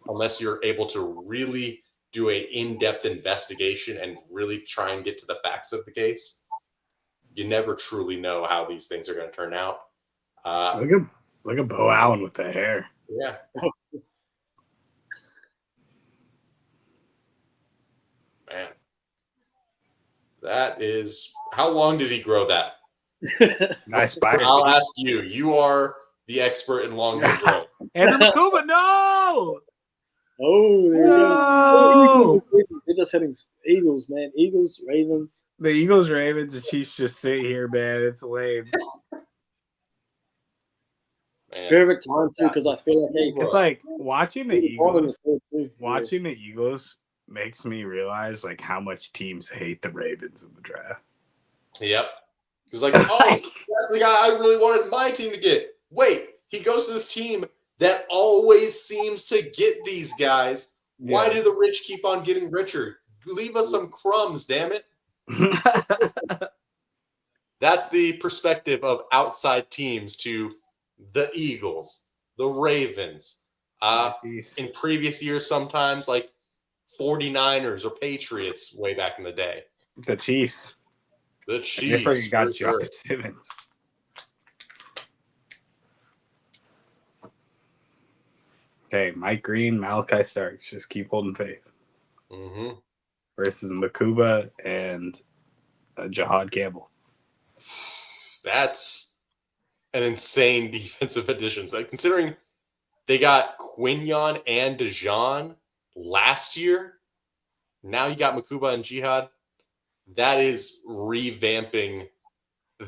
unless you're able to really do an in-depth investigation and really try and get to the facts of the case. You never truly know how these things are going to turn out. Look at Bo Allen with the hair. Yeah. Man. That is – how long did he grow that? Nice. I'll ask you. You are the expert in long hair growth. Andrew McCuba, no! Oh, there No! he goes. They're just hitting Eagles, man. Eagles, Ravens. The Eagles, Ravens, the Chiefs just sit here, man. It's lame. Man. Perfect time, too, because I feel like it's like watching the Eagles. Watching the Eagles makes me realize like how much teams hate the Ravens in the draft. Yep. He's like, oh, that's the guy I really wanted my team to get. Wait, he goes to this team that always seems to get these guys. Yeah. Why do the rich keep on getting richer? Leave us some crumbs, damn it. That's the perspective of outside teams to the Eagles, the Ravens. In previous years, sometimes like 49ers or Patriots way back in the day. The Chiefs. The Chiefs. I you got Josh Simmons. Okay, Mike Green, Malachi Starks. Just keep holding faith. Mm-hmm. Versus Makuba and Jihad Campbell. That's an insane defensive additions. Like, considering they got Quinyon and Dejan last year, now you got Makuba and Jihad. That is revamping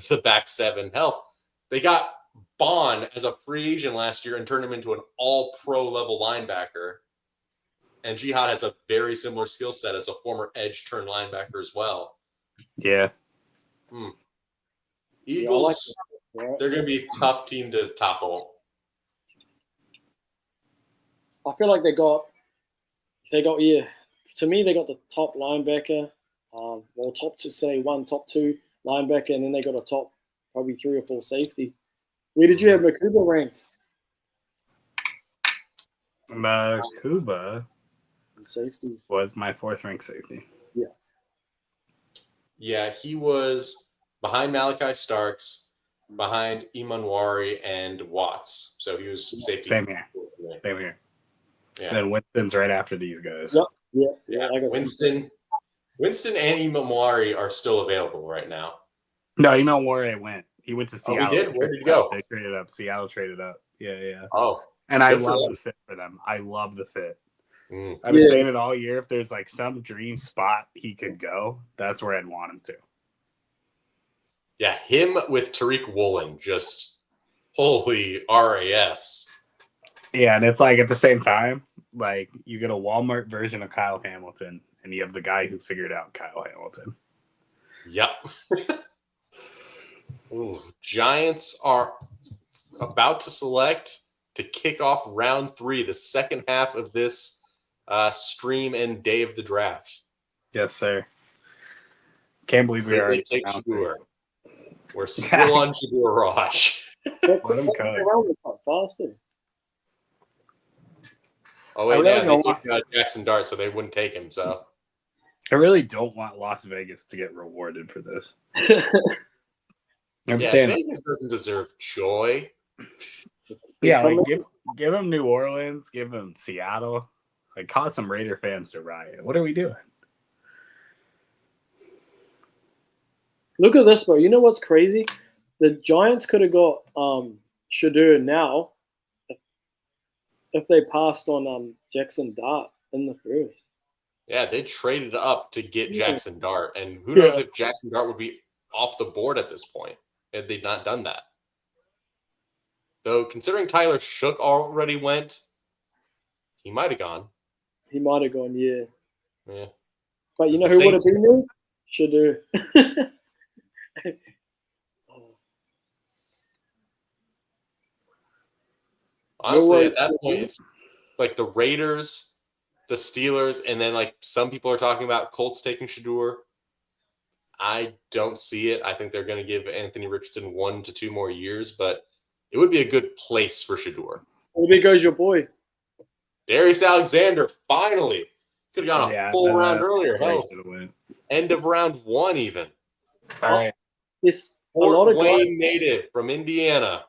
the back seven. Hell, they got Bond as a free agent last year and turned him into an all-pro level linebacker. And Jihad has a very similar skill set as a former edge turn linebacker as well. Yeah. Eagles, they're going to be a tough team to topple. I feel like they got to me they got the top linebacker, top two linebacker, and then they got a top probably 3 or 4 safety. Where did you have Makuba ranked? Makuba safeties was my 4th ranked safety. Yeah, he was behind Malachi Starks, behind Imanwari and Watts. So he was safety. Same here. Yeah. And Winston's right after these guys. Yeah. Winston and Imanwari are still available right now. No, Imanwari went. He went to Seattle. He did? Where did he go? They traded up. Seattle traded up. Yeah. Oh. And I love the fit for them. I love the fit. I've been saying it all year. If there's like some dream spot he could go, that's where I'd want him to. Yeah, him with Tariq Woolen, just holy RAS. Yeah, and it's like at the same time, like you get a Walmart version of Kyle Hamilton, and you have the guy who figured out Kyle Hamilton. Yep. Ooh, Giants are about to select to kick off round 3, the second half of this stream and day of the draft. Yes, sir. Can't believe we already take Shadur. We're still on Shadur Raj. Let him cook. Oh, wait, they took Jackson Dart, so they wouldn't take him. So I really don't want Las Vegas to get rewarded for this. Vegas doesn't deserve joy. Yeah, like give them New Orleans, give them Seattle. Like, cause some Raider fans to riot. What are we doing? Look at this, bro. You know what's crazy? The Giants could have got Shadur now if they passed on Jackson Dart in the first. Yeah, they traded up to get Jackson Dart. And who knows if Jackson Dart would be off the board at this point had they not done that. Though, considering Tyler Shook already went, he might have gone. He might have gone, yeah. But It's you know the who would have Saints. been there? Shadur. Honestly, at that point, it's like the Raiders, the Steelers, and then like some people are talking about Colts taking Shadur. I don't see it. I think they're going to give Anthony Richardson 1 to 2 more years, but it would be a good place for Shadur. Well, there goes your boy. Darius Alexander, finally. Could have gone a full round earlier. Hell, end of round 1 even. All right. This a Fort lot of Wayne guys. native from Indiana.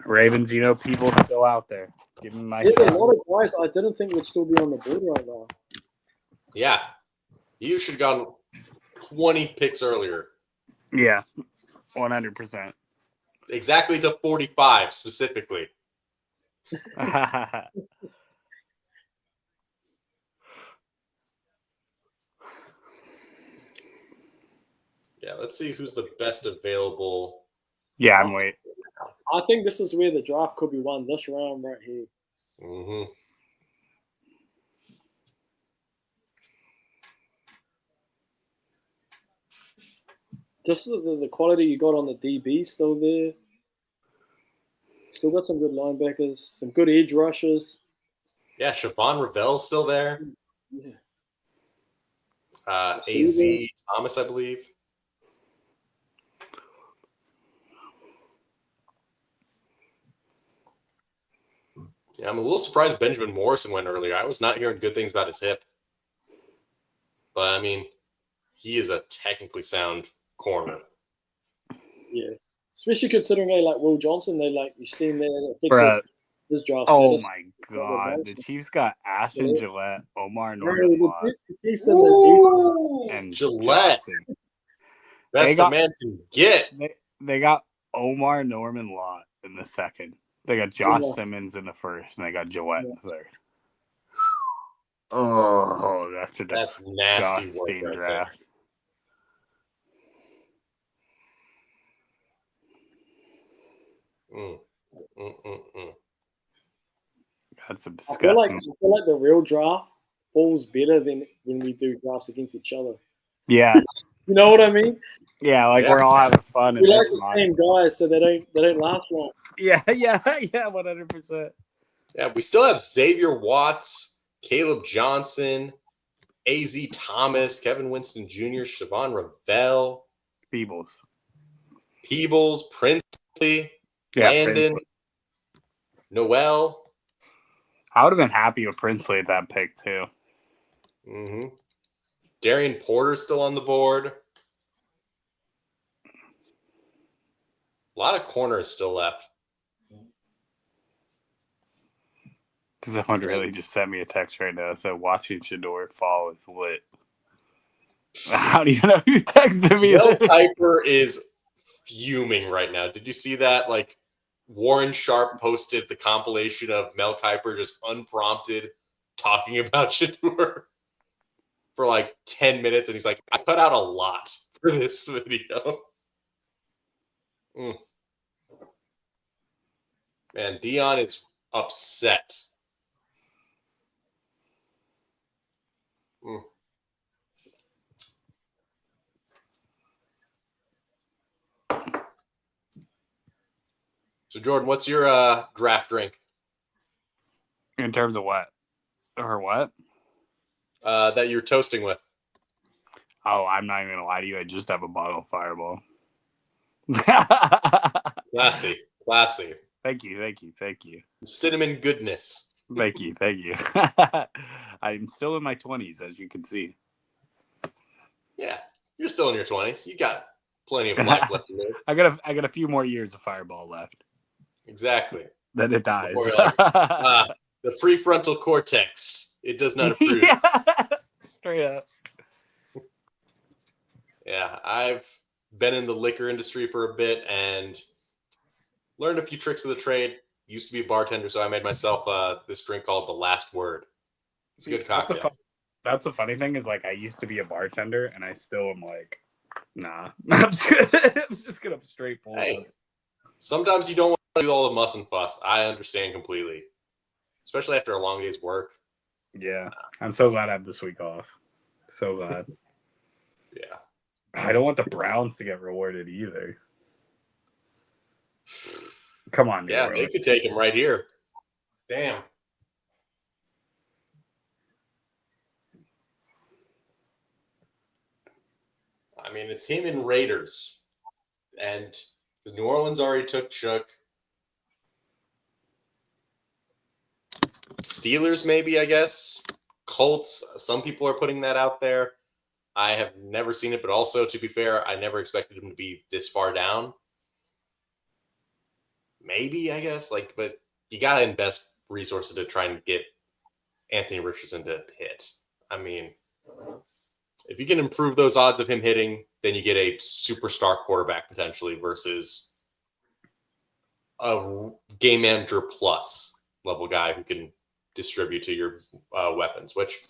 Ravens, people still out there. Give me my Yeah, a shot. lot of guys I didn't think would still be on the board right now. Yeah. You should have gone 20 picks earlier. Yeah, 100%. Exactly to 45 specifically. Yeah, let's see who's the best available. Yeah, I'm waiting. I think this is where the draft could be won. This round right here. Mm-hmm. Just the quality you got on the DB still there. Still got some good linebackers, some good edge rushers. Yeah, Siobhan Ravel's still there. Yeah. AZ Thomas, I believe. Yeah, I'm a little surprised Benjamin Morrison went earlier. I was not hearing good things about his hip. But, I mean, he is a technically sound corner. Yeah. Especially considering they like Will Johnson, you've seen there. Bruh, His draft Oh status. my god, the Chiefs got Ashton Yeah. Gillette, Omar Bro, Norman the Lott, piece in the and Gillette. Johnson. Best got- a man can get. They got Omar Norman Lott in the second. They got Josh Yeah. Simmons in the first, and they got Gillette in Yeah. the third. Oh, that's a That's nasty work disgusting right draft. That's a I feel disgusting. like the real draft falls better than when we do drafts against each other. Yeah, You know what I mean? yeah, like we're all having fun. We in like this the mock. same guys, so they don't last long. Yeah, 100%. Yeah, we still have Xavier Watts, Caleb Johnson, A.Z. Thomas, Kevin Winston Jr., Siobhan Ravel, Peebles, Princely, Yeah, Landon, Princely. Noel. I would have been happy with Princely at that pick too. Mm-hmm. Darian Porter still on the board. A lot of corners still left. Someone really just sent me a text right now. So watching Shador fall is lit. How do you know who texted me? Mel Kiper is fuming right now. Did you see that? Like Warren Sharp posted the compilation of Mel Kiper just unprompted talking about Shador for like 10 minutes, and he's like, I cut out a lot for this video. Man, Dion is upset. So, Jordan, what's your draft drink? In terms of what? Or what? That you're toasting with. Oh, I'm not even going to lie to you. I just have a bottle of Fireball. Classy. Thank you. Cinnamon goodness. Thank you. I'm still in my 20s, as you can see. Yeah, you're still in your 20s. You got plenty of life left to live. I got a few more years of Fireball left. Exactly. Then it dies. Before you're like, the prefrontal cortex, it does not approve. Straight up. Yeah, I've been in the liquor industry for a bit and learned a few tricks of the trade. Used to be a bartender, so I made myself this drink called The Last Word. It's a good cocktail. That's the funny thing is, like, I used to be a bartender, and I still am like, nah. I'm just gonna straight pull. Hey, sometimes you don't want to do all the muss and fuss. I understand completely, especially after a long day's work. Yeah, I'm so glad I have this week off. So glad. Yeah. I don't want the Browns to get rewarded either. Come on, yeah, they could take him right here. Damn. I mean, it's him and Raiders, and New Orleans already took Shook. Steelers, maybe, I guess. Colts, some people are putting that out there. I have never seen it, but also, to be fair, I never expected him to be this far down. Maybe, I guess, but you got to invest resources to try and get Anthony Richardson to hit. I mean, if you can improve those odds of him hitting, then you get a superstar quarterback potentially versus a game manager plus level guy who can distribute to your weapons, which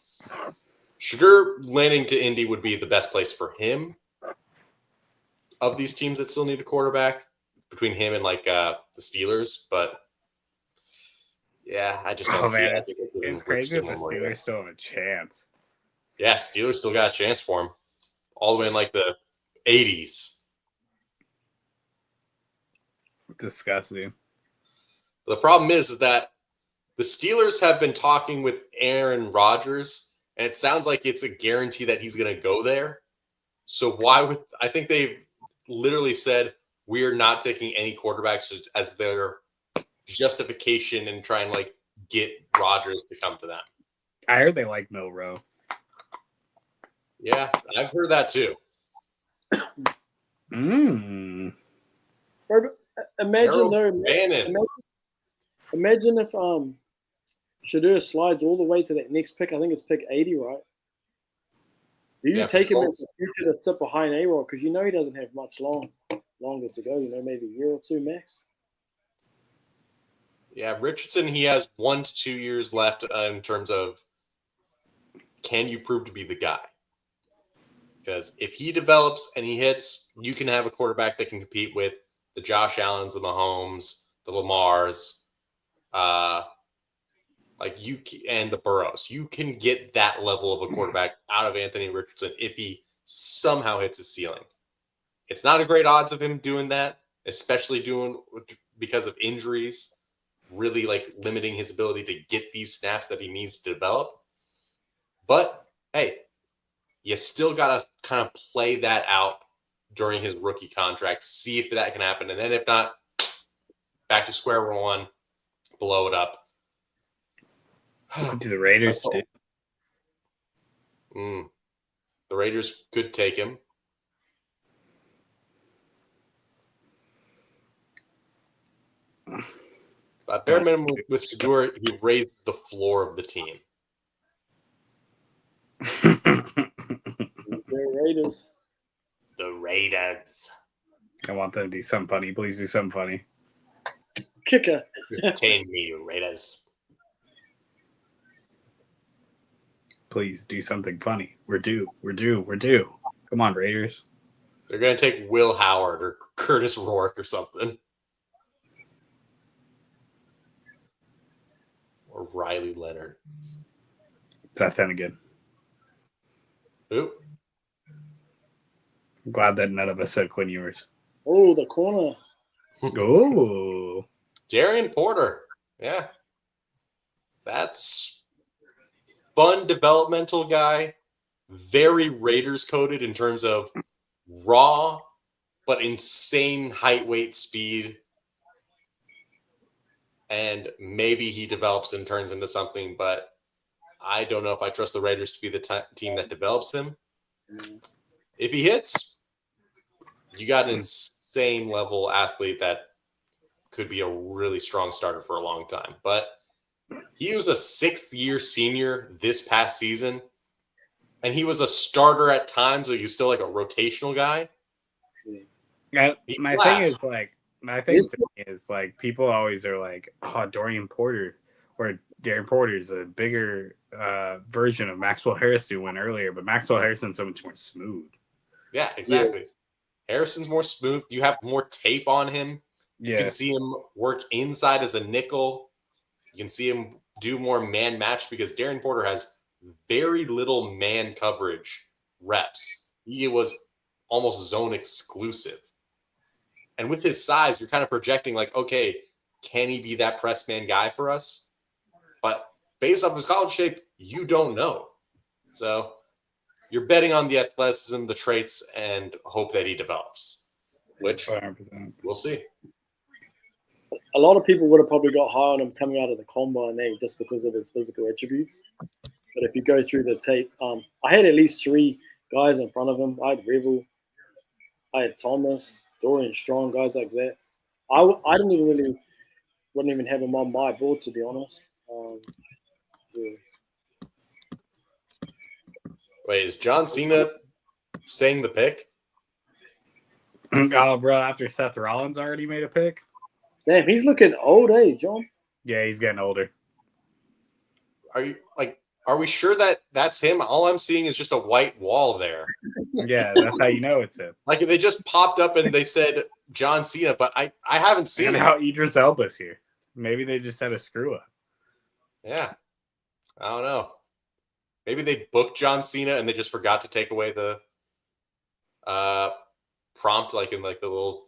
Sugar landing to Indy would be the best place for him of these teams that still need a quarterback between him and the Steelers. But yeah, I just don't see it. It's crazy that the Steelers still have a chance. Yeah, Steelers still got a chance for him all the way in the 80s. Disgusting. The problem is that the Steelers have been talking with Aaron Rodgers, and it sounds like it's a guarantee that he's going to go there. So I think they've literally said, we're not taking any quarterbacks as their justification and try and get Rodgers to come to them. I heard they like Milroe. Yeah, I've heard that too. Imagine Imagine if Shadur slides all the way to that next pick. I think it's pick 80, right? Do you Yeah, take him in Colts. the future to sit behind A-Rod? Because you know he doesn't have much longer to go. Maybe a year or two max. Yeah, Richardson, he has 1 to 2 years left in terms of can you prove to be the guy? Because if he develops and he hits, you can have a quarterback that can compete with the Josh Allens, the Mahomes, the Lamars, and the Burrows. You can get that level of a quarterback out of Anthony Richardson if he somehow hits his ceiling. It's not a great odds of him doing that, especially because of injuries, really limiting his ability to get these snaps that he needs to develop. But hey, you still got to kind of play that out during his rookie contract, see if that can happen. And then if not, back to square one, blow it up. What do the Raiders do? The Raiders could take him. At bare minimum with Shadur, he raised the floor of the team. The Raiders. The Raiders. I want them to do something funny. Please do something funny. Kicker. Retain me, Raiders. Please do something funny. We're due. Come on, Raiders. They're going to take Will Howard or Curtis Rourke or something. Or Riley Leonard. That's then again. Who? I'm glad that none of us said Quinn Ewers. Oh, the corner. Oh. Darian Porter. Yeah. That's fun developmental guy. Very Raiders coded in terms of raw, but insane height, weight, speed. And maybe he develops and turns into something, but I don't know if I trust the Raiders to be the team that develops him. If he hits, you got an insane level athlete that could be a really strong starter for a long time. But he was a 6th-year senior this past season, and he was a starter at times, but he was still like a rotational guy. My thing is people always are like, oh, Dorian Porter, or Darren Porter is a bigger version of Maxwell Harris who went earlier, but Maxwell Harrison's so much more smooth. Yeah, exactly. Yeah. Harrison's more smooth. You have more tape on him. You can see him work inside as a nickel. You can see him do more man match because Darren Porter has very little man coverage reps. He was almost zone exclusive. And with his size, you're kind of projecting like, okay, can he be that press man guy for us? But based off his college shape, you don't know. So you're betting on the athleticism, the traits, and hope that he develops, which 100%. We'll see. A lot of people would have probably got high on him coming out of the combine there just because of his physical attributes. But if you go through the tape, I had at least 3 guys in front of him. I had Revel, I had Thomas, Dorian Strong, guys like that. I wouldn't even have him on my board, to be honest. Wait, is John Cena saying the pick? Oh, bro, after Seth Rollins already made a pick? Damn, he's looking old, John? Yeah, he's getting older. Are we sure that that's him? All I'm seeing is just a white wall there. Yeah, that's how you know it's him. Like they just popped up and they said John Cena, but I haven't seen and it. How Idris Elba's here. Maybe they just had a screw up. Yeah. I don't know. Maybe they booked John Cena and they just forgot to take away the prompt, like in like the little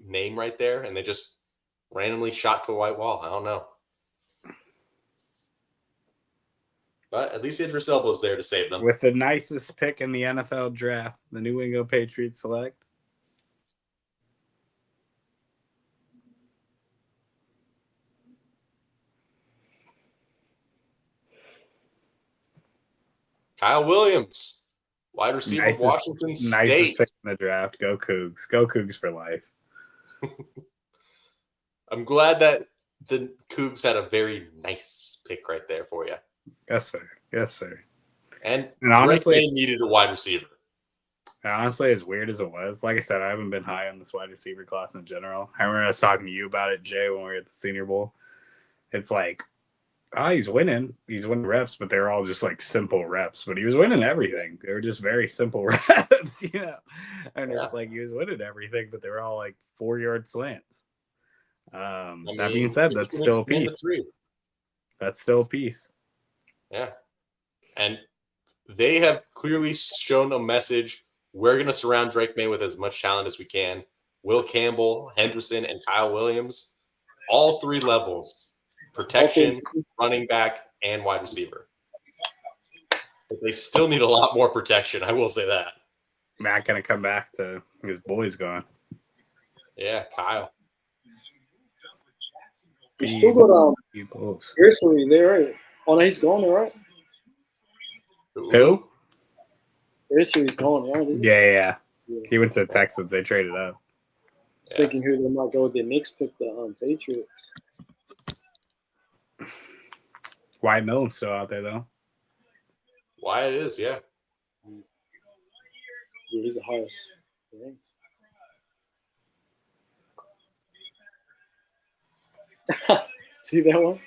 name right there, and they just randomly shot to a white wall. I don't know. But at least Idris Elba's there to save them. With the nicest pick in the NFL draft, the New England Patriots select Kyle Williams, wide receiver of Washington State. Nicest pick in the draft. Go Cougs. Go Cougs for life. I'm glad that the Cougs had a very nice pick right there for you. Yes, sir. Yes, sir. And honestly, Drake May needed a wide receiver. Honestly, as weird as it was, like I said, I haven't been high on this wide receiver class in general. I remember I was talking to you about it, Jay, when we were at the Senior Bowl. It's like, he's winning. He's winning reps, but they're all just like simple reps. But he was winning everything. They were just very simple reps, you know. And it's like he was winning everything, but they were all like 4-yard slants. That being said, that's still a piece. That's still a piece. Yeah. And they have clearly shown a message. We're going to surround Drake May with as much talent as we can. Will Campbell, Henderson, and Kyle Williams, all 3 levels, protection, running back, and wide receiver. But they still need a lot more protection. I will say that. Matt going to come back to his boys gone. Yeah, Kyle. We still got Griswold there, right? Oh, no, he's gone, all right? Who? Griswold's gone, right? Yeah. He went to the Texans. They traded up. Thinking who they might go with their next pick, the Patriots. Wyatt Millen's still out there, though. Wyatt is, yeah. Yeah, he's the highest. See that one?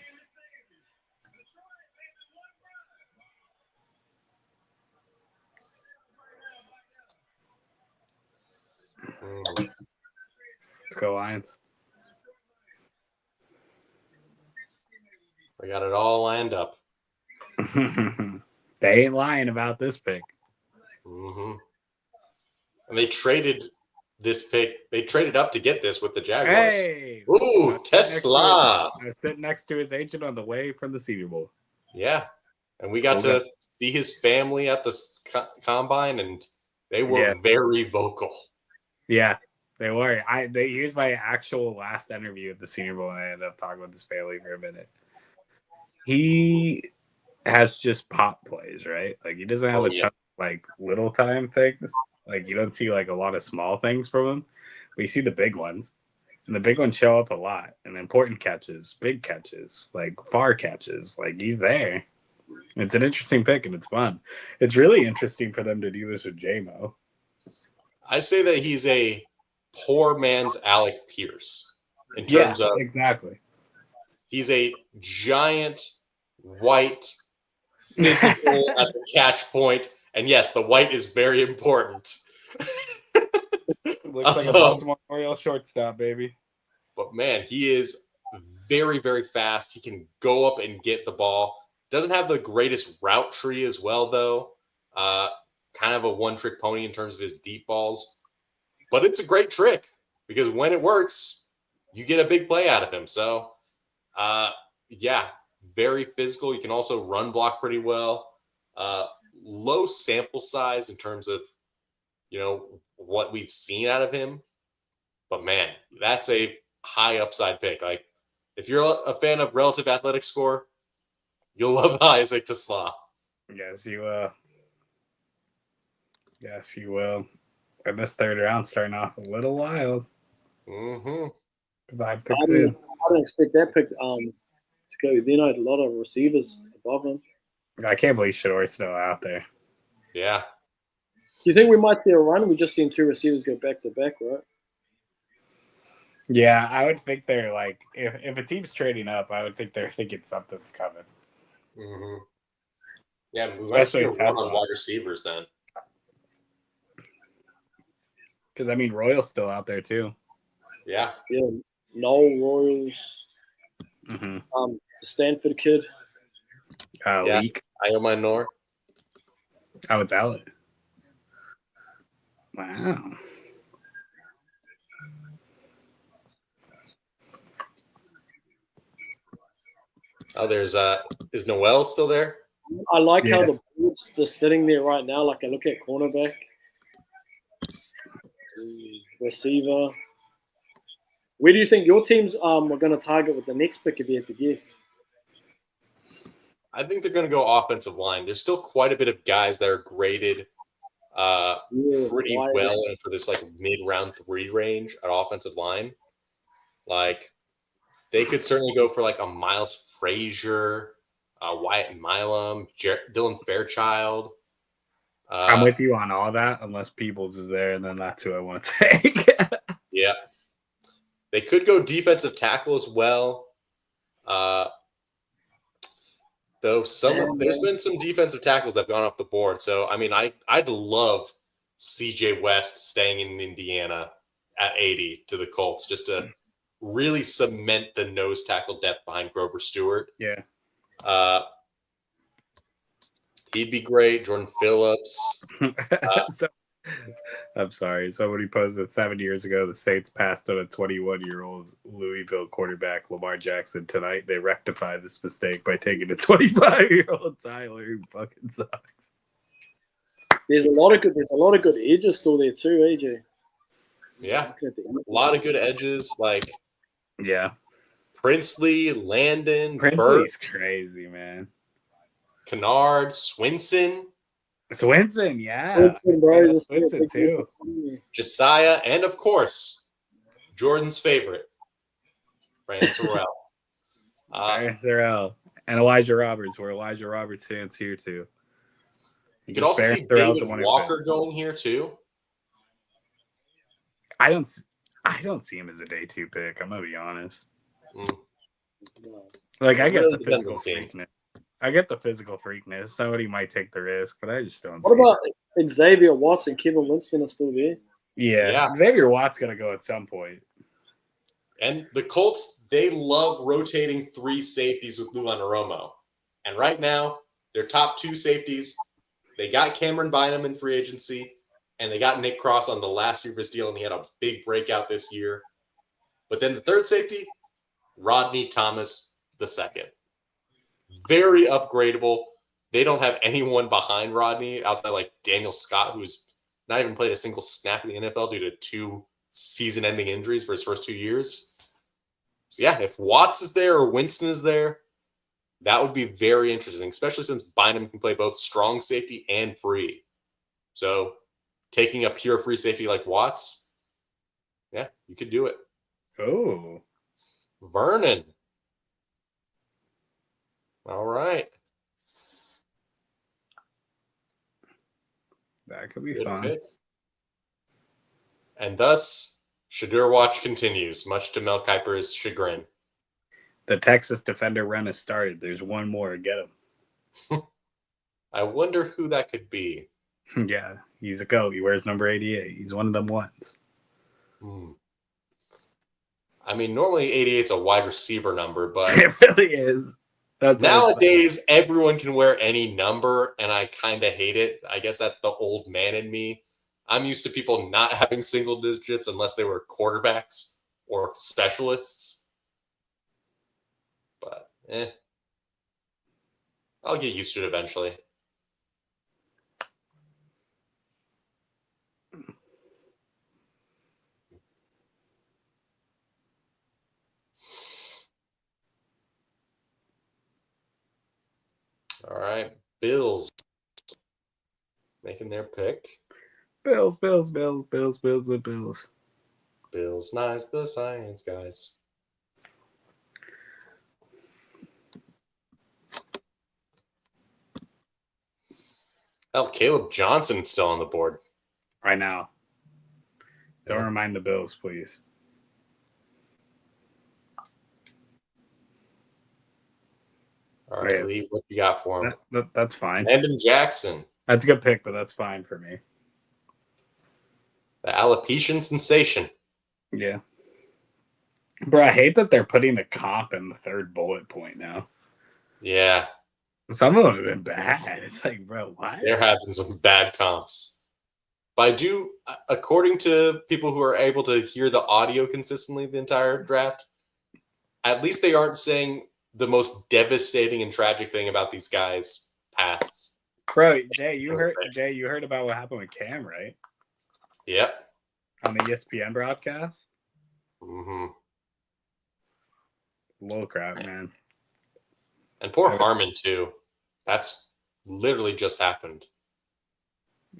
Let's go, Lions. We got it all lined up. They ain't lying about this pick. Mm-hmm. And they traded this pick. They traded up to get this with the Jaguars. Hey! Ooh, Tesla! I was sitting next to his agent on the way from the Senior Bowl. Yeah. And we got to see his family at the combine, and they were very vocal. Yeah, they were. They used my actual last interview at the Senior Bowl, and I ended up talking with his family for a minute. He has just pop plays, right? Like, he doesn't have a ton of, like, little time things. Like, you don't see, like, a lot of small things from him. But you see the big ones. And the big ones show up a lot. And important catches, big catches, like, far catches. Like, he's there. It's an interesting pick, and it's fun. It's really interesting for them to do this with J-Mo. I say that he's a poor man's Alec Pierce in terms of exactly. He's a giant, white, physical at the catch point, and yes, the white is very important. Looks like a Baltimore Orioles shortstop, baby. But man, he is very, very fast. He can go up and get the ball. Doesn't have the greatest route tree as well, though. Kind of a one-trick pony in terms of his deep balls. But it's a great trick because when it works, you get a big play out of him. So, yeah, very physical. You can also run block pretty well. Low sample size in terms of, what we've seen out of him. But, man, that's a high upside pick. Like, if you're a fan of relative athletic score, you'll love Isaac Tesla. Yes, you will. Yes, you will. And this third round starting off a little wild. Mm-hmm. 5 picks in. I don't expect that pick to go. They had a lot of receivers above him. I can't believe Shador's still out there. Yeah. Do you think we might see a run? We just seen 2 receivers go back to back, right? Yeah, I would think they're like, if a team's trading up, I would think they're thinking something's coming. Mm-hmm. Yeah, we might see a run on wide receivers then. Because, I mean, Royal's still out there, too. Yeah. Yeah, Noel Royals. Mm-hmm. The Stanford kid. Leak. Iomai Nor. Oh, it's Alec. Wow. Oh, there's is Noel still there? I like how the board's just sitting there right now. Like I look at cornerback, receiver. Where do you think your teams are going to target with the next pick if you had to guess? I think they're going to go offensive line. There's still quite a bit of guys that are graded pretty well and for this like mid-round 3 range at offensive line. Like They could certainly go for like a Miles Frazier, Wyatt Milam, Dylan Fairchild. I'm with you on all that, unless Peoples is there, and then that's who I want to take. Yeah. They could go defensive tackle as well. Though there's been some defensive tackles that have gone off the board. So, I mean, I'd love CJ West staying in Indiana at 80 to the Colts just to really cement the nose tackle depth behind Grover Stewart. Yeah. He'd be great. Jordan Phillips. I'm sorry. Somebody posted 7 years ago the Saints passed on a 21-year-old Louisville quarterback, Lamar Jackson. Tonight they rectified this mistake by taking a 25-year-old Tyler who fucking sucks. There's a lot of good edges still there too, AJ. Yeah, a lot of good edges like Princely, Landon, Princely's crazy, man. Kennard, Swinson, yeah. Swinson too. Josiah, and of course, Jordan's favorite, Brandon Sorrell. Brandon Sorrell. And Elijah Roberts. We're Elijah Roberts fans here too. You could also see David Walker going here too. I don't see him as a day 2 pick. I'm gonna be honest. Like I get the physical freakness. I get the physical freakness. Somebody might take the risk, but I just don't. What about Xavier Watts and Kevin Winston are still there? Yeah. Xavier Watts gonna go at some point. And the Colts, they love rotating 3 safeties with Lou Anarumo. And right now, their top 2 safeties, they got Cameron Bynum in free agency, and they got Nick Cross on the last year of his deal, and he had a big breakout this year. But then the third safety, Rodney Thomas II. Very upgradable. They don't have anyone behind Rodney outside like Daniel Scott, who's not even played a single snap in the NFL due to 2 season-ending injuries for his first 2 years. So, yeah, if Watts is there or Winston is there, that would be very interesting, especially since Bynum can play both strong safety and free. So, taking a pure free safety like Watts, yeah, you could do it. Oh. Vernon. All right. That could be Good fun. pick. And thus, Shadur Watch continues, much to Mel Kiper's chagrin. The Texas defender run has started. There's one more. Get him. I wonder who that could be. Yeah, he's a goat. He wears number 88. He's one of them ones. I mean, normally 88 is a wide receiver number, but it really is. Nowadays, everyone can wear any number, and I kind of hate it. I guess that's the old man in me. I'm used to people not having single digits unless they were quarterbacks or specialists. But, I'll get used to it eventually. All right, Bills making their pick. Bills. Bills, nice the science guys. Oh, Caleb Johnson's still on the board. Right now. Don't remind the Bills, please. All right, Lee, what you got for him? That's fine. Landon Jackson. That's a good pick, but that's fine for me. The alopecia sensation. Yeah. Bro, I hate that they're putting the comp in the 3rd bullet point now. Yeah. Some of them have been bad. It's like, bro, why? There have been some bad comps. But according to people who are able to hear the audio consistently the entire draft, at least they aren't saying the most devastating and tragic thing about these guys' pasts. Bro, Jay, you heard about what happened with Cam, right? Yep. On the ESPN broadcast? Mm-hmm. Bull crap, man. And poor Harmon, too. That's literally just happened.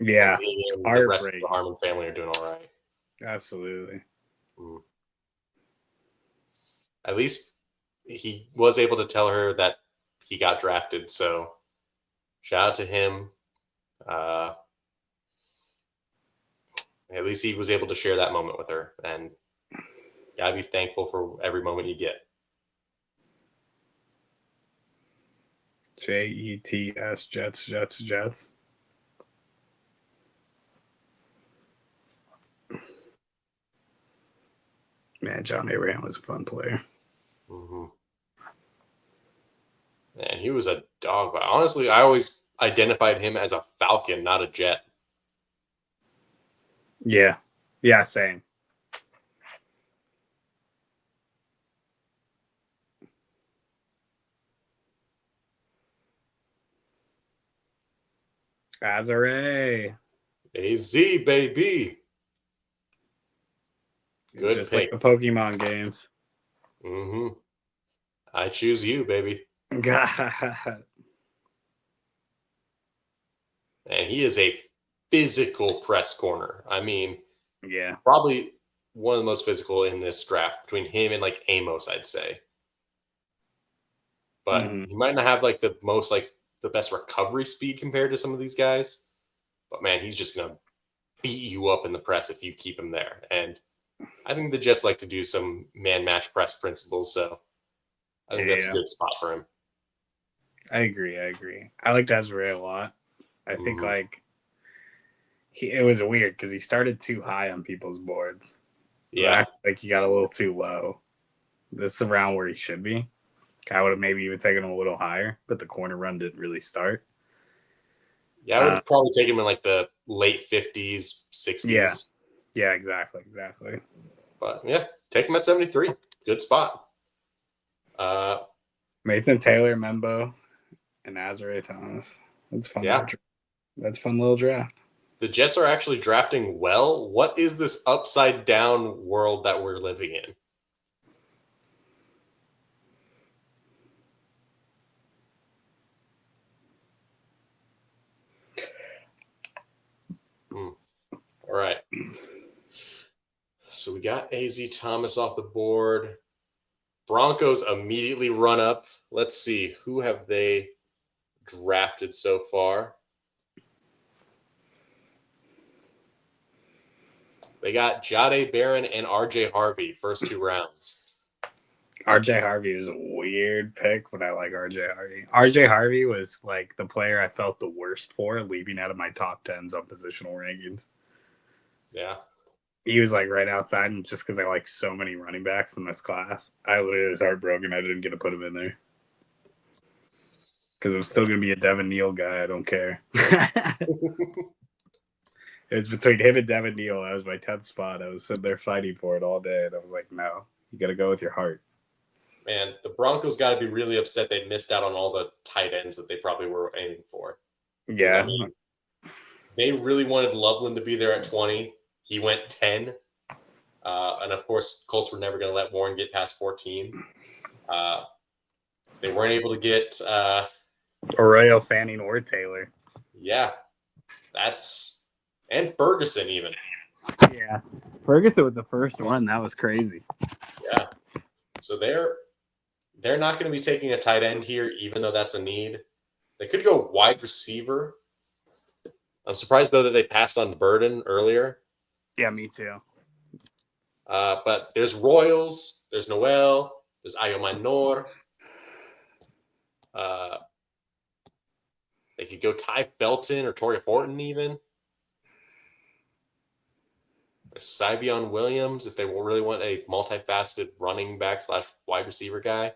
Yeah. The rest of the Harmon family are doing all right. Absolutely. At least he was able to tell her that he got drafted. So shout out to him. At least he was able to share that moment with her, and gotta be thankful for every moment you get. JETS, Jets. Man, John Abraham was a fun player. Mm-hmm. And he was a dog, but honestly, I always identified him as a Falcon, not a Jet. Yeah, same. Azare. AZ, baby. Good Just pick. like the Pokemon games. Mm-hmm. I choose you, baby. God. And he is a physical press corner. I mean, yeah, probably one of the most physical in this draft between him and like Amos, I'd say. But he might not have like the most like the best recovery speed compared to some of these guys. But man, he's just gonna beat you up in the press if you keep him there. And I think the Jets like to do some man match press principles, so I think that's a good spot for him. I agree. I liked Azrael a lot. I think like it was weird because he started too high on people's boards. Yeah, like he got a little too low. This is around where he should be. I would have maybe even taken him a little higher, but the corner run didn't really start. Yeah, I would probably take him in like the late 50s, 60s. Yeah, exactly. But yeah, take him at 73. Good spot. Mason Taylor, Membo, and Azare Thomas. That's fun. Yeah. That's a fun little draft. The Jets are actually drafting well. What is this upside down world that we're living in? All right. So we got AZ Thomas off the board. Broncos immediately run up. Let's see. Who have they drafted so far? They got Jahdae Barron and RJ Harvey, first 2 rounds. RJ Harvey is a weird pick, but I like RJ Harvey. RJ Harvey was like the player I felt the worst for leaving out of my top 10s on positional rankings. Yeah. He was like right outside, and just because I like so many running backs in this class, I literally was heartbroken I didn't get to put him in there. Because I'm still going to be a Devin Neal guy. I don't care. It was between him and Devin Neal. That was my 10th spot. I was sitting there fighting for it all day, and I was like, no, you got to go with your heart. Man, the Broncos got to be really upset they missed out on all the tight ends that they probably were aiming for. Yeah. I mean, they really wanted Loveland to be there at 20. He went 10. And, of course, Colts were never going to let Warren get past 14. They weren't able to get Arroyo, Fanning, or Taylor. Yeah. And Ferguson even. Yeah. Ferguson was the first one. That was crazy. Yeah. So they're not going to be taking a tight end here, even though that's a need. They could go wide receiver. I'm surprised, though, that they passed on Burden earlier. Yeah, me too. But there's Royals, there's Noel, there's Ayo Minor. They could go Ty Felton or Torrey Horton even. There's Sybion Williams if they really want a multifaceted running back / wide receiver guy.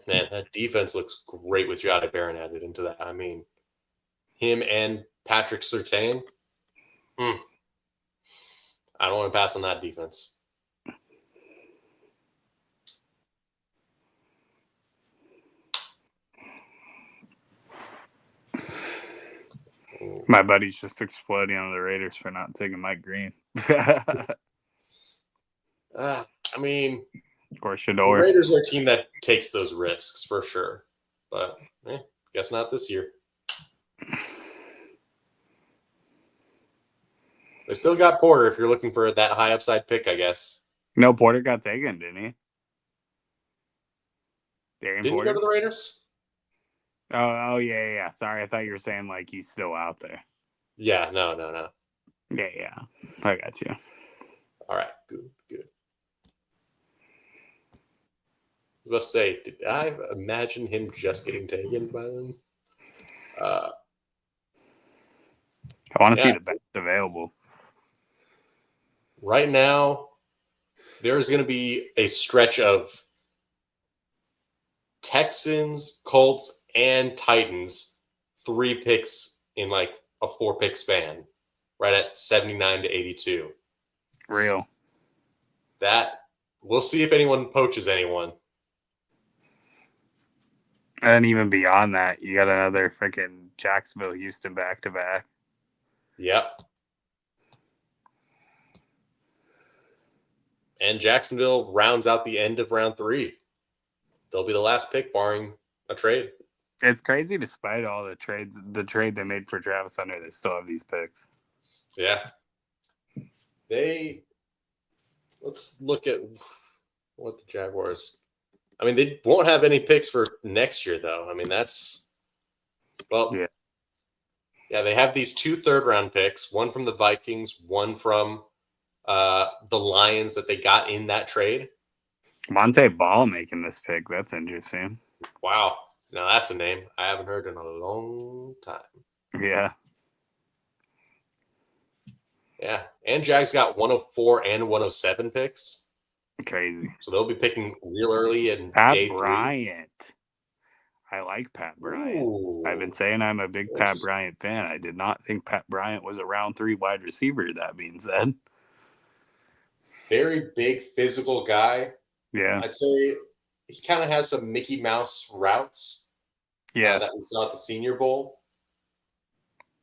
Man, that defense looks great with Jahdae Barron added into that. I mean, him and Patrick Surtain. I don't want to pass on that defense. My buddy's just exploding on the Raiders for not taking Mike Green. I mean, or the Shador. Raiders are a team that takes those risks for sure, but guess not this year. They still got Porter if you're looking for that high upside pick, I guess. No, Porter got taken, didn't he? Didn't he go to the Raiders? Oh, yeah. Sorry, I thought you were saying like he's still out there. Yeah, no. Yeah. I got you. All right, good. I was about to say, did I imagine him just getting taken by them? I want to see the best available. Right now, there's going to be a stretch of Texans, Colts, and Titans, 3 picks in like a 4-pick span, right at 79 to 82. Real. That we'll see if anyone poaches anyone. And even beyond that, you got another freaking Jacksonville, Houston back-to-back. Yep. And Jacksonville rounds out the end of round 3. They'll be the last pick, barring a trade. It's crazy, despite all the trade they made for Travis Hunter, they still have these picks. Yeah. Let's look at what the Jaguars. I mean, they won't have any picks for next year, though. I mean, yeah, they have these 2 third-round picks, one from the Vikings, one from the Lions that they got in that trade. Monte Ball making this pick. That's interesting. Wow. Now, that's a name I haven't heard in a long time. Yeah. Yeah. And Jags got 104 and 107 picks. Crazy. So they'll be picking real early in Pat day 3. Bryant. I like Pat Bryant. Ooh, I've been saying I'm a big Pat Bryant fan. I did not think Pat Bryant was a round 3 wide receiver, that being said. Very big physical guy. Yeah. I'd say he kind of has some Mickey Mouse routes. Yeah. That we saw at the Senior Bowl.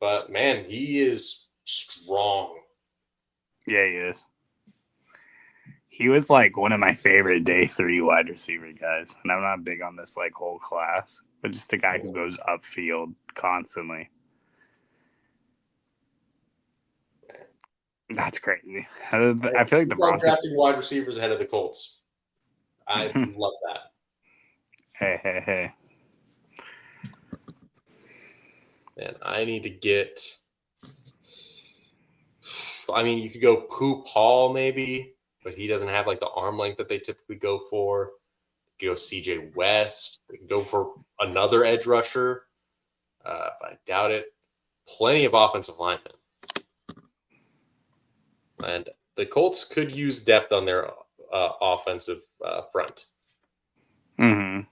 But, man, he is strong. Yeah, he is. He was like one of my favorite day 3 wide receiver guys. And I'm not big on this like whole class, but just a guy who goes upfield constantly. That's crazy. I feel like the Broncos drafting wide receivers ahead of the Colts. I love that. Hey. Man, I need to get. I mean, you could go Poop Hall maybe, but he doesn't have like the arm length that they typically go for. You could go CJ West. They can go for another edge rusher, but I doubt it. Plenty of offensive linemen. And the Colts could use depth on their offensive front. Mm-hmm.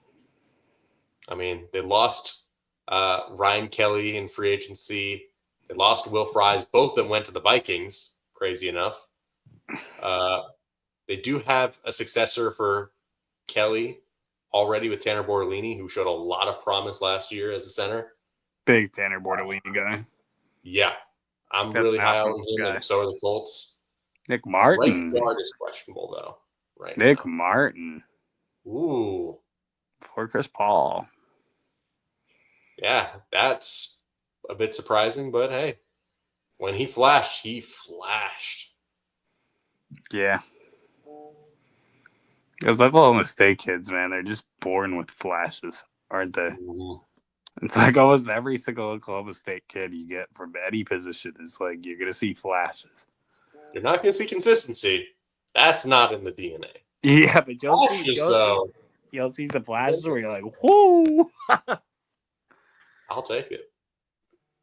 I mean, they lost Ryan Kelly in free agency. They lost Will Fries. Both of them went to the Vikings, crazy enough. They do have a successor for Kelly already with Tanner Bortolini, who showed a lot of promise last year as a center. Big Tanner Bortolini guy. Yeah. I'm really high on him, and so are the Colts. Nick Martin. Right guard is questionable, though. Right Nick now. Martin. Ooh. For Chris Paul. Yeah, that's a bit surprising, but hey, when he flashed, he flashed. Yeah. Those Oklahoma State kids, man, they're just born with flashes, aren't they? Mm-hmm. It's like almost every single Oklahoma State kid you get from any position is like you're going to see flashes. You're not going to see consistency. That's not in the DNA. Yeah, but you'll see some flashes where you're like, whoo! I'll take it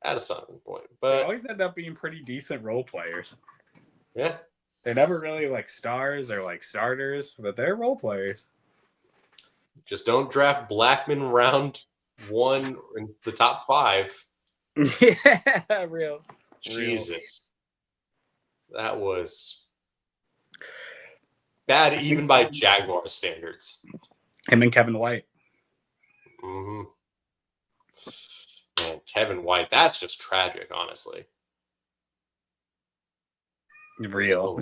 at a certain point. They But always end up being pretty decent role players. yeah, They're never really like stars or like starters, but they're role players. just don't draft Blackman round 1 in the top 5. Yeah, real. Jesus. That was bad even by Jaguar standards. Him and Kevin White. Mm-hmm. Man, Kevin White, that's just tragic, honestly. Real.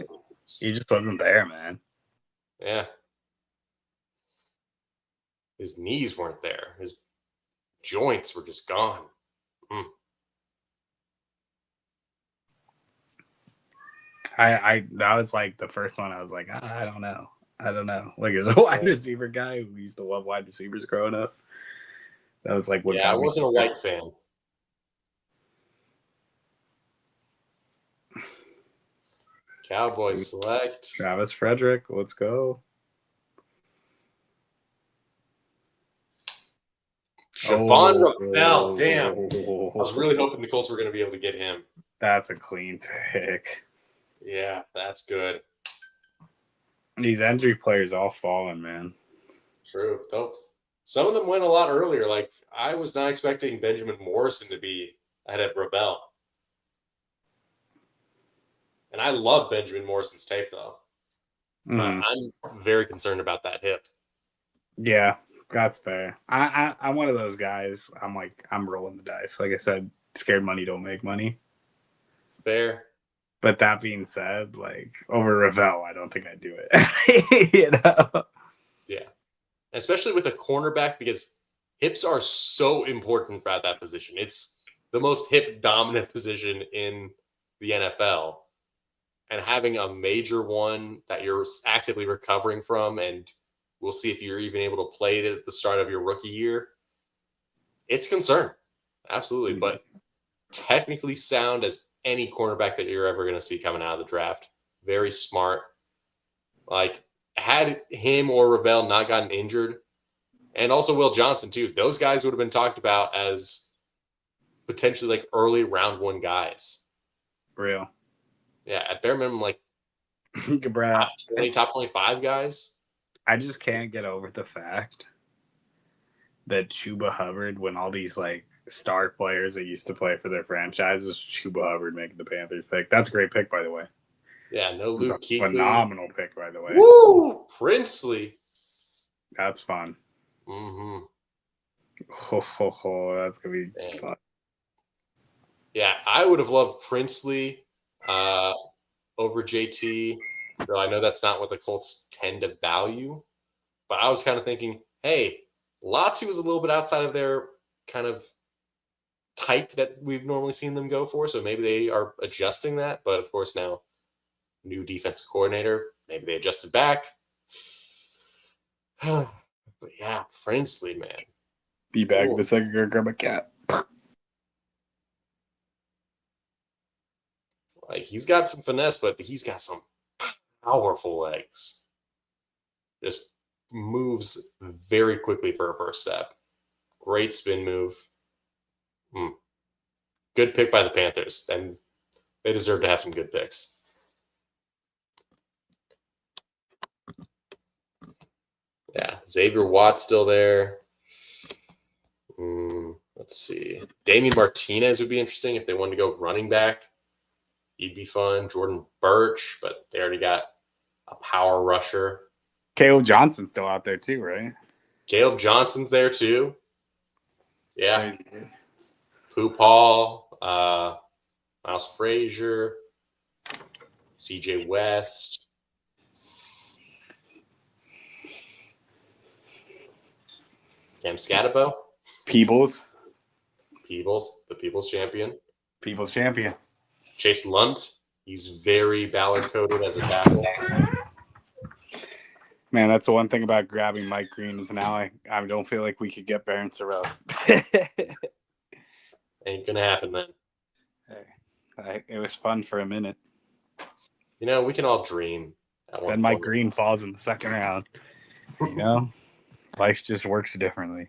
He just wasn't there, man. Yeah. His knees weren't there. His joints were just gone. I that was like the first one. I was like, I don't know. Like, as a wide receiver guy who used to love wide receivers growing up, that was like what. Yeah, I wasn't a White fan. Cowboys select Travis Frederick. Let's go. Siobhan Ravel. Damn. I was really hoping the Colts were going to be able to get him. That's a clean pick. Yeah, that's good. These injury players all falling, man. True. Though some of them went a lot earlier. Like, I was not expecting Benjamin Morrison to be ahead of Ravel. And I love Benjamin Morrison's tape, though. But I'm very concerned about that hip. Yeah, that's fair. I'm one of those guys. I'm rolling the dice. Like I said, scared money don't make money. Fair. But that being said, like, over Ravel, I don't think I'd do it. You know? Yeah. Especially with a cornerback, because hips are so important at that position. It's the most hip-dominant position in the NFL. And having a major one that you're actively recovering from, and we'll see if you're even able to play it at the start of your rookie year, it's a concern. Absolutely. But technically sound as any cornerback that you're ever going to see coming out of the draft. Very smart. Like, had him or Ravel not gotten injured, and also Will Johnson too, those guys would have been talked about as potentially like early round one guys. Real. Yeah, at bare minimum, like top 25 guys. I just can't get over the fact that Chuba Hubbard, when all these like star players that used to play for their franchises, Chuba Hubbard making the Panthers pick. That's a great pick, by the way. Yeah, no Luke Kuechly. Phenomenal pick, by the way. Woo! Princely. That's fun. Mm-hmm. That's going to be fun. Yeah, I would have loved Princely over JT, though I know that's not what the Colts tend to value. But I was kind of thinking, hey, Latu is a little bit outside of their kind of type that we've normally seen them go for, so maybe they are adjusting that. But of course now, new defensive coordinator, maybe they adjusted back. But yeah, Princely, man. Be back in a second, go grab a cat. Like, he's got some finesse, but he's got some powerful legs. Just moves very quickly for a first step. Great spin move. Good pick by the Panthers. And they deserve to have some good picks. Yeah, Xavier Watt's still there. Let's see. Damian Martinez would be interesting if they wanted to go running back. He'd be fun. Jordan Birch, but they already got a power rusher. Caleb Johnson's still out there too, right? Caleb Johnson's there too. Yeah. Pooh Paul, Miles Frazier, CJ West. Cam Scatabo. Peebles, the People's Champion. Chase Lunt. He's very Ballard-coded as a tackle. Man, that's the one thing about grabbing Mike Green is now I don't feel like we could get Barron Sorrell. Ain't going to happen then. Hey, it was fun for a minute. You know, we can all dream. Then Mike Green falls in the second round. You know, life just works differently.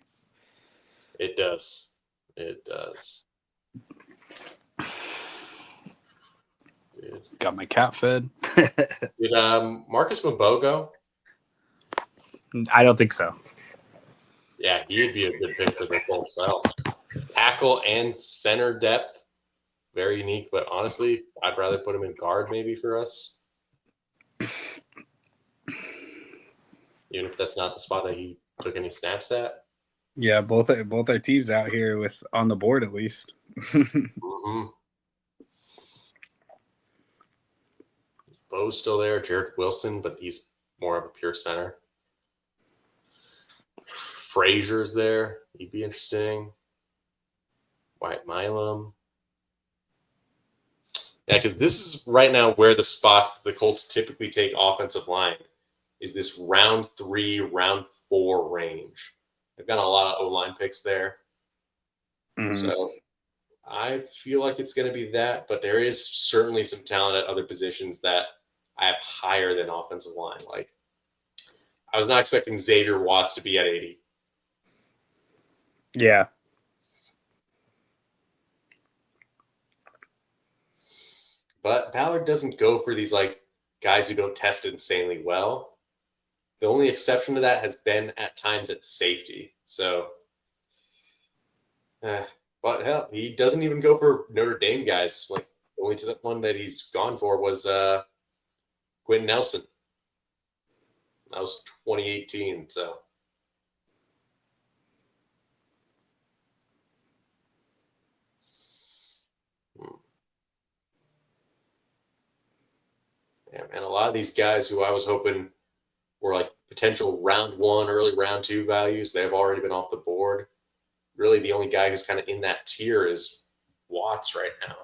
It does. It does. Dude. Got my cat fed. Did Marcus Mbogo? I don't think so. Yeah, he'd be a good pick for the Colts. Tackle and center depth. Very unique, but honestly, I'd rather put him in guard maybe for us. Even if that's not the spot that he took any snaps at. Yeah, both our teams out here with on the board at least. Bo's still there, Jared Wilson, but he's more of a pure center. Frazier's there. He'd be interesting. Wyatt Milam. Yeah, because this is right now where the spots that the Colts typically take offensive line is this round 3, round 4 range. They've got a lot of O-line picks there. So I feel like it's going to be that, but there is certainly some talent at other positions that I have higher than offensive line. Like, I was not expecting Xavier Watts to be at 80. Yeah. But Ballard doesn't go for these like guys who don't test insanely well. The only exception to that has been at times at safety. So, but hell, he doesn't even go for Notre Dame guys. Like, the only one that he's gone for was Quentin Nelson. That was 2018. So, yeah, man, a lot of these guys who I was hoping were like potential round 1, early round 2 values, they've already been off the board. Really, the only guy who's kind of in that tier is Watts right now.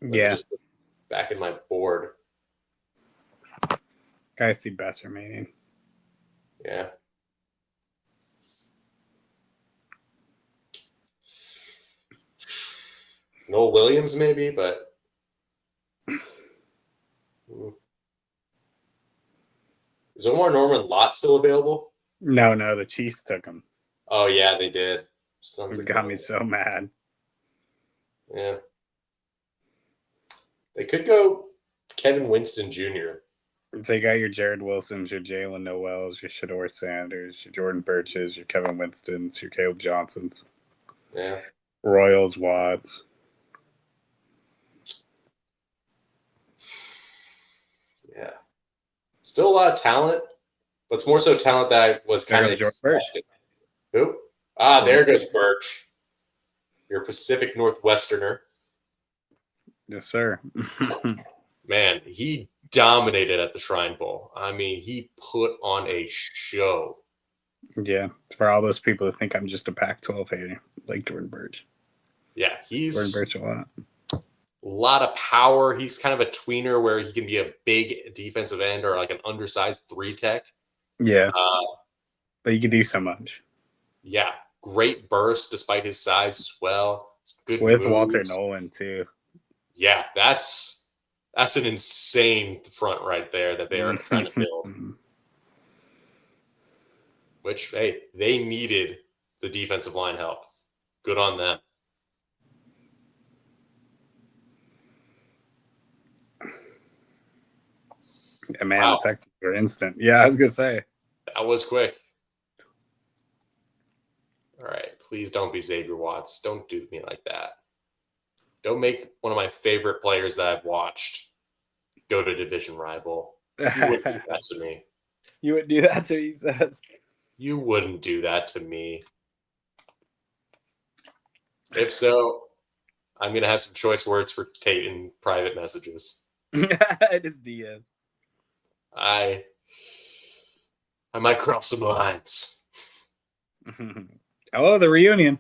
Yeah. Just back in my board. Guys see best remaining. Yeah. Noel Williams, maybe, but. Is Omar Norman Lott still available? No, the Chiefs took him. Oh, yeah, they did. Sons It of got me guns. so mad. Yeah. They could go Kevin Winston Jr. So you got your Jared Wilsons, your Jalen Noels, your Shador Sanders, your Jordan Birches, your Kevin Winstons, your Caleb Johnsons. Yeah. Royals, Watts. Yeah. Still a lot of talent, but it's more so talent that I was kind of expecting. Who? There goes Birch. Your Pacific Northwesterner. Yes, sir. Man, he dominated at the Shrine Bowl. I mean, he put on a show. Yeah, for all those people who think I'm just a Pac-12 hater, like Jordan Birch. Yeah, he's Jordan Birch a lot. A lot of power. He's kind of a tweener where he can be a big defensive end or like an undersized 3 tech. Yeah, but you can do so much. Yeah, great burst despite his size as well. Good with moves. Walter Nolan too. Yeah, that's an insane front right there that they are trying to build. Which, hey, they needed the defensive line help. Good on them. Yeah, man, wow. The Texans are instant. Yeah, I was going to say. That was quick. All right, please don't be Xavier Watts. Don't do me like that. Don't make one of my favorite players that I've watched go to division rival. You wouldn't do that to me. You wouldn't do that to me, he says. You wouldn't do that to me. If so, I'm going to have some choice words for Tate in private messages. It is DM. I might cross some lines. Oh, the reunion.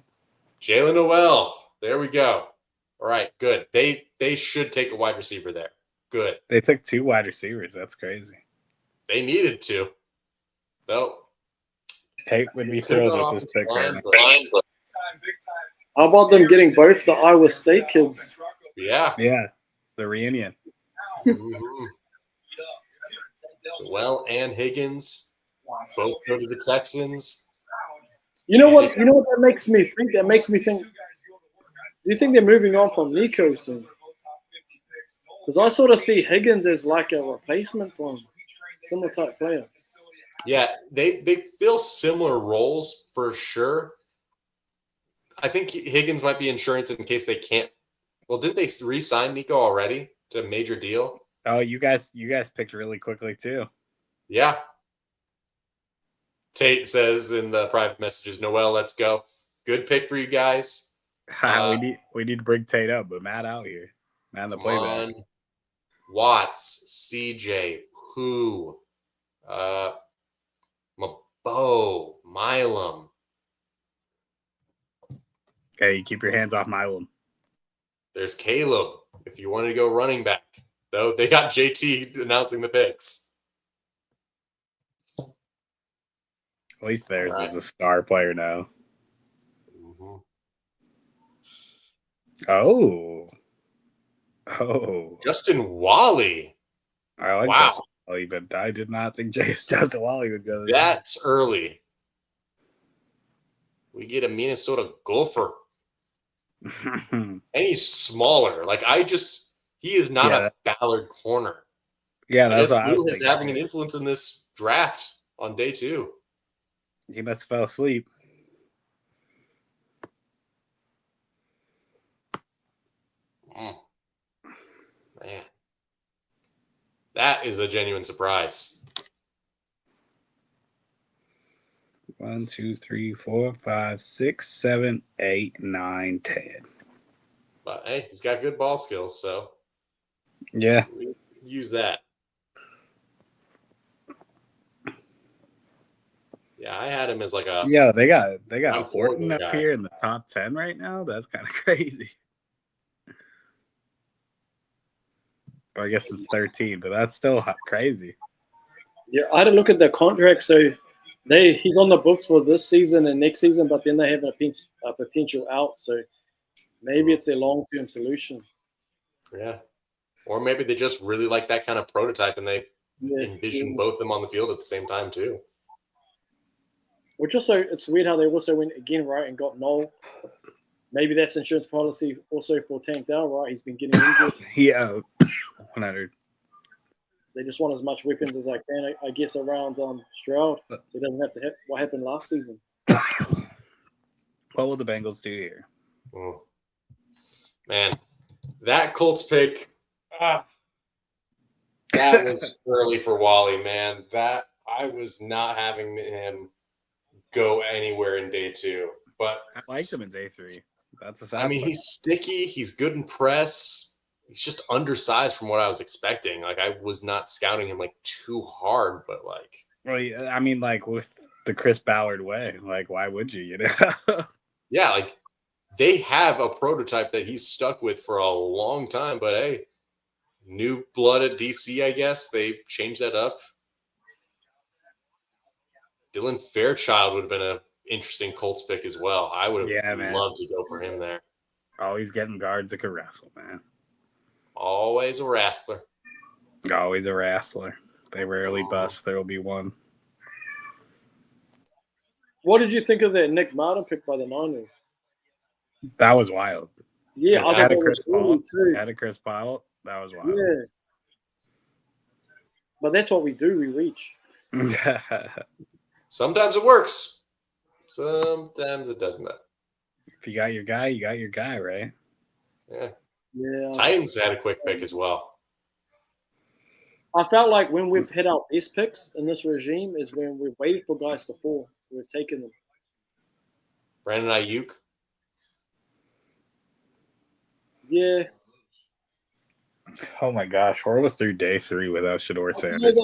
Jalen Noel. There we go. All right, good. They should take a wide receiver there. Good. They took 2 wide receivers. That's crazy. They needed to. Though. Tate would be thrilled with this pick right now. How about them getting both the Iowa State kids? Yeah. Yeah. The reunion. Mm-hmm. Well, and Higgins both go to the Texans. You know what? You know what that makes me think? That makes me think. Do you think they're moving on from Nico soon? Because I sort of see Higgins as like a replacement for him, similar type player. Yeah, they fill similar roles for sure. I think Higgins might be insurance in case they can't. Well, didn't they re-sign Nico already to a major deal? Oh, you guys picked really quickly too. Yeah. Tate says in the private messages, Noel, let's go. Good pick for you guys. We need to bring Tate up, but Matt out here. Matt the playback. Watts, CJ, Pooh, Mabo, Milam. Okay, you keep your hands off Milam. There's Caleb. if you wanted to go running back. Though they got JT announcing the picks. At least theirs is a star player now. Mm-hmm. Oh. Justin Wally. I like Wow. Justin Wally, but I did not think Justin Wally would go there. That's early. We get a Minnesota Gopher. And he's smaller. Like, he is not a Ballard corner. Yeah, that's what I was Lou is thinking. having an influence in this draft on day 2. He must have fell asleep. Man. That is a genuine surprise. 1, 2, 3, 4, 5, 6, 7, 8, 9, 10. But hey, he's got good ball skills, so yeah, we use that. Yeah, I had him as like a. Yeah, they got I'm Horton Horton up guy. here in the top 10 right now. That's kind of crazy. Well, I guess it's 13, but that's still crazy. Yeah, I had to look at their contract. So he's on the books for this season and next season, but then they have a potential out. So maybe it's a long-term solution. Yeah. Or maybe they just really like that kind of prototype and they envision both of them on the field at the same time too. Which also, it's weird how they also went again, right, and got Noel. Maybe that's insurance policy also for Tank Dell, right? He's been getting injured. Yeah, 100. They just want as much weapons as they can, I guess, around Stroud. It doesn't have to hit what happened last season. What will the Bengals do here? Oh. Man, that Colts pick, that was early for Wally, man. That I was not having him go anywhere in day 2. But I liked him in day 3. That's a sad I mean, part. he's sticky. He's good in press. He's just undersized from what I was expecting. Like, I was not scouting him like too hard, but like. Well, yeah, I mean, like with the Chris Ballard way, like why would you? You know? Yeah, like they have a prototype that he's stuck with for a long time. But hey, new blood at DC, I guess they changed that up. Dylan Fairchild would have been an interesting Colts pick as well. I would have loved to go for him there. Always getting guards that can wrestle, man. Always a wrestler. Always a wrestler. They rarely bust. There will be one. What did you think of that Nick Martin pick by the Niners? That was wild. Yeah, I had thought a Chris that was Paul. too. Had a Chris Paul. That was wild. Yeah. But that's what we do. We reach. Sometimes it works. Sometimes it doesn't. If you got your guy, you got your guy, right? Yeah. Yeah. Titans had a quick pick as well. I felt like when we've hit our best picks in this regime is when we've waited for guys to fall. We've taken them. Brandon Ayuk. Yeah. Oh my gosh, we're almost through day 3 without Shador I Sanders.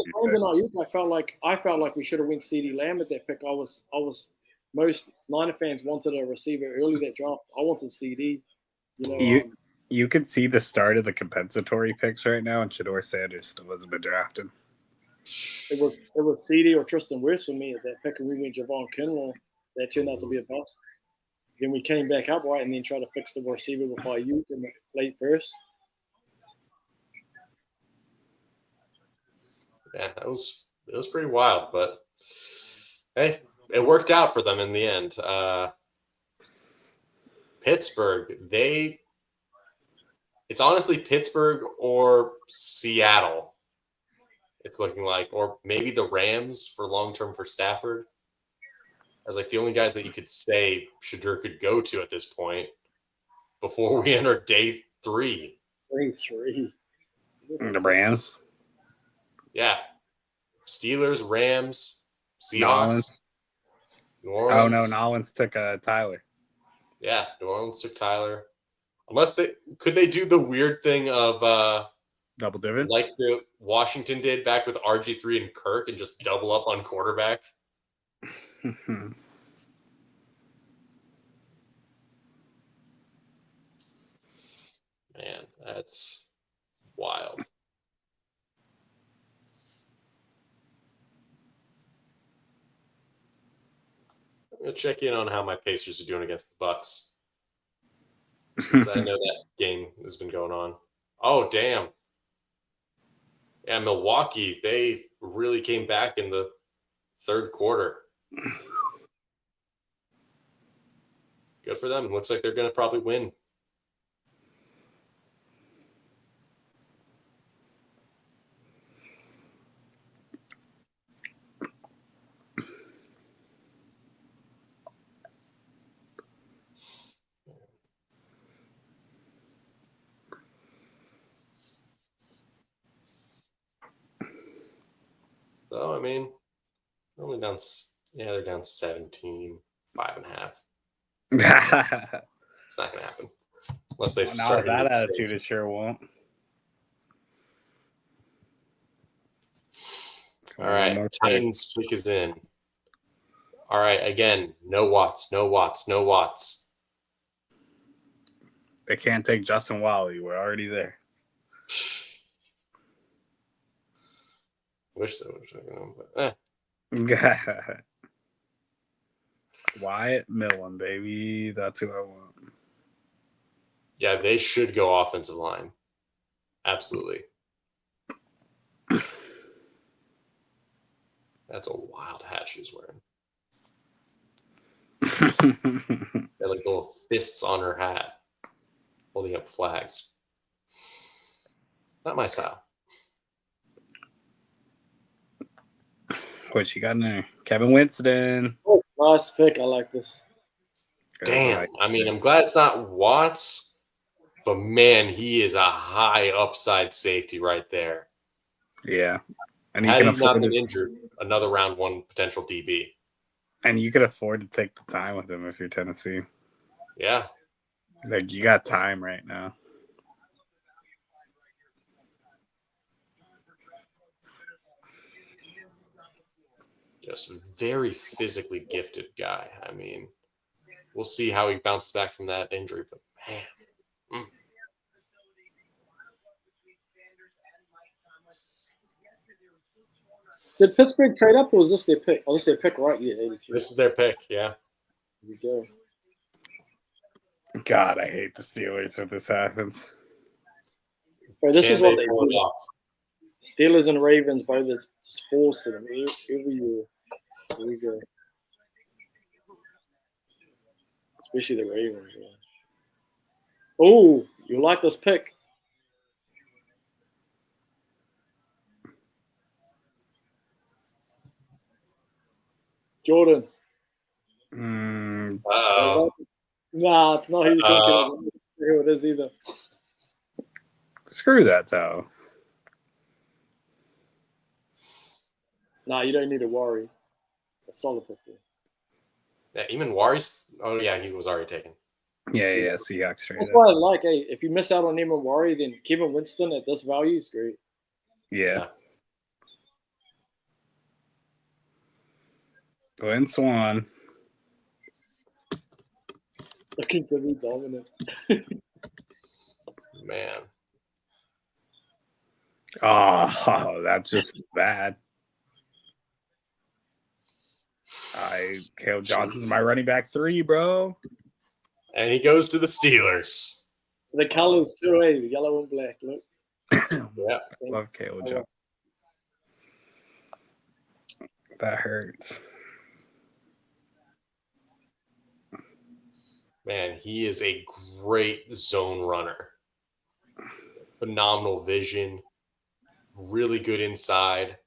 felt like we should have went CeeDee Lamb at that pick. Most Niner fans wanted a receiver early that draft. I wanted CD. You could see the start of the compensatory picks right now, and Shador Sanders still hasn't been drafted. It was CD or Tristan Wirfs for me at that pick, and we went Javon Kinlaw. That turned out to be a bust. Then we came back up right, and then tried to fix the receiver with Ayuk in the late first. Yeah, it was pretty wild, but hey, it worked out for them in the end. Pittsburgh, it's honestly Pittsburgh or Seattle. It's looking like, or maybe the Rams for long-term for Stafford. As like the only guys that you could say Shadur could go to at this point before we enter day 3. Day 3. The Rams. Yeah. Steelers, Rams, Seahawks. Nolans. New Orleans. Oh, no, Nolans took Tyler. Yeah, New Orleans took Tyler. Unless could they do the weird thing of double dividend? Like the Washington did back with RG3 and Kirk and just double up on quarterback? Man, That's wild. I'm gonna check in on how my Pacers are doing against the Bucks, because I know that game has been going on. Oh, damn. Yeah, Milwaukee, they really came back in the third quarter. Good for them. Looks like they're going to probably win. So, I mean, they're only down. Yeah, they're down 17, 5.5. It's not going to happen unless they Well, start now with that getting attitude, safe. it sure won't. All right, Titans pick is in. All right, again, no Watts, no Watts, no Watts. They can't take Justin Wally. We're already there. Wish they would have but Wyatt Millen, baby. That's who I want. Yeah, they should go offensive line. Absolutely. That's a wild hat she was wearing. They had like little fists on her hat, holding up flags. Not my style. What you got in there? Kevin Winston. Oh, nice pick. I like this. Damn. I mean, I'm glad it's not Watts, but man, he is a high upside safety right there. Yeah. And had he not been injured, another round one potential DB. And you could afford to take the time with him if you're Tennessee. Yeah. Like, you got time right now. Just a very physically gifted guy. I mean, we'll see how he bounces back from that injury, but man. Did Pittsburgh trade up, or was this their pick? Oh, this is their pick, right? Yeah, 83. This is their pick, yeah. Here we go. God, I hate the Steelers if this happens. Bro, this is what they pull it do. off? Steelers and Ravens, bro, that just falls to them every year. Here we go. Especially the Ravens. Yeah. Oh, you like this pick? Jordan. Uh-oh. Nah, it's not who you think it is. Who it is either. Screw that, Tao. Nah, you don't need to worry. A solid pick there. Yeah, even Wari's. Oh, yeah, he was already taken. Yeah, Seahawks straight That's up. why I like, hey, if you miss out on him and Worry, then Kevin Winston at this value is great. Yeah. Glenn Swan. Looking to be dominant. Man. Oh, that's just bad. Caleb Johnson's my running back 3, bro. And he goes to the Steelers. The colors too, eh? Yellow and black. Look. Yeah. Love Caleb Johnson. That hurts. Man, he is a great zone runner. Phenomenal vision. Really good inside.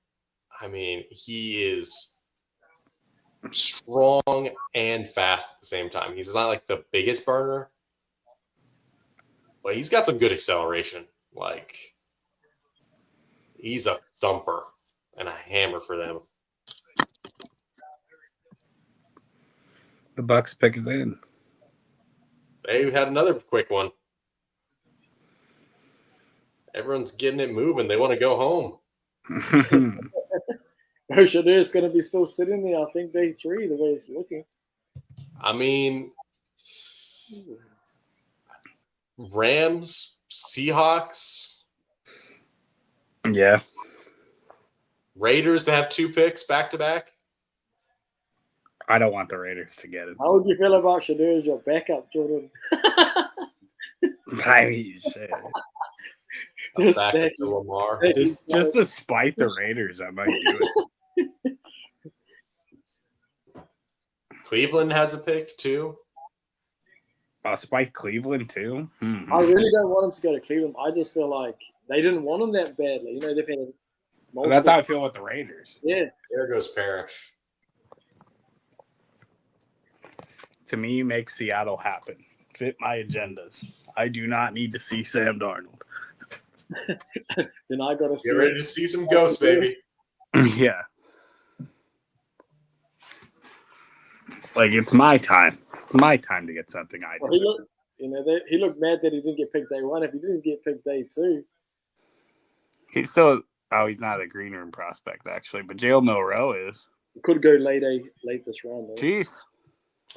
I mean, he is strong and fast at the same time. He's not like the biggest burner, but he's got some good acceleration. Like, he's a thumper and a hammer for them. The Bucks pick is in. They had another quick one. Everyone's getting it moving. They want to go home. Shadir's going to be still sitting there, I think, day 3, the way it's looking. I mean, Rams, Seahawks, Yeah. Raiders to have 2 picks back to back. I don't want the Raiders to get it. How would you feel about Shadur as your backup, Jordan? I mean, shit. Just Back stack to Lamar. Just to spite the Raiders, I might do it. Cleveland has a pick too. Spite Cleveland too. I really don't want him to go to Cleveland. I just feel like they didn't want him that badly. You know, they've had multiple. That's how I feel with the Raiders. Yeah. There goes Parrish. To me, make Seattle happen. Fit my agendas. I do not need to see Sam Darnold. Then I got to see. Get ready to see some ghosts, baby. Yeah. Like, it's my time. It's my time to get something I Well, deserve. he looked mad that he didn't get picked day 1. If he didn't get picked day 2, He's still. Oh, he's not a green room prospect, actually. But Jalen Milroe is. could go late this round. Though. Chiefs.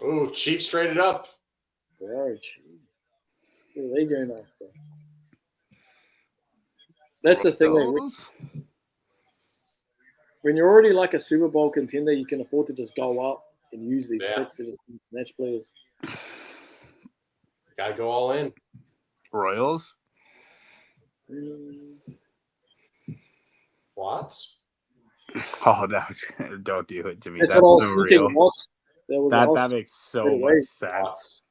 Ooh, Chiefs traded up. Oh, who are they going after? That's the thing. When you're already like a Super Bowl contender, you can afford to just go up and use these picks to just snatch players. Gotta go all in. Royals. Watts. Oh, no. Don't do it to me. That's That's what I was unreal. thinking. Watts. That makes so straight much away. sense. Watts.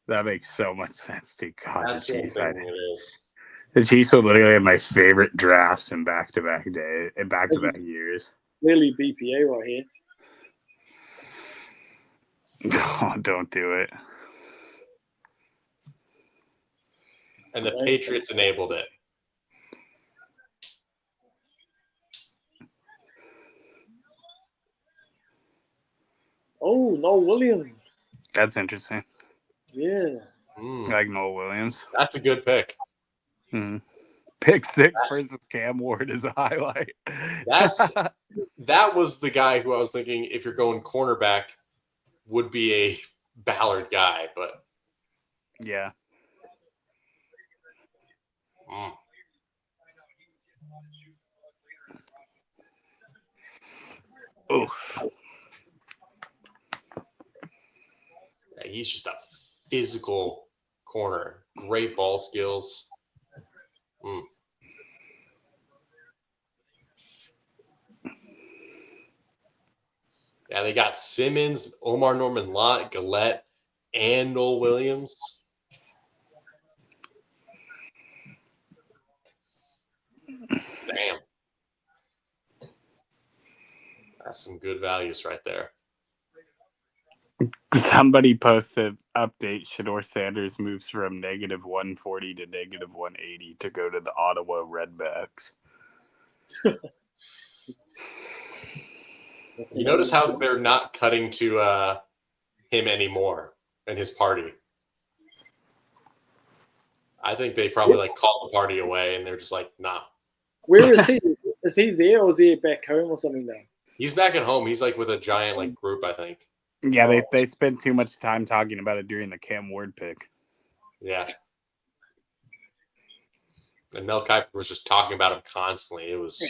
That makes so much sense, dude. God, That's the what Chiefs. I'm thinking it is. The Chiefs are literally my favorite drafts in back-to-back years. Clearly BPA right here. Oh, don't do it. And the Patriots enabled it. Oh, Noel Williams. That's interesting. Yeah. I like Noel Williams. That's a good pick. Pick 6 versus Cam Ward is a highlight. That was the guy who I was thinking, if you're going cornerback, would be a Ballard guy, but yeah. Oof. Yeah, he's just a physical corner. Great ball skills. Yeah, they got Simmons, Omar Norman Lott, Gillette, and Noel Williams. Damn. That's some good values right there. Somebody posted update. Shador Sanders moves from -140 to -180 to go to the Ottawa Redbacks. You notice how they're not cutting to him anymore and his party. I think they probably called the party away and they're just like, nah. Where is he? Is he there or is he back home or something now? He's back at home. He's with a giant group, I think. Yeah, they spent too much time talking about it during the Cam Ward pick. Yeah. And Mel Kiper was just talking about him constantly. It was.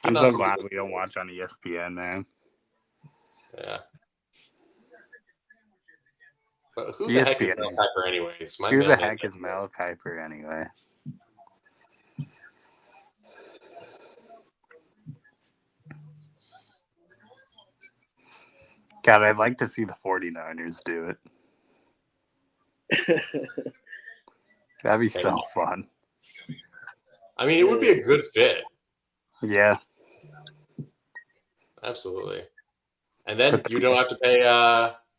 I'm so glad we don't watch on ESPN, man. Yeah. But who the heck is Mel Kiper anyways? Who the heck is Mel Kiper anyway? God, I'd like to see the 49ers do it. That'd be so fun. I mean, it would be a good fit. Yeah. Absolutely. And then you don't have to pay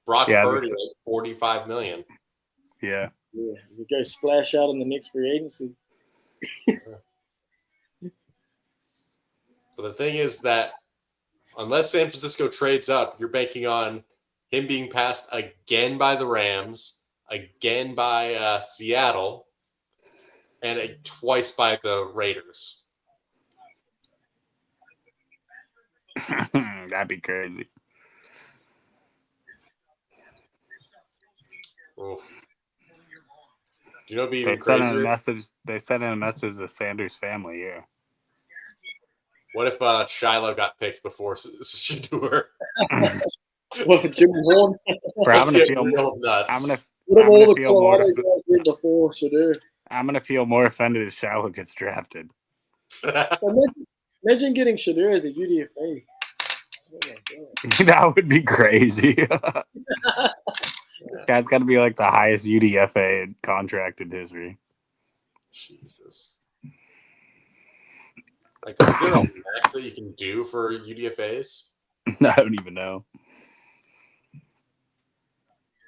Brock Purdy $45 million. Yeah. Yeah. You go splash out in the next free agency. But the thing is that unless San Francisco trades up, you're banking on him being passed again by the Rams, again by Seattle, and twice by the Raiders. That'd be crazy. Oof. You know, what'd be They even sent in a crazier. message. They sent in a message to Sanders' family here. What if Shiloh got picked before Shador? What for Jimmy Horn? Bro, I'm Let's gonna get feel. real nuts. What have I'm all gonna the feel more. Colorado guys went before Shadur? I'm gonna feel more offended if Shiloh gets drafted. Imagine getting Shadur as a UDFA. Oh my God. That would be crazy. That's got to be like the highest UDFA contract in history. Jesus. Like, is there a max that you can do for UDFAs? I don't even know.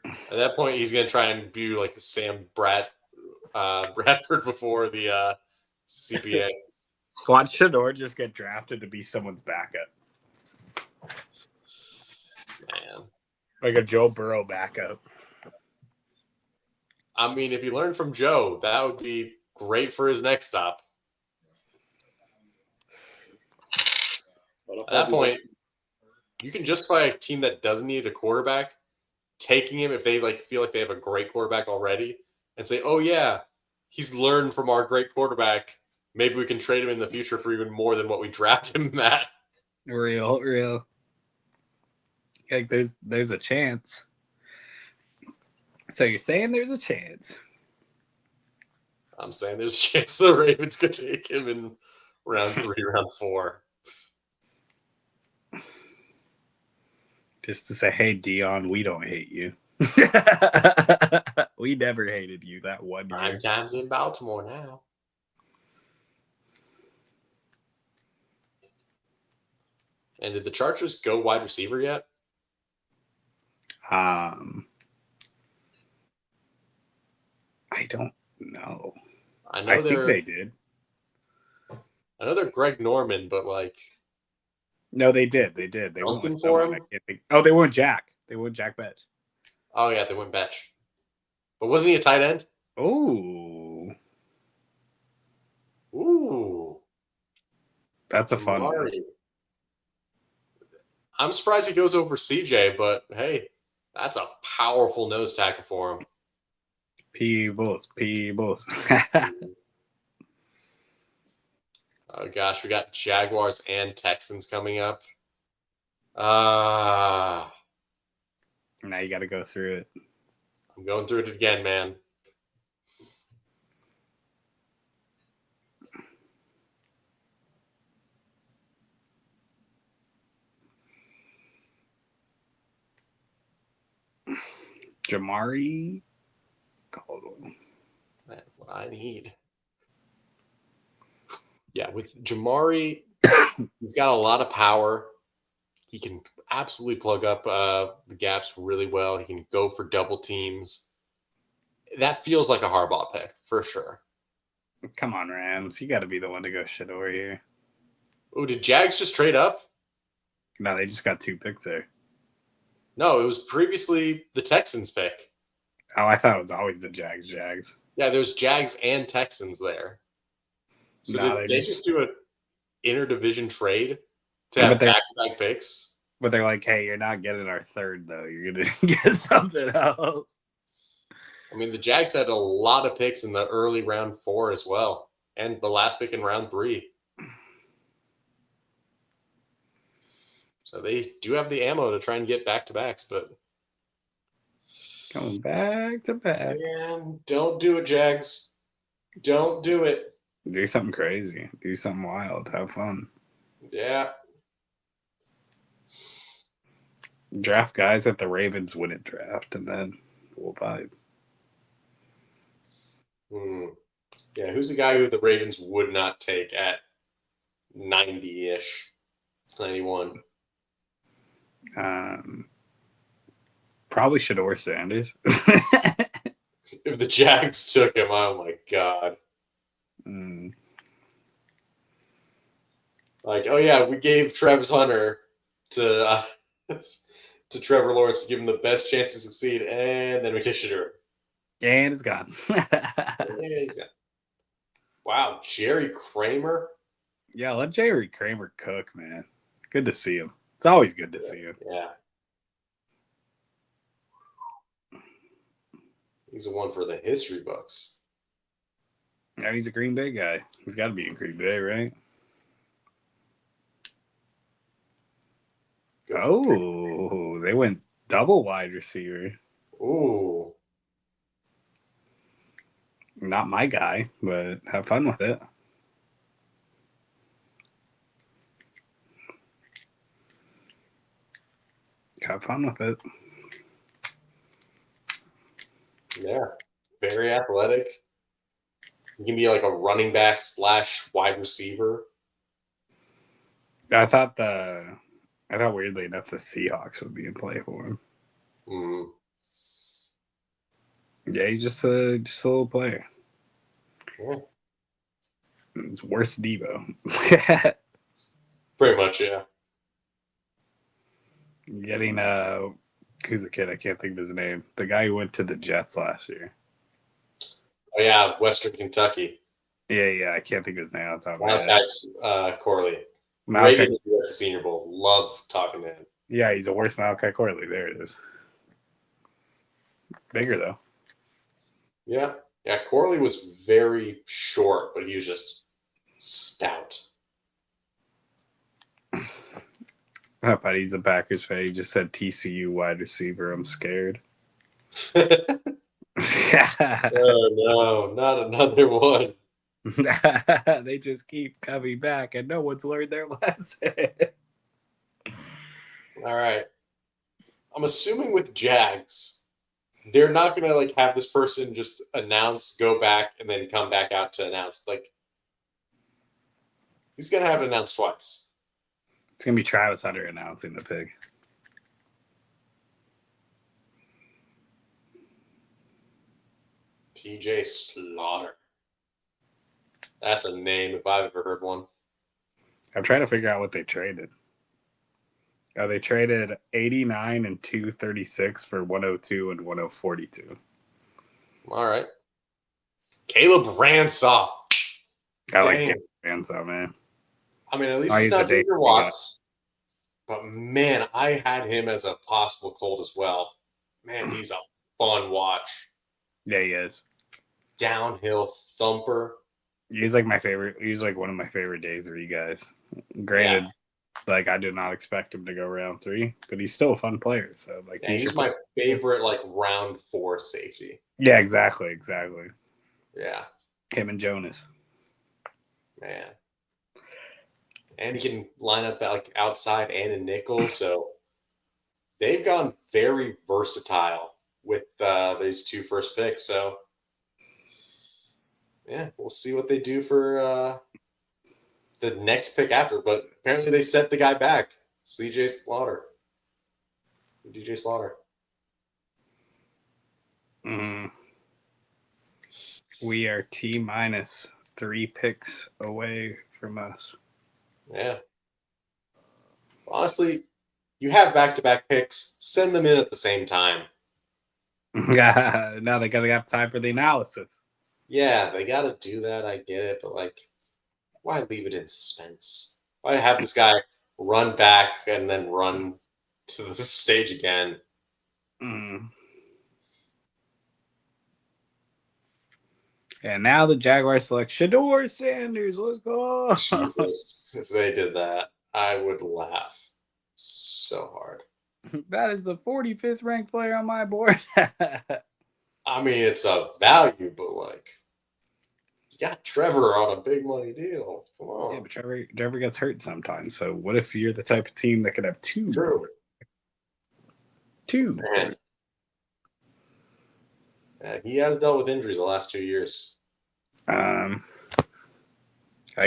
At that point, he's going to try and do like the Sam Bradford before the CPA. Watch Shador just get drafted to be someone's backup. Man. Like a Joe Burrow backup. I mean, if you learn from Joe, that would be great for his next stop. At that point, you can justify a team that doesn't need a quarterback taking him if they like feel like they have a great quarterback already and say, "Oh yeah, he's learned from our great quarterback. Maybe we can trade him in the future for even more than what we draft him at." Real. Like there's a chance. So you're saying there's a chance? I'm saying there's a chance the Ravens could take him in round 3, round 4. Just to say, hey, Dion, we don't hate you. We never hated you that one year. Prime time's in Baltimore now. And did the Chargers go wide receiver yet? I don't know. I think they did. I know they're Greg Norman, but like. No, they did. They went Something with for someone. him? I can't think. Oh, they went Jack. They went Jack Betch. Oh yeah, they went Betch. But wasn't he a tight end? Oh. Ooh. That's a fun one. I'm surprised he goes over CJ, but hey, that's a powerful nose tackle for him. Peebles. Oh gosh, we got Jaguars and Texans coming up. Now you got to go through it. I'm going through it again, man. Jamari Caldwell. That's what I need. Yeah, with Jamari, he's got a lot of power. He can absolutely plug up the gaps really well. He can go for double teams. That feels like a Harbaugh pick for sure. Come on, Rams. You got to be the one to go Shador here. Oh, did Jags just trade up? No, they just got 2 picks there. No, it was previously the Texans pick. Oh, I thought it was always the Jags. Yeah, there's Jags and Texans there. So did they just do an interdivision trade to have back-to-back picks? But they're like, hey, you're not getting our third, though. You're going to get something else. I mean, the Jags had a lot of picks in the early round 4 as well, and the last pick in round 3. So they do have the ammo to try and get back-to-backs, but... Going back-to-back. Man, don't do it, Jags. Don't do it. Do something crazy. Do something wild. Have fun. Yeah. Draft guys that the Ravens wouldn't draft, and then we'll vibe. Yeah, who's the guy who the Ravens would not take at 90-ish, 91? Probably Shador Sanders. If the Jags took him, oh my God. Like, oh yeah, we gave Travis Hunter to Trevor Lawrence to give him the best chance to succeed, and then we take Shador. And it's gone. Yeah, he's gone. Wow, Jerry Kramer? Yeah, let Jerry Kramer cook, man. Good to see him. It's always good to see him. Yeah. He's the one for the history books. Yeah, he's a Green Bay guy. He's got to be in Green Bay, right? Oh, they went double wide receiver. Ooh. Not my guy, but have fun with it. Have fun with it. Yeah. Very athletic. He can be like a running back / wide receiver. I thought weirdly enough the Seahawks would be in play for him. Mm. Yeah, he's just a little player. Yeah. It's worse Devo. Pretty much, yeah. Getting who's the kid? I can't think of his name. The guy who went to the Jets last year. Oh yeah, Western Kentucky. Yeah, I can't think of his name on top of my head. Malachi Corley. Malachi. Great at the Senior Bowl. Love talking to him. Yeah, he's a worse Malachi Corley. There it is. Bigger though. Yeah. Corley was very short, but he was just stout. But he's a Packers fan. He just said TCU wide receiver. I'm scared. Oh no, not another one. They just keep coming back, and no one's learned their lesson. All right. I'm assuming with Jags, they're not gonna like have this person just announce, go back, and then come back out to announce. Like, he's gonna have it announced twice. It's gonna be Travis Hunter announcing the pick. TJ Slaughter. That's a name if I've ever heard one. I'm trying to figure out what they traded. Oh, they traded 89 and 236 for 102 and 1042. All right. Caleb Ransaw. I like Caleb Ransaw, man. I mean, at least he's not Xavier Watts. But man, I had him as a possible cold as well. Man, he's a fun watch. Yeah, he is. Downhill thumper. He's like my favorite. He's like one of my favorite day 3 guys. Granted, like I did not expect him to go round 3, but he's still a fun player. So like, he's my favorite like round 4 safety. Yeah, exactly. Yeah, him and Jonas. Man, and he can line up like outside and in nickel. So they've gone very versatile with these 2 first picks. So yeah, we'll see what they do for the next pick after. But apparently they sent the guy back, DJ Slaughter. We are T-3 picks away from us. Yeah. Honestly, you have back-to-back picks. Send them in at the same time. Now they got to have time for the analysis. Yeah, they got to do that. I get it. But, like, why leave it in suspense? Why have this guy run back and then run to the stage again? And now the Jaguars select Shedeur Sanders. Let's go. Jesus, if they did that, I would laugh so hard. That is the 45th ranked player on my board. I mean, it's a value, but like, you got Trevor on a big money deal. Come on. Yeah, but Trevor gets hurt sometimes. So what if you're the type of team that could have 2? True. 2. Man. Yeah, he has dealt with injuries the last 2 years. I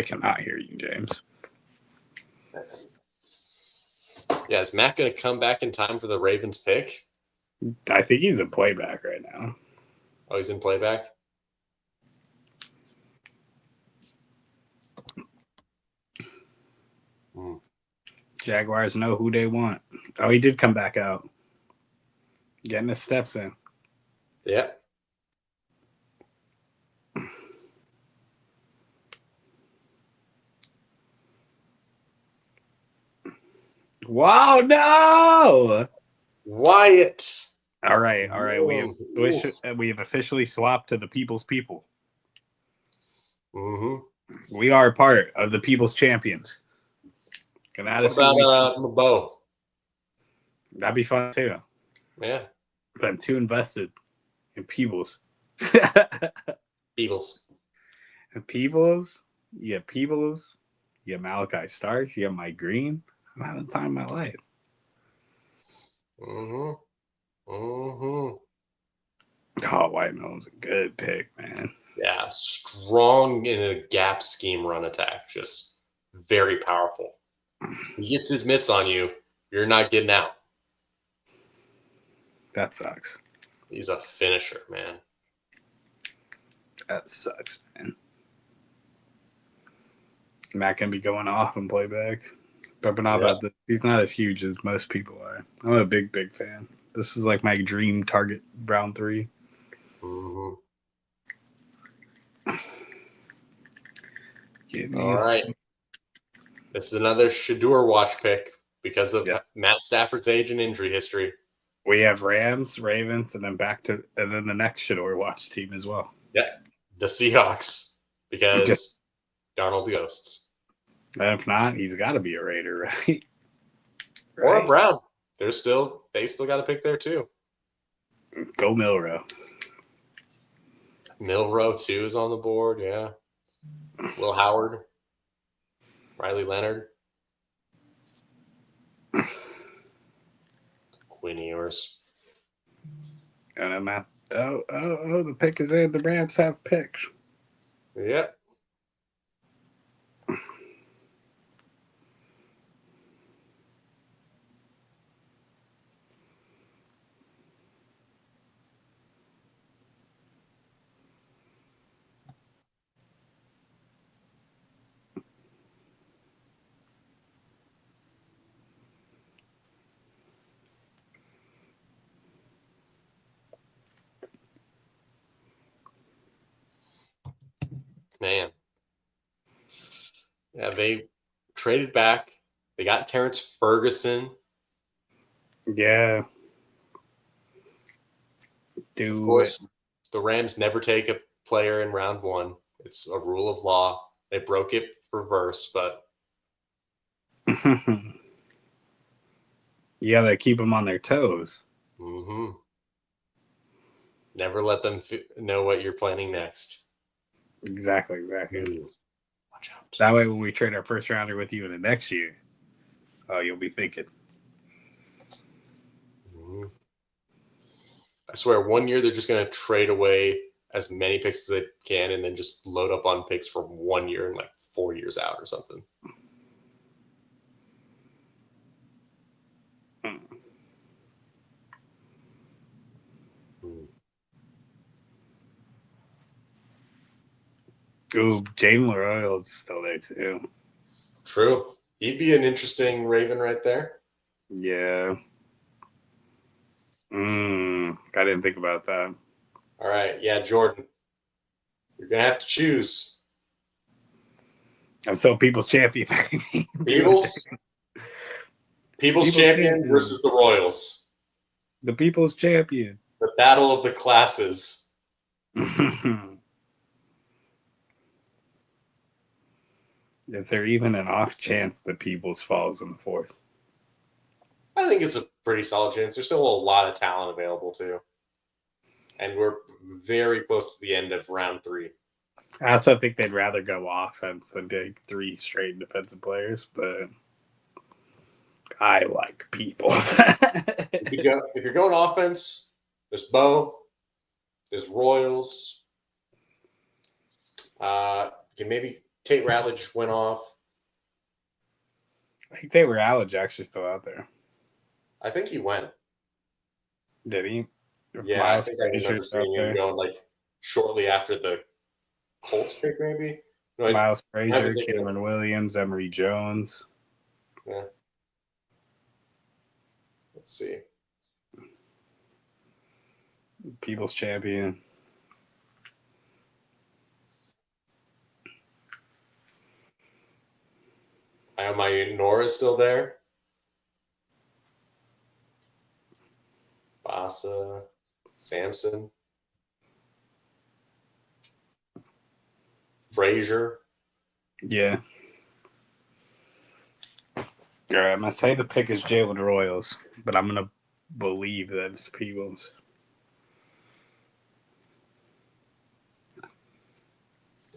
cannot hear you, James. Yeah, is Matt going to come back in time for the Ravens pick? I think he's in playback right now. Oh, he's in playback? Jaguars know who they want. Oh, he did come back out. Getting his steps in. Yeah. Wow, no! Wyatt. All right. We have officially swapped to the people's people. We are a part of the people's champions. Can add What us about Mabo? That'd be fun too. Yeah. But I'm too invested in Peebles. Eagles. And Peebles, you got Peebles, you got Malachi Stark, you got Mike Green. I'm having the time of my life. Oh, White Melon's a good pick, man. Yeah, strong in a gap scheme run attack. Just very powerful. He gets his mitts on you, you're not getting out. That sucks. He's a finisher, man. That sucks, man. Matt can be going off and playback. But not about this. He's not as huge as most people are. I'm a big fan. This is like my dream target round 3. All right. This is another Shador watch pick because of Matt Stafford's age and injury history. We have Rams, Ravens, and then the next Shador watch team as well. Yeah. The Seahawks because Darnold ghosts. And if not, he's got to be a Raider, right? Or a Brown. They still got to pick there too. Go Milrow. Milrow too is on the board. Yeah. Will Howard. Riley Leonard. Quinn Ewers. And I'm at the pick is in. The Rams have picks. Yep. Man. Yeah, they traded back. They got Terrence Ferguson. Yeah. Of course, the Rams never take a player in round 1. It's a rule of law. They broke it for Verse, but you gotta keep them on their toes. Never let them know what you're planning next. Exactly. Watch out. That way, when we trade our first rounder with you in the next year, you'll be thinking. I swear, 1 year they're just going to trade away as many picks as they can and then just load up on picks for 1 year and like 4 years out or something. Ooh, Jalen Royals is still there too. True. He'd be an interesting Raven right there. Yeah. I didn't think about that. All right. Yeah, Jordan. You're going to have to choose. I'm still People's Champion. People's Champion versus the Royals. The People's Champion. The battle of the classes. Is there even an off chance the People's falls in the 4th? I think it's a pretty solid chance. There's still a lot of talent available too. And we're very close to the end of round 3. I also think they'd rather go offense than take 3 straight defensive players, but I like people. If you're going offense, there's Bo, there's Royals. You can maybe Tate Ratledge just went off. I think Tate Ratledge actually still out there. I think he went. Did he? Yeah, Miles I think I remember seeing him going like shortly after the Colts pick, maybe. No, Miles Frazier, Cameron Williams, Emory Jones. Yeah. Let's see. People's Champion. My Nora is still there. Bassa, Samson. Frazier. Yeah. All right, I'm gonna say the pick is Jalen Royals, but I'm gonna believe that it's Peebles.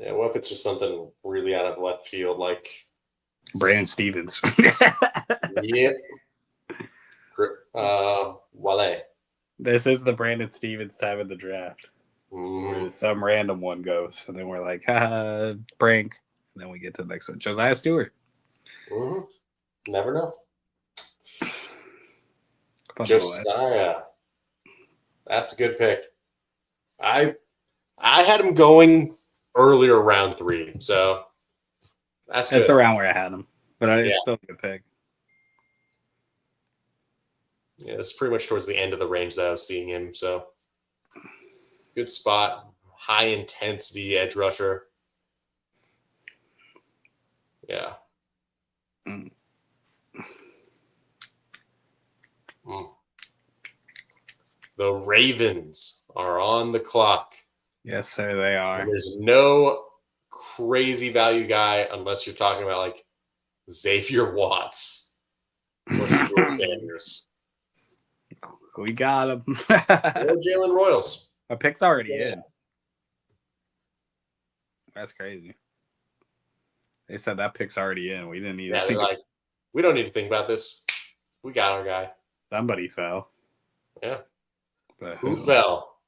Yeah, what if it's just something really out of left field, like Brandon Stevens? Yep. Wale. This is the Brandon Stevens time of the draft. Where some random one goes, and then we're like, haha, prank. And then we get to the next one. Josiah Stewart. Never know. Josiah. That's a good pick. I had him going earlier round 3, so that's the good. round where I had him, but it's still a good pick. Yeah, it's pretty much towards the end of the range that I was seeing him, so good spot. High intensity edge rusher. Yeah. The Ravens are on the clock. Yes, sir, they are. And there's no crazy value guy unless you're talking about like Xavier Watts or Stuart Sanders. We got him. Or Jalen Royals. Our pick's already in. That's crazy. They said that pick's already in. We didn't need to think. Like, we don't need to think about this. We got our guy. Somebody fell. Yeah. But who fell?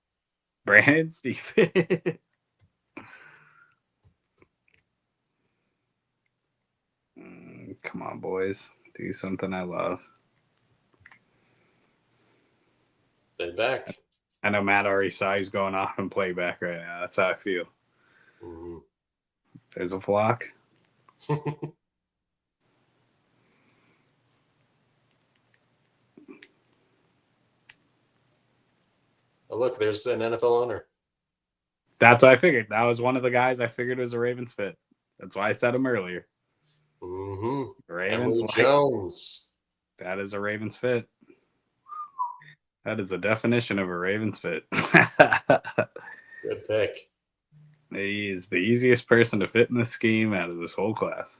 Brandon Stevens. Come on, boys. Do something I love. They're back. I know Matt already saw he's going off and playback right now. That's how I feel. There's a flock. Oh, look, there's an NFL owner. That's what I figured. That was one of the guys I figured was a Ravens fit. That's why I said him earlier. Ravens Jones. That is a Ravens fit. That is a definition of a Ravens fit. Good pick. He is the easiest person to fit in this scheme out of this whole class.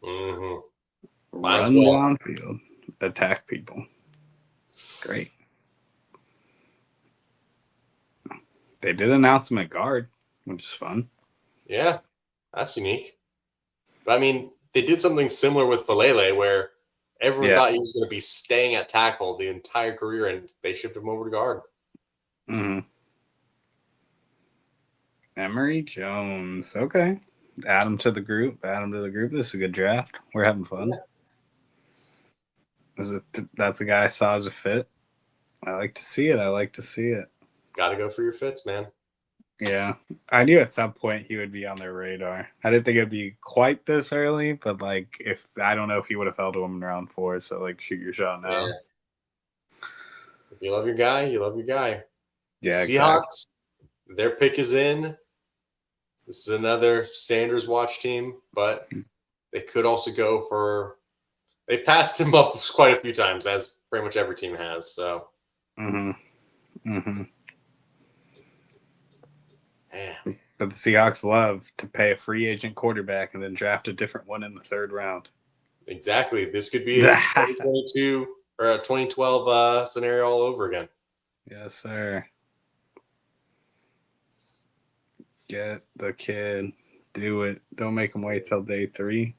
Run downfield, attack people. Great. They did announce him at guard, which is fun. Yeah, that's unique. But I mean, they did something similar with Falele where everyone thought he was going to be staying at tackle the entire career, and they shipped him over to guard. Emory Jones. Okay. Add him to the group. This is a good draft. We're having fun. Yeah. That's a guy I saw as a fit. I like to see it. Got to go for your fits, man. Yeah. I knew at some point he would be on their radar. I didn't think it'd be quite this early, but like I don't know if he would have fell to him in round 4, so like shoot your shot now. Yeah. If you love your guy, you love your guy. Yeah. Seahawks, their pick is in. This is another Sanders watch team, but they could also go for – they passed him up quite a few times, as pretty much every team has. So, But the Seahawks love to pay a free agent quarterback and then draft a different one in the 3rd round. Exactly. This could be a 2022 or a 2012 scenario all over again. Yes, sir. Get the kid. Do it. Don't make him wait till day 3.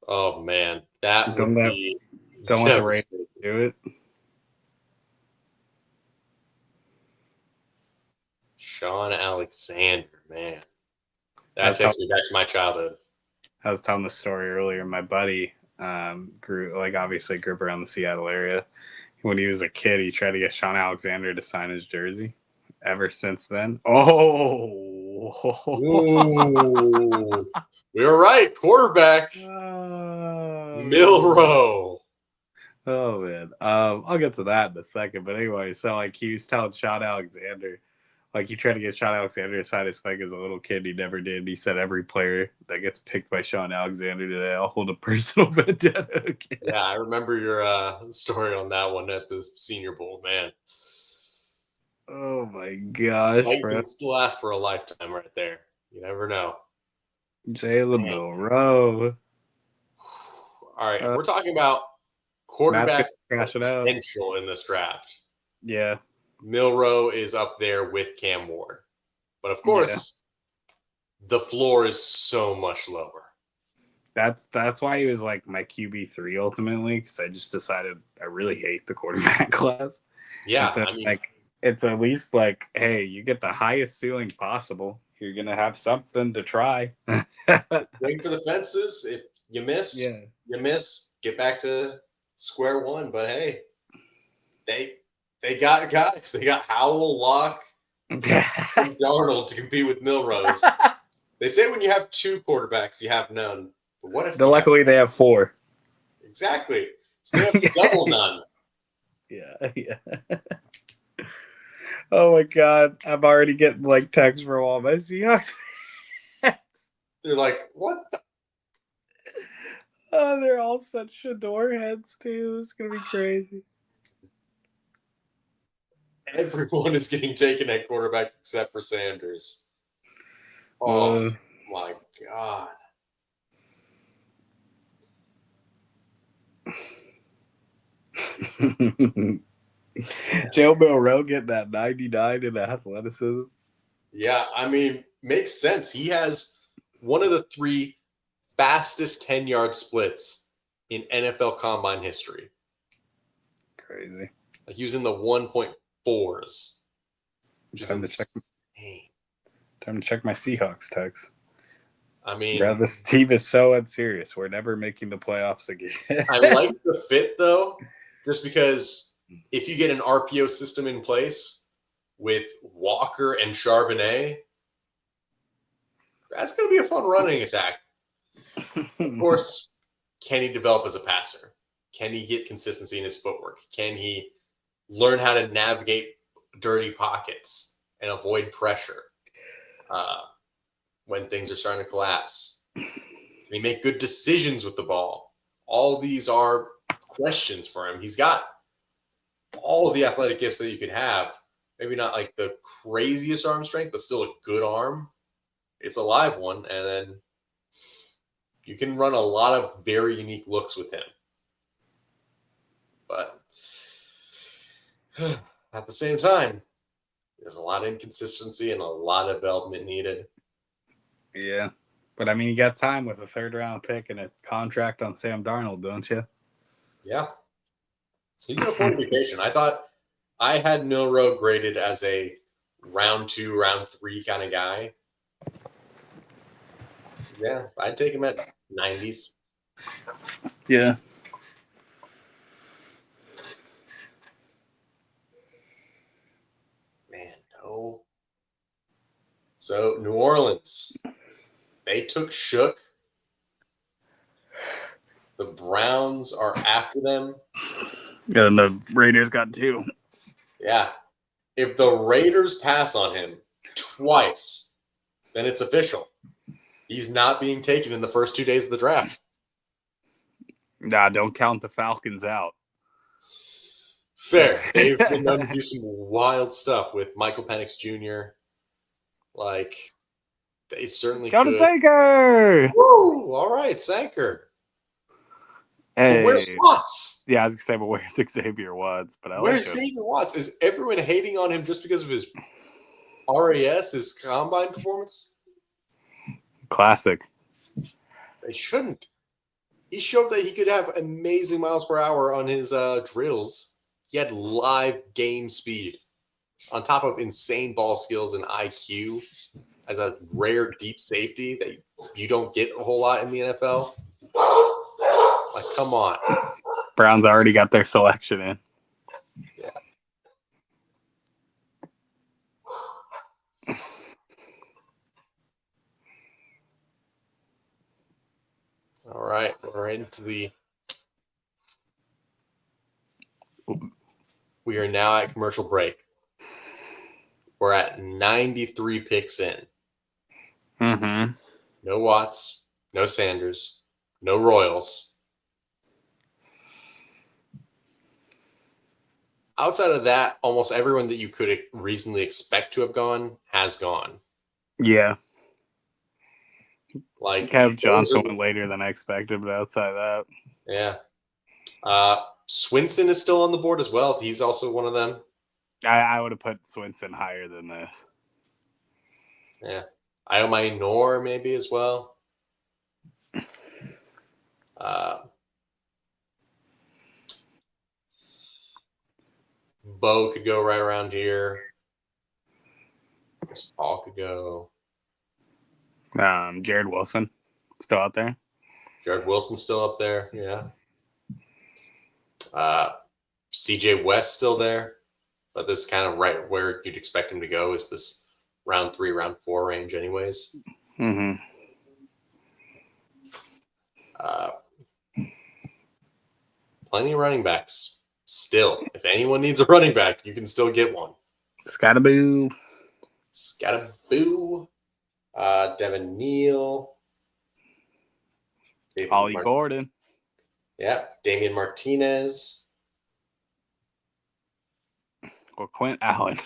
Oh, man. That don't would let, be Don't let the Raiders do it. Sean Alexander, man. That takes me back to my childhood. I was telling the story earlier. My buddy grew up around the Seattle area. When he was a kid, he tried to get Sean Alexander to sign his jersey. Ever since then. Ooh. We were right. Quarterback. Milrow. Oh, man. I'll get to that in a second. But anyway, so like he was telling Sean Alexander, like he tried to get Sean Alexander to sign his thing as a little kid. He never did. He said every player that gets picked by Sean Alexander today, I'll hold a personal vendetta against. Yeah, I remember your story on that one at the Senior Bowl, man. Oh my gosh, Might can still last for a lifetime right there. You never know. Jalen Milroe. All right, if we're talking about quarterback Matt's gonna cash it out. potential in this draft, Yeah. Milroe is up there with Cam Ward. But of course, the floor is so much lower. That's why he was like my QB3 ultimately, because I just decided I really hate the quarterback class. Yeah, so, I mean, like it's at least like, hey, you get the highest ceiling possible. You're gonna have something to try. swing for the fences. If you miss, you miss. Get back to square one. But hey, they got guys. They got Howell, Locke, and Darnold to compete with Milrose. They say when you have two quarterbacks, you have none. But what if? Luckily, they have 4. Exactly. So they have double none. Yeah. Oh my god, I'm already getting like texts from all my Seahawks. They're like, what? Oh, they're all such Shador heads too. It's gonna be crazy. Everyone is getting taken at quarterback except for Sanders. Oh my god. Joe Milroe getting that 99 in athleticism. Yeah, I mean, makes sense. He has one of the 3 fastest 10-yard splits in NFL Combine history. Crazy. Like he was in the 1.4s. Time to check my Seahawks text. I mean, bro, this team is so unserious. We're never making the playoffs again. I like the fit though, just because if you get an RPO system in place with Walker and Charbonnet, that's going to be a fun running attack. Of course, can he develop as a passer? Can he get consistency in his footwork? Can he learn how to navigate dirty pockets and avoid pressure when things are starting to collapse? Can he make good decisions with the ball? All these are questions for him. He's got all of the athletic gifts that you could have. Maybe not like the craziest arm strength, but still a good arm. It's a live one, and then you can run a lot of very unique looks with him. But at the same time, there's a lot of inconsistency and a lot of development needed. Yeah. But I mean, you got time with a 3rd-round pick and a contract on Sam Darnold, don't you? Yeah. He can afford a vacation. I thought I had Milroe graded as a round 2, round 3 kind of guy. Yeah, I'd take him at 90s. Yeah. Man, no. So, New Orleans, they took Shook. The Browns are after them. And the Raiders got 2. Yeah. If the Raiders pass on him twice, then it's official. He's not being taken in the first 2 days of the draft. Nah, don't count the Falcons out. Fair. They've been known to do some wild stuff with Michael Penix Jr. Like, they certainly Go could. to Sanker! Woo! All right, Sanker. Hey. But where's Watts? Yeah, I was going to say, but where's Xavier Watts? But Where's Xavier Watts? Is everyone hating on him just because of his RAS, his combine performance? Classic. They shouldn't. He showed that he could have amazing miles per hour on his drills. He had live game speed on top of insane ball skills and IQ as a rare deep safety that you don't get a whole lot in the NFL. Like, come on. Browns already got their selection in. Yeah. All right, we're into the. We are now at commercial break. We're at 93 picks in. Mm-hmm. No Watts, no Sanders, no Royals. Outside of that, almost everyone that you could reasonably expect to have gone has gone. Yeah. Like Kev Johnson went later than I expected, but outside of yeah. Swinson is still on the board as well. He's also one of them. that, I would have put Swinson higher than this. Yeah. Iomai Nor maybe as well. Bo could go right around here. Paul could go. Jared Wilson still out there. Jared Wilson's still up there. Yeah. CJ West still there. But this is kind of right where you'd expect him to go is this round 3, round 4 range anyways. Mm-hmm. Plenty of running backs. Still, if anyone needs a running back, you can still get one. Scattaboo. Devin Neal. Ollie Gordon. Yeah. Damian Martinez. Or Quint Allen.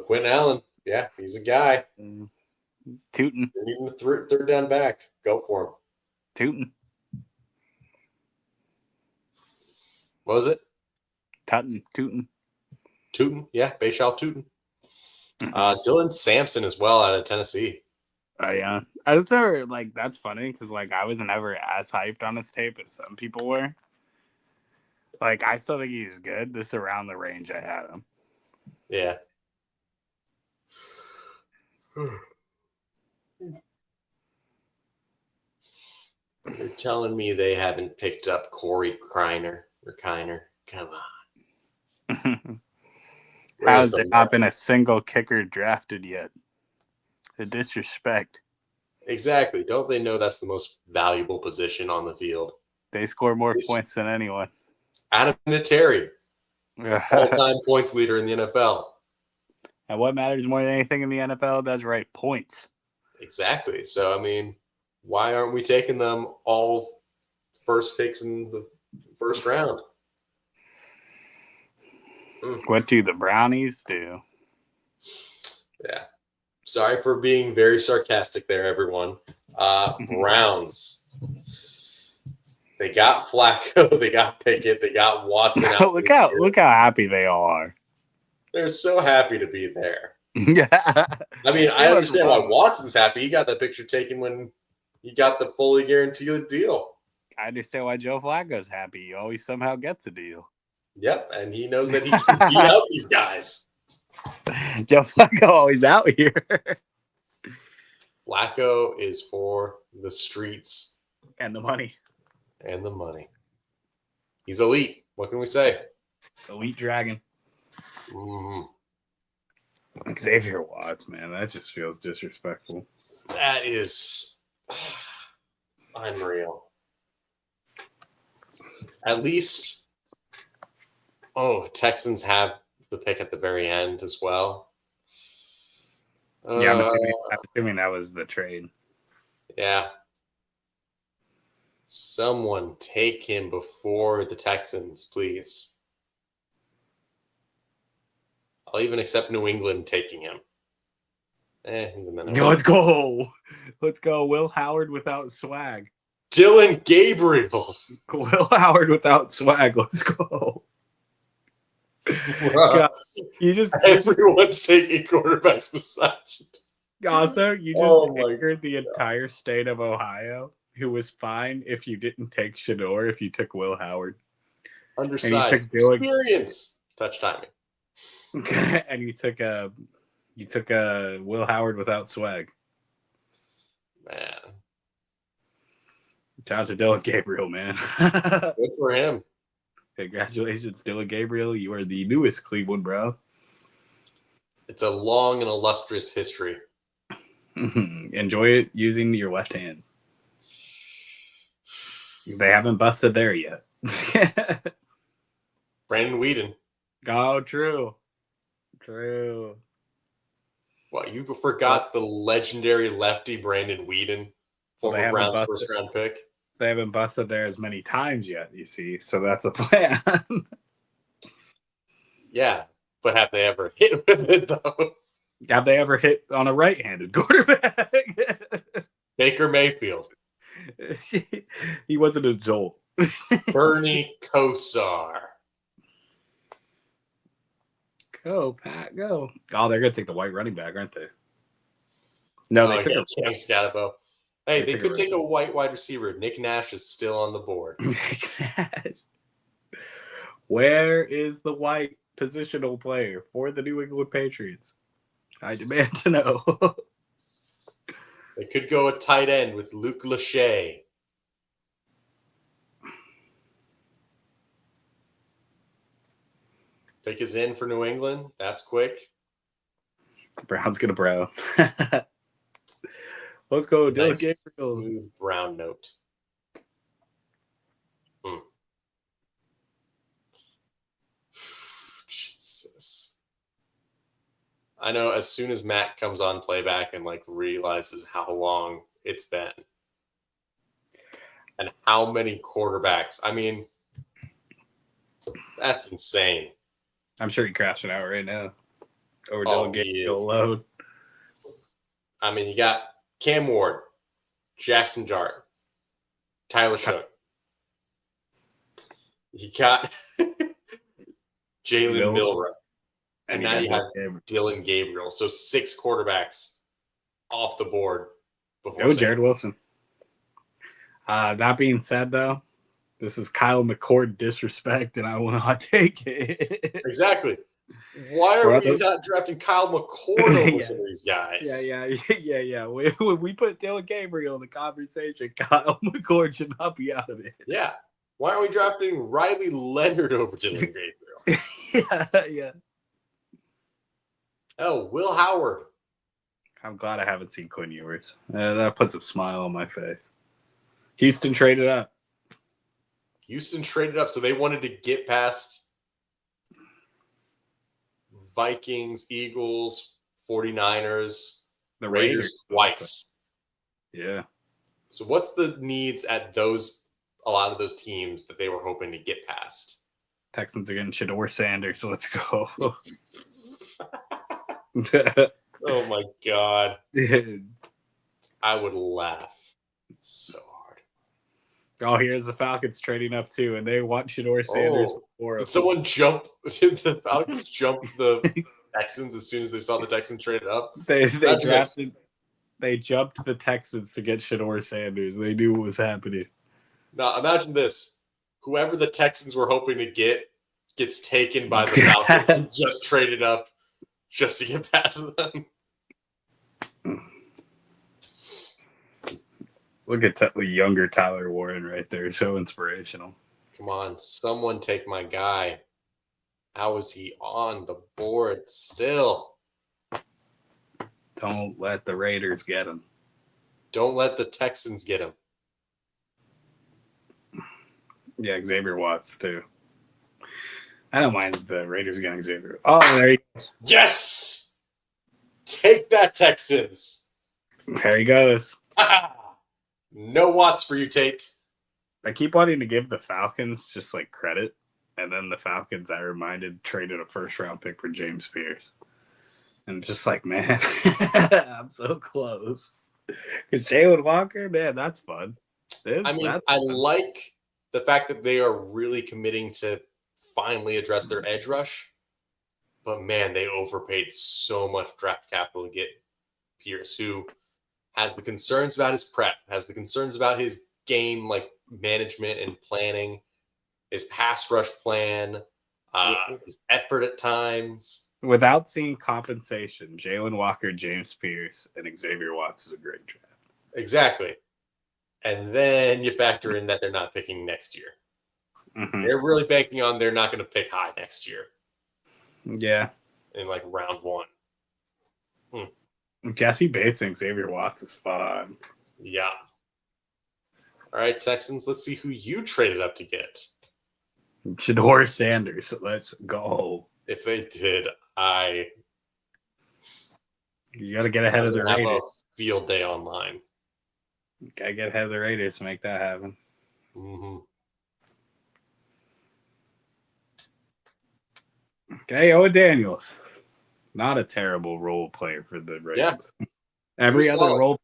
Quinn Allen. Yeah, he's a guy. Tootin'. You're needing the third down back. Go for him. Tootin'. What was it? Tootin'. Tootin'. Yeah, Bayshal Tootin'. Dylan Sampson as well out of Tennessee. Yeah. I was never, like, that's funny because, like, I was never as hyped on his tape as some people were. Like, I still think he was good. This is around the range I had him. Yeah. You're telling me they haven't picked up Corey Kiner? Come on. How's there not been a single kicker drafted yet? The disrespect. Exactly. Don't they know that's the most valuable position on the field? They score more points than anyone. Adam Vinatieri, all-time points leader in the NFL. And what matters more than anything in the NFL? That's right, points. Exactly. So, I mean, why aren't we taking them all first picks in the first round? What do the Brownies do? Yeah. Sorry for being very sarcastic there, everyone. Browns. They got Flacco. They got Pickett. They got Watson. look how happy they all are. They're so happy to be there. Yeah. I mean, I understand why Watson's happy. He got that picture taken when he got the fully guaranteed deal. I understand why Joe Flacco's happy. He always somehow gets a deal. Yep, and he knows that he can beat out these guys. Joe Flacco always out here. Flacco is for the streets. And the money. And the money. He's elite. What can we say? Elite Dragon. Mm-hmm. Xavier Watts, man, that just feels disrespectful. That is unreal. At least, Texans have the pick at the very end as well. Yeah, I'm assuming that was the trade. Yeah. Someone take him before the Texans, please. I'll even accept New England taking him. Let's go. Let's go. Will Howard without swag. Dylan Gabriel. Will Howard without swag. Let's go. God, everyone's taking quarterbacks besides you. Also, you just angered the entire state of Ohio, who was fine if you didn't take Shador, if you took Will Howard. Undersized experience. Touch timing. And you took a Will Howard without swag. Man. Shout out to Dylan Gabriel, man. Good for him. Congratulations, Dylan Gabriel. You are the newest Cleveland Brown. It's a long and illustrious history. Enjoy it using your left hand. They haven't busted there yet. Brandon Weeden. Oh, true. True. What, you forgot the legendary lefty Brandon Weeden, former Browns first-round pick? They haven't busted there as many times yet, you see, so that's a plan. Yeah, but have they ever hit with it, though? Have they ever hit on a right-handed quarterback? Baker Mayfield. He wasn't a Joel. Bernie Kosar. Go, Pat, go. Oh, they're going to take the white running back, aren't they? No, they took a Cam Scatabo. Hey, they could take a running. white wide receiver. Nick Nash is still on the board. Nick Nash. Where is the white positional player for the New England Patriots? I demand to know. They could go a tight end with Luke Lachey. Pick is in for New England. That's quick. Brown's going to bro. Let's go. Nice, Dylan Gabriel. smooth brown note. Jesus. I know as soon as Matt comes on playback and like realizes how long it's been and how many quarterbacks. I mean, that's insane. I'm sure he's crashing out right now. Over Oh, Dylan he Gabriel is. alone. I mean, you got Cam Ward, Jackson Dart, Tyler Shook. You got Jalen Milrow. And now you have Dylan Gabriel. So 6 quarterbacks off the board. Go Jared Wilson. That being said, though, this is Kyle McCord disrespect, and I will not take it. Exactly. Why are we not drafting Kyle McCord over some of these guys? Yeah. When we put Dylan Gabriel in the conversation, Kyle McCord should not be out of it. Yeah. Why aren't we drafting Riley Leonard over Dylan Gabriel? Yeah. Oh, Will Howard. I'm glad I haven't seen Quinn Ewers. That puts a smile on my face. Houston traded up. Houston traded up, so they wanted to get past Vikings, Eagles, 49ers, the Raiders twice. Yeah. So what's the needs at a lot of those teams that they were hoping to get past? Texans are getting Shador Sanders. Let's go. Oh my God. Dude. I would laugh so hard. Oh, here's the Falcons trading up too, and they want Shador Sanders before. Did someone jump? Did the Falcons jump the Texans as soon as they saw the Texans traded up? They jumped the Texans to get Shador Sanders. They knew what was happening. Now imagine this: whoever the Texans were hoping to get gets taken by the Falcons who just traded up just to get past them. Look at the younger Tyler Warren right there. So inspirational. Come on, someone take my guy. How is he on the board still? Don't let the Raiders get him. Don't let the Texans get him. Yeah, Xavier Watts too. I don't mind the Raiders getting Xavier. Oh, there he goes. Yes! Take that, Texans. There he goes. No Watts for you, Tate. I keep wanting to give the Falcons just like credit. And then the Falcons, I reminded, traded a first-round pick for James Pierce. And just like, man, I'm so close. Because Jalen Walker, man, that's fun. I like the fact that they are really committing to finally address their edge rush. But, man, they overpaid so much draft capital to get Pierce, who has the concerns about his prep, has the concerns about his game, like management and planning, his pass rush plan, his effort at times. Without seeing compensation, Jalen Walker, James Pierce, and Xavier Watts is a great draft. Exactly. And then you factor in that they're not picking next year. Mm-hmm. They're really banking on they're not going to pick high next year. Yeah. In like round 1. Jesse Bates and Xavier Watts is fun. Yeah. All right, Texans, let's see who you traded up to get. Shador Sanders. Let's go. If they did, you got to get ahead of the have Raiders. A field day online. Got to get ahead of the Raiders to make that happen. Mm-hmm. Okay, Owen Daniels. Not a terrible role player for the Ravens. Yeah. Every other solid. role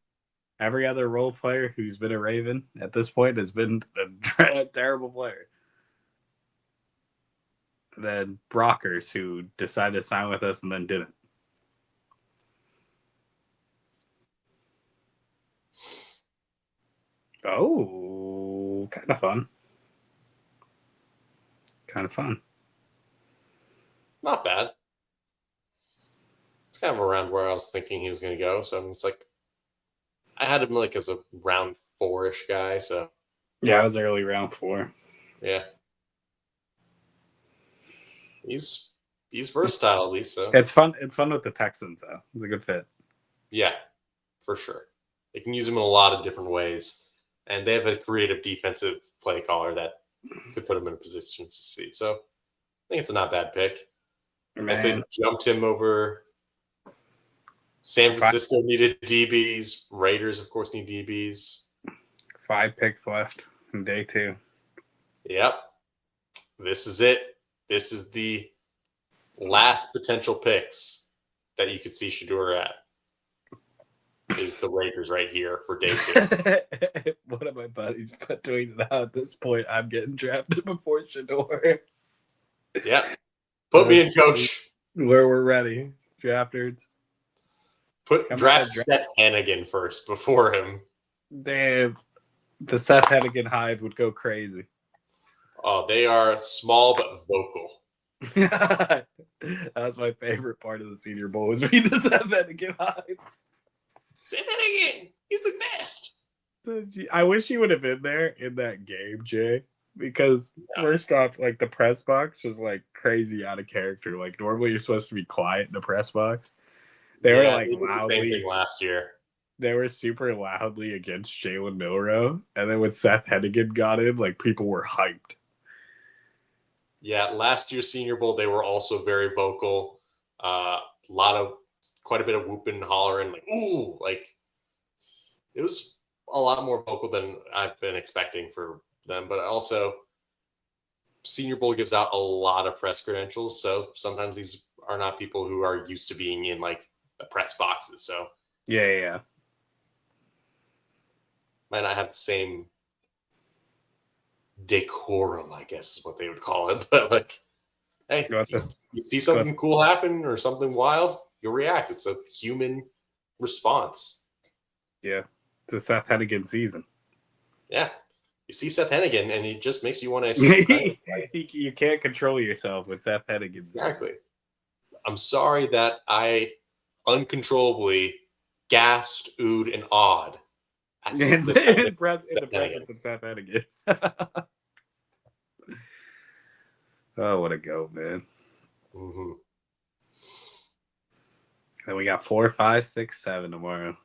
Every other role player who's been a Raven at this point has been a terrible player. Then Brockers, who decided to sign with us and then didn't. Oh, kind of fun. Kind of fun. Not bad. It's kind of around where I was thinking he was going to go. So it's like, I had him like as a round 4-ish guy. So yeah, I was early round 4. Yeah, he's versatile at least. So it's fun. It's fun with the Texans though. It's a good fit. Yeah, for sure. They can use him in a lot of different ways, and they have a creative defensive play caller that could put him in a position to succeed. So I think it's a not bad pick. As they jumped him over. San Francisco needed DBs. Raiders, of course, need DBs. 5 picks left in day 2. Yep. This is it. This is the last potential picks that you could see Shedeur at. Is the Raiders right here for day 2. One of my buddies tweeted out at this point, I'm getting drafted before Shedeur. Yep. Put me in, coach. Where we're ready. Drafters. Draft Seth Hennigan first before him. Damn. The Seth Hennigan hive would go crazy. Oh, they are small but vocal. That's my favorite part of the Senior Bowl was reading the Seth Hennigan hive. Say that again. He's the best. I wish he would have been there in that game, Jay. Because first off, like the press box was like crazy out of character. Like normally you're supposed to be quiet in the press box. They were like loudly. Same thing last year. They were super loudly against Jalen Milroe, and then when Seth Hennigan got in, like people were hyped. Yeah, last year's Senior Bowl they were also very vocal. Quite a bit of whooping and hollering, like ooh, like it was a lot more vocal than I've been expecting for them. But also, Senior Bowl gives out a lot of press credentials, so sometimes these are not people who are used to being in like the press boxes. So yeah. Might not have the same decorum, I guess is what they would call it. But like, hey, you see something cool happen or something wild, you'll react. It's a human response. Yeah, it's a Seth Hennigan season. Yeah. You see Seth Hennigan, and it just makes you want to. You can't control yourself with Seth Hennigan. Exactly. I'm sorry that I uncontrollably gasped, oohed, and awed. In the presence of Seth Hennigan. Oh, what a go, man. Mm-hmm. And we got 4, 5, 6, 7 tomorrow.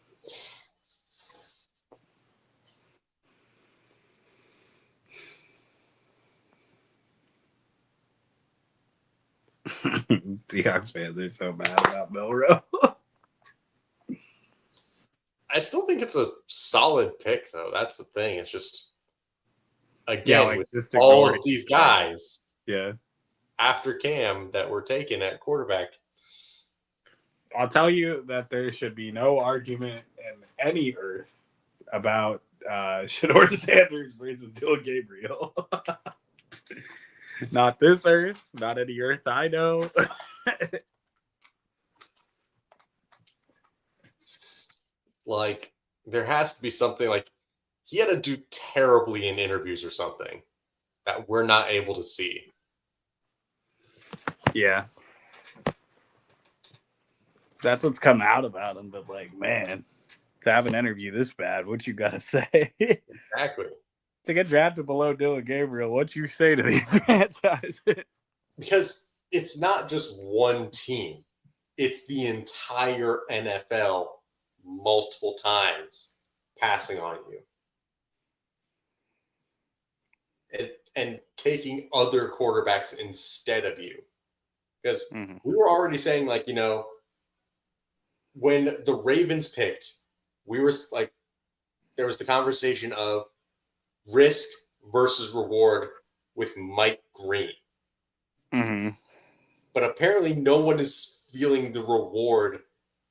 Seahawks fans are so mad about Milroe. I still think it's a solid pick, though. That's the thing. It's just, again, with just all of these guys after Cam that were taken at quarterback. I'll tell you that there should be no argument in any earth about Shedeur Sanders versus Dylan Gabriel. Not this earth, not any earth I know. Like, there has to be something like he had to do terribly in interviews or something that we're not able to see. Yeah. That's what's come out about him, but like, man, to have an interview this bad, what you gotta say? Exactly. To get drafted below Dylan Gabriel, what you say to these franchises? Because it's not just one team. It's the entire NFL multiple times passing on you. And taking other quarterbacks instead of you. Because we were already saying, like, you know, when the Ravens picked, we were like, there was the conversation of risk versus reward with Mike Green. Mm-hmm. But apparently no one is feeling the reward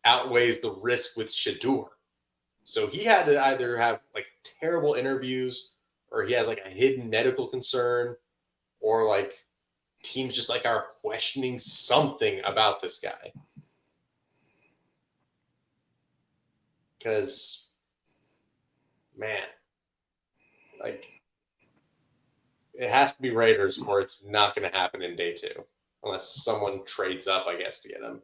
outweighs the risk with Shedeur. So he had to either have like terrible interviews, or he has like a hidden medical concern, or like teams just like are questioning something about this guy. Because, man, like it has to be Raiders, or it's not going to happen in day 2 unless someone trades up, I guess, to get him.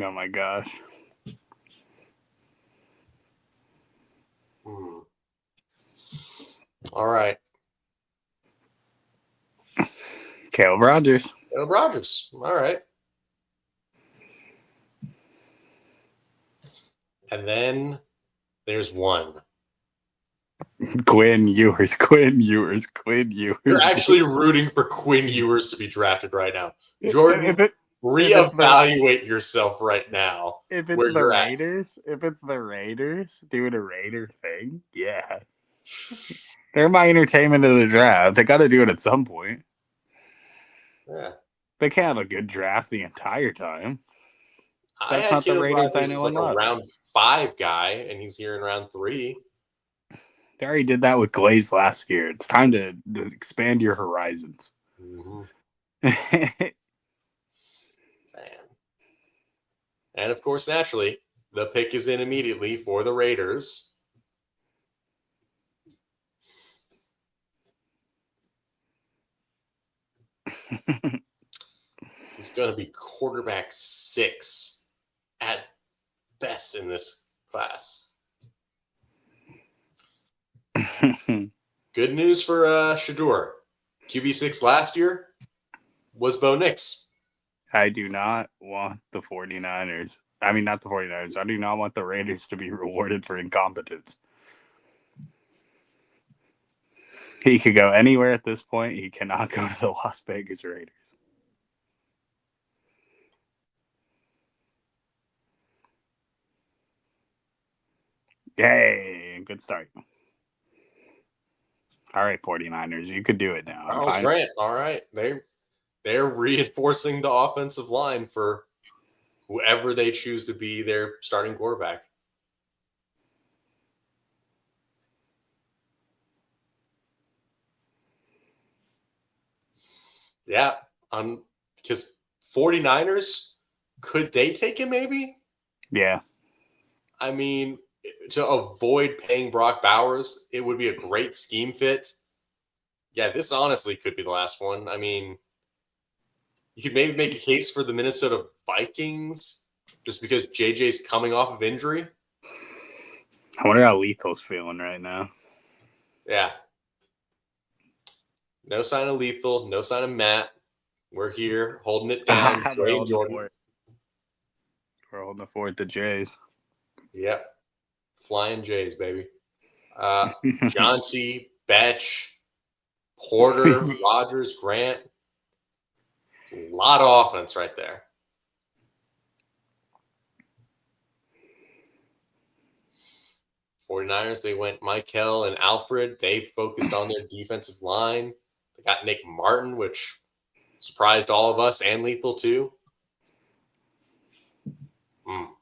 Oh my gosh. All right. Caleb Rogers. Caleb Rogers. All right. And then there's one. Quinn Ewers. Quinn Ewers. Quinn Ewers. You're actually rooting for Quinn Ewers to be drafted right now. Jordan, reevaluate yourself right now. If it's where the you're at. Raiders, doing a Raider thing, yeah. They're my entertainment of the draft. They got to do it at some point. Yeah. They can't have a good draft the entire time. I That's had not the Caleb Raiders I Rogers as know like and a love. round 5 guy, and he's here in round 3. They already did that with Glaze last year. It's time to expand your horizons. Man. And of course, naturally, the pick is in immediately for the Raiders. He's going to be quarterback 6 at best in this class. Good news for Shedeur. QB6 last year was Bo Nix. I do not want the 49ers. I mean, not the 49ers. I do not want the Raiders to be rewarded for incompetence. He could go anywhere at this point. He cannot go to the Las Vegas Raiders. Yay. Good start. All right, 49ers. You could do it now. Charles Grant. All right. They're reinforcing the offensive line for whoever they choose to be their starting quarterback. Yeah. Because 49ers, could they take him maybe? Yeah. I mean, to avoid paying Brock Bowers, it would be a great scheme fit. Yeah, this honestly could be the last one. I mean, you could maybe make a case for the Minnesota Vikings just because JJ's coming off of injury. I wonder how Lethal's feeling right now. Yeah. No sign of Lethal. No sign of Matt. We're here holding it down. Trey and Jordan. We're holding the fort, the Jays. Yep. Flying Jays, baby. Jonty, Betch, Porter, Rogers, Grant. A lot of offense right there. '49ers, they went Michael and Alfred. They focused on their defensive line. They got Nick Martin, which surprised all of us, and Lethal too. All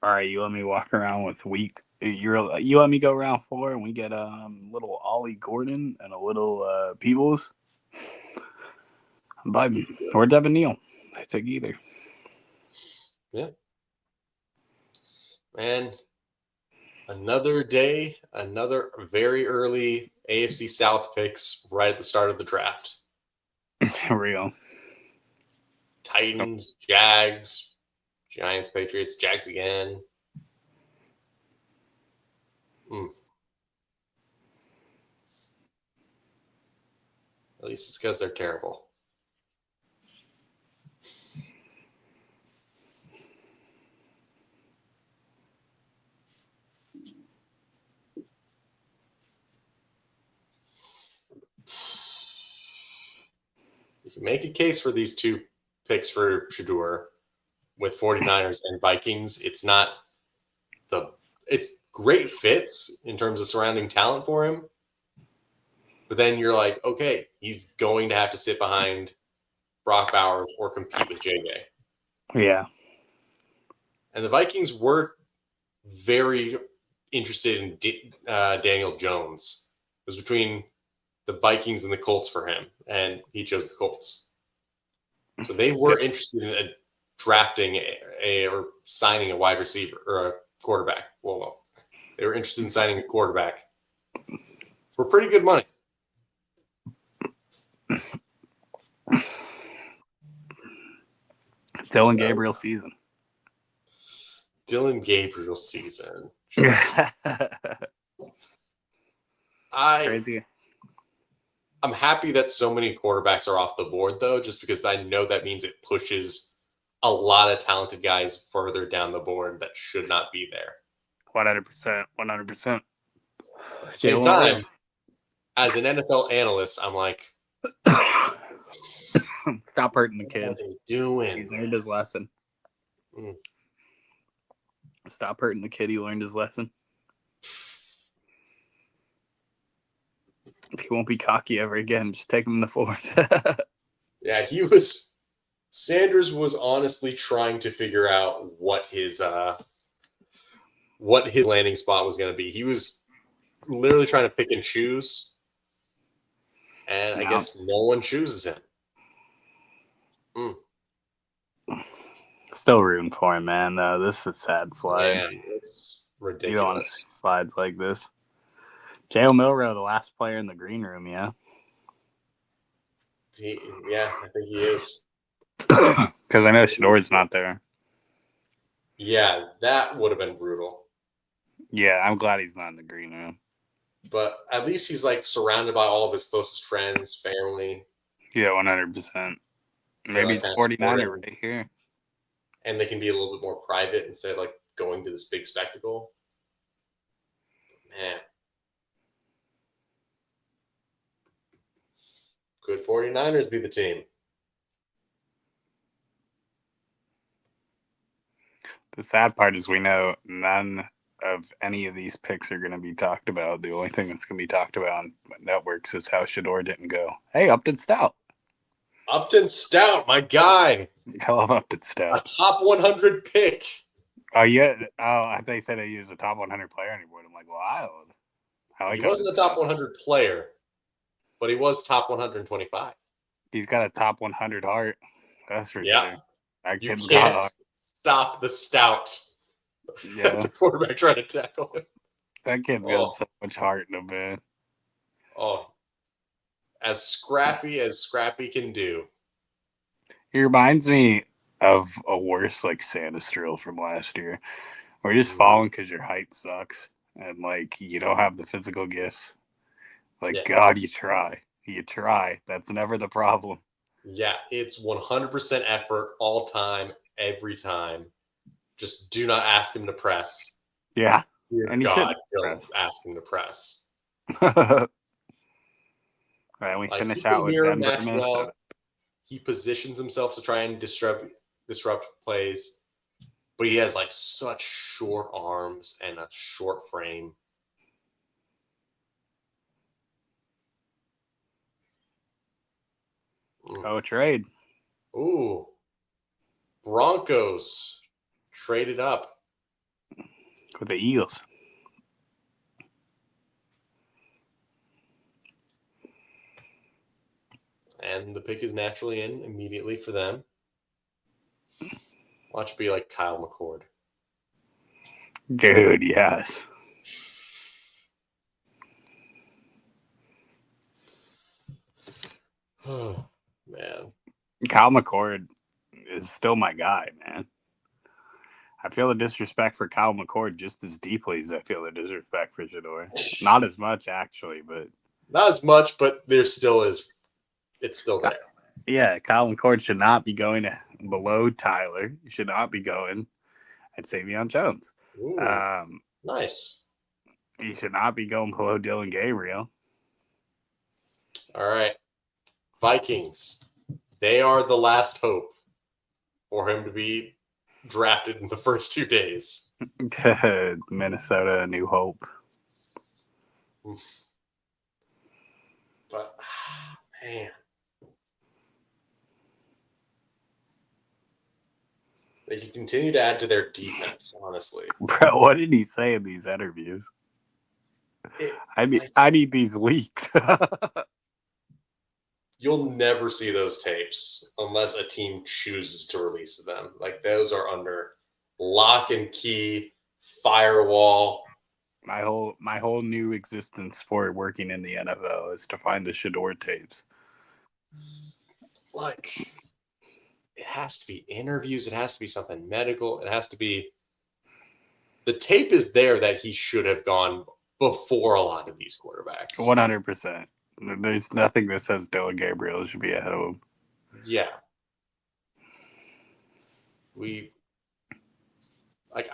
right, you let me walk around with week. You let me go round 4, and we get little Ollie Gordon and a little Peebles. I'm vibing. Or Devin Neal. I take either. Yeah. Man, another day, another very early AFC South picks right at the start of the draft. Real. Titans, Jags, Giants, Patriots, Jags again. At least it's because they're terrible. You can make a case for these 2 picks for Shedeur with 49ers and Vikings. It's great fits in terms of surrounding talent for him. But then you're like, okay, he's going to have to sit behind Brock Bowers or compete with JJ. Yeah. And the Vikings were very interested in Daniel Jones. It was between the Vikings and the Colts for him, and he chose the Colts. So they were interested in drafting or signing a wide receiver or a quarterback. Well, they were interested in signing a quarterback for pretty good money. Dylan Gabriel season. Dylan Gabriel season. Crazy. I'm happy that so many quarterbacks are off the board, though, just because I know that means it pushes a lot of talented guys further down the board that should not be there. 100%. 100%. Same time, as an NFL analyst, I'm like, stop hurting the kid. What are they doing? He's learned his lesson. Stop hurting the kid. He learned his lesson. He won't be cocky ever again. Just take him in the fourth. Yeah, Sanders was honestly trying to figure out what his landing spot was going to be. He was literally trying to pick and choose, and I guess no one chooses him. Still rooting for him, man. Though this is a sad slide. Man, it's ridiculous. You don't want to see slides like this. Jalen Milroe, the last player in the green room, yeah. I think he is. Because I know Shador's not there. Yeah, that would have been brutal. Yeah, I'm glad he's not in the green room. But at least he's like surrounded by all of his closest friends, family. Yeah, 100%. Maybe it's 49er right here. And they can be a little bit more private instead of like going to this big spectacle. Man. Could 49ers be the team? The sad part is we know none of any of these picks are going to be talked about. The only thing that's going to be talked about on networks is how Shador didn't go. Hey, Upton Stout. Upton Stout, my guy. I love Upton Stout. A top 100 pick. Oh, yeah. Oh, I thought you said he was a top 100 player anymore. I'm like, wild. He wasn't a top 100 player, but he was top 125. He's got a top 100 heart. That's for sure. That You kid's can't got stop the Stout. Yeah. The quarterback trying to tackle him. That kid's got so much heart in him, man. Oh, as Scrappy can do. He reminds me of a worse like Sandus drill from last year, where you're just falling because your height sucks and like you don't have the physical gifts. Like God, you try. That's never the problem. Yeah, it's 100% effort all time, every time. Just do not ask him to press. Yeah. Dear And God, don't ask him to press. All right, we Like, finish he out can with mirror Denver, match Minnesota. well. He positions himself to try and disrupt plays, but he has like such short arms and a short frame. Oh, trade. Ooh. Broncos traded up with the Eagles. And the pick is naturally in immediately for them. Watch it be like Kyle McCord. Dude, yes. Oh, man. Kyle McCord is still my guy, man. I feel the disrespect for Kyle McCord just as deeply as I feel the disrespect for Shador. Not as much, actually, but... Not as much, but there still is. It's still there. Yeah, Kyle McCord should not be going below Tyler. He should not be going at Savion Jones. Ooh, nice. He should not be going below Dylan Gabriel. All right. Vikings. They are the last hope for him to be drafted in the first 2 days. Minnesota, A New Hope. But man, they can continue to add to their defense. Honestly, Bro, what did he say in these interviews? I need these leaked. You'll never see those tapes unless a team chooses to release them. Like those are under lock and key, firewall. My whole new existence for working in the NFL is to find the Shador tapes. Like it has to be interviews. It has to be something medical. It has to be. The tape is there that he should have gone before a lot of these quarterbacks. 100%. There's nothing that says Dylan Gabriel should be ahead of him. Yeah.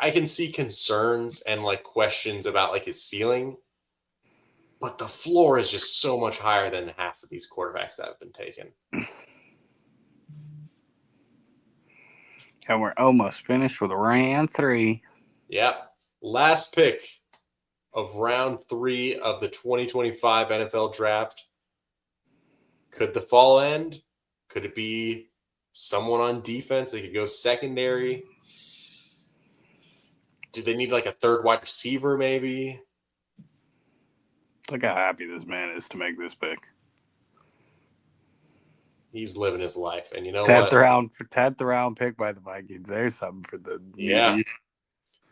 I can see concerns and like questions about like his ceiling, but the floor is just so much higher than half of these quarterbacks that have been taken. And we're almost finished with round 3. Yep. Last pick of round 3 of the 2025 NFL draft. Could the fall end? Could it be someone on defense? They could go secondary. Do they need like a third wide receiver maybe? Look how happy this man is to make this pick. He's living his life. And you know 10th what? 10th round pick by the Vikings. There's something for the Yeah. newbies.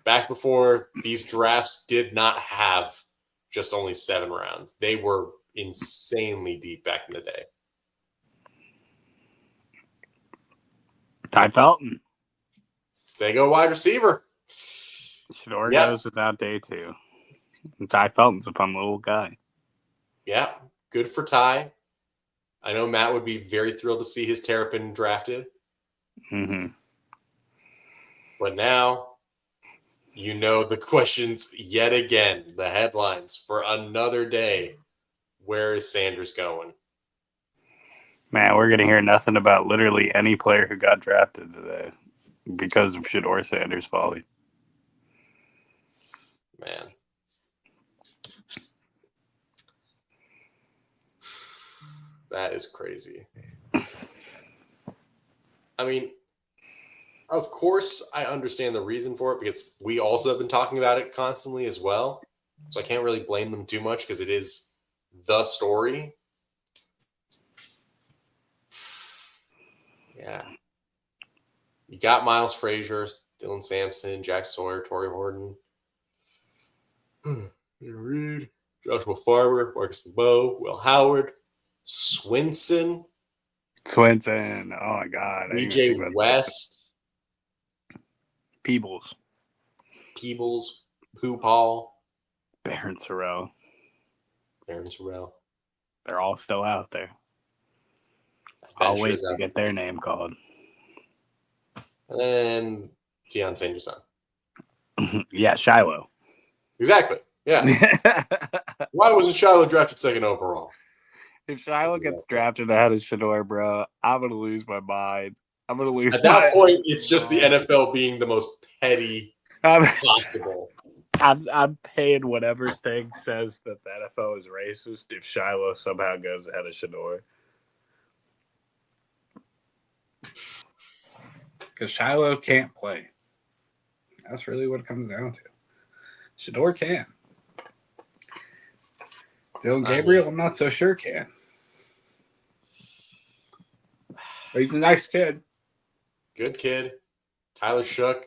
Back before these drafts did not have just only 7 rounds. They were insanely deep back in the day. Ty Felton. They go wide receiver. Shador goes without day 2. And Ty Felton's a fun little guy. Yeah, good for Ty. I know Matt would be very thrilled to see his Terrapin drafted. Mm-hmm. But now, you know the questions yet again, the headlines for another day. Where is Sanders going? Man, we're going to hear nothing about literally any player who got drafted today because of Shador Sanders' folly. Man. That is crazy. I mean, of course, I understand the reason for it because we also have been talking about it constantly as well. So I can't really blame them too much because it is the story. Yeah. You got Miles Frazier, Dylan Sampson, Jack Sawyer, Torrey Horton, Reed, Joshua Farmer, Marcus Bowe, Will Howard, Swinson. Oh my God. DJ West. Peebles. Pooh Paul. Baron Sorrell. They're all still out there. I'll wait to get their name called. And then Deion Sanders' son. Yeah, Shiloh. Exactly. Yeah. Why wasn't Shiloh drafted 2nd overall? If Shiloh gets drafted ahead of Shador, bro, I'm going to lose my mind. I'm going to lose At that point, it's just the NFL being the most petty possible. I'm paying whatever thing says that the NFL is racist if Shiloh somehow goes ahead of Shador. Because Shiloh can't play. That's really what it comes down to. Shador can. Dylan Gabriel, I'm not so sure can. But he's a nice kid. Good kid. Tyler Shook,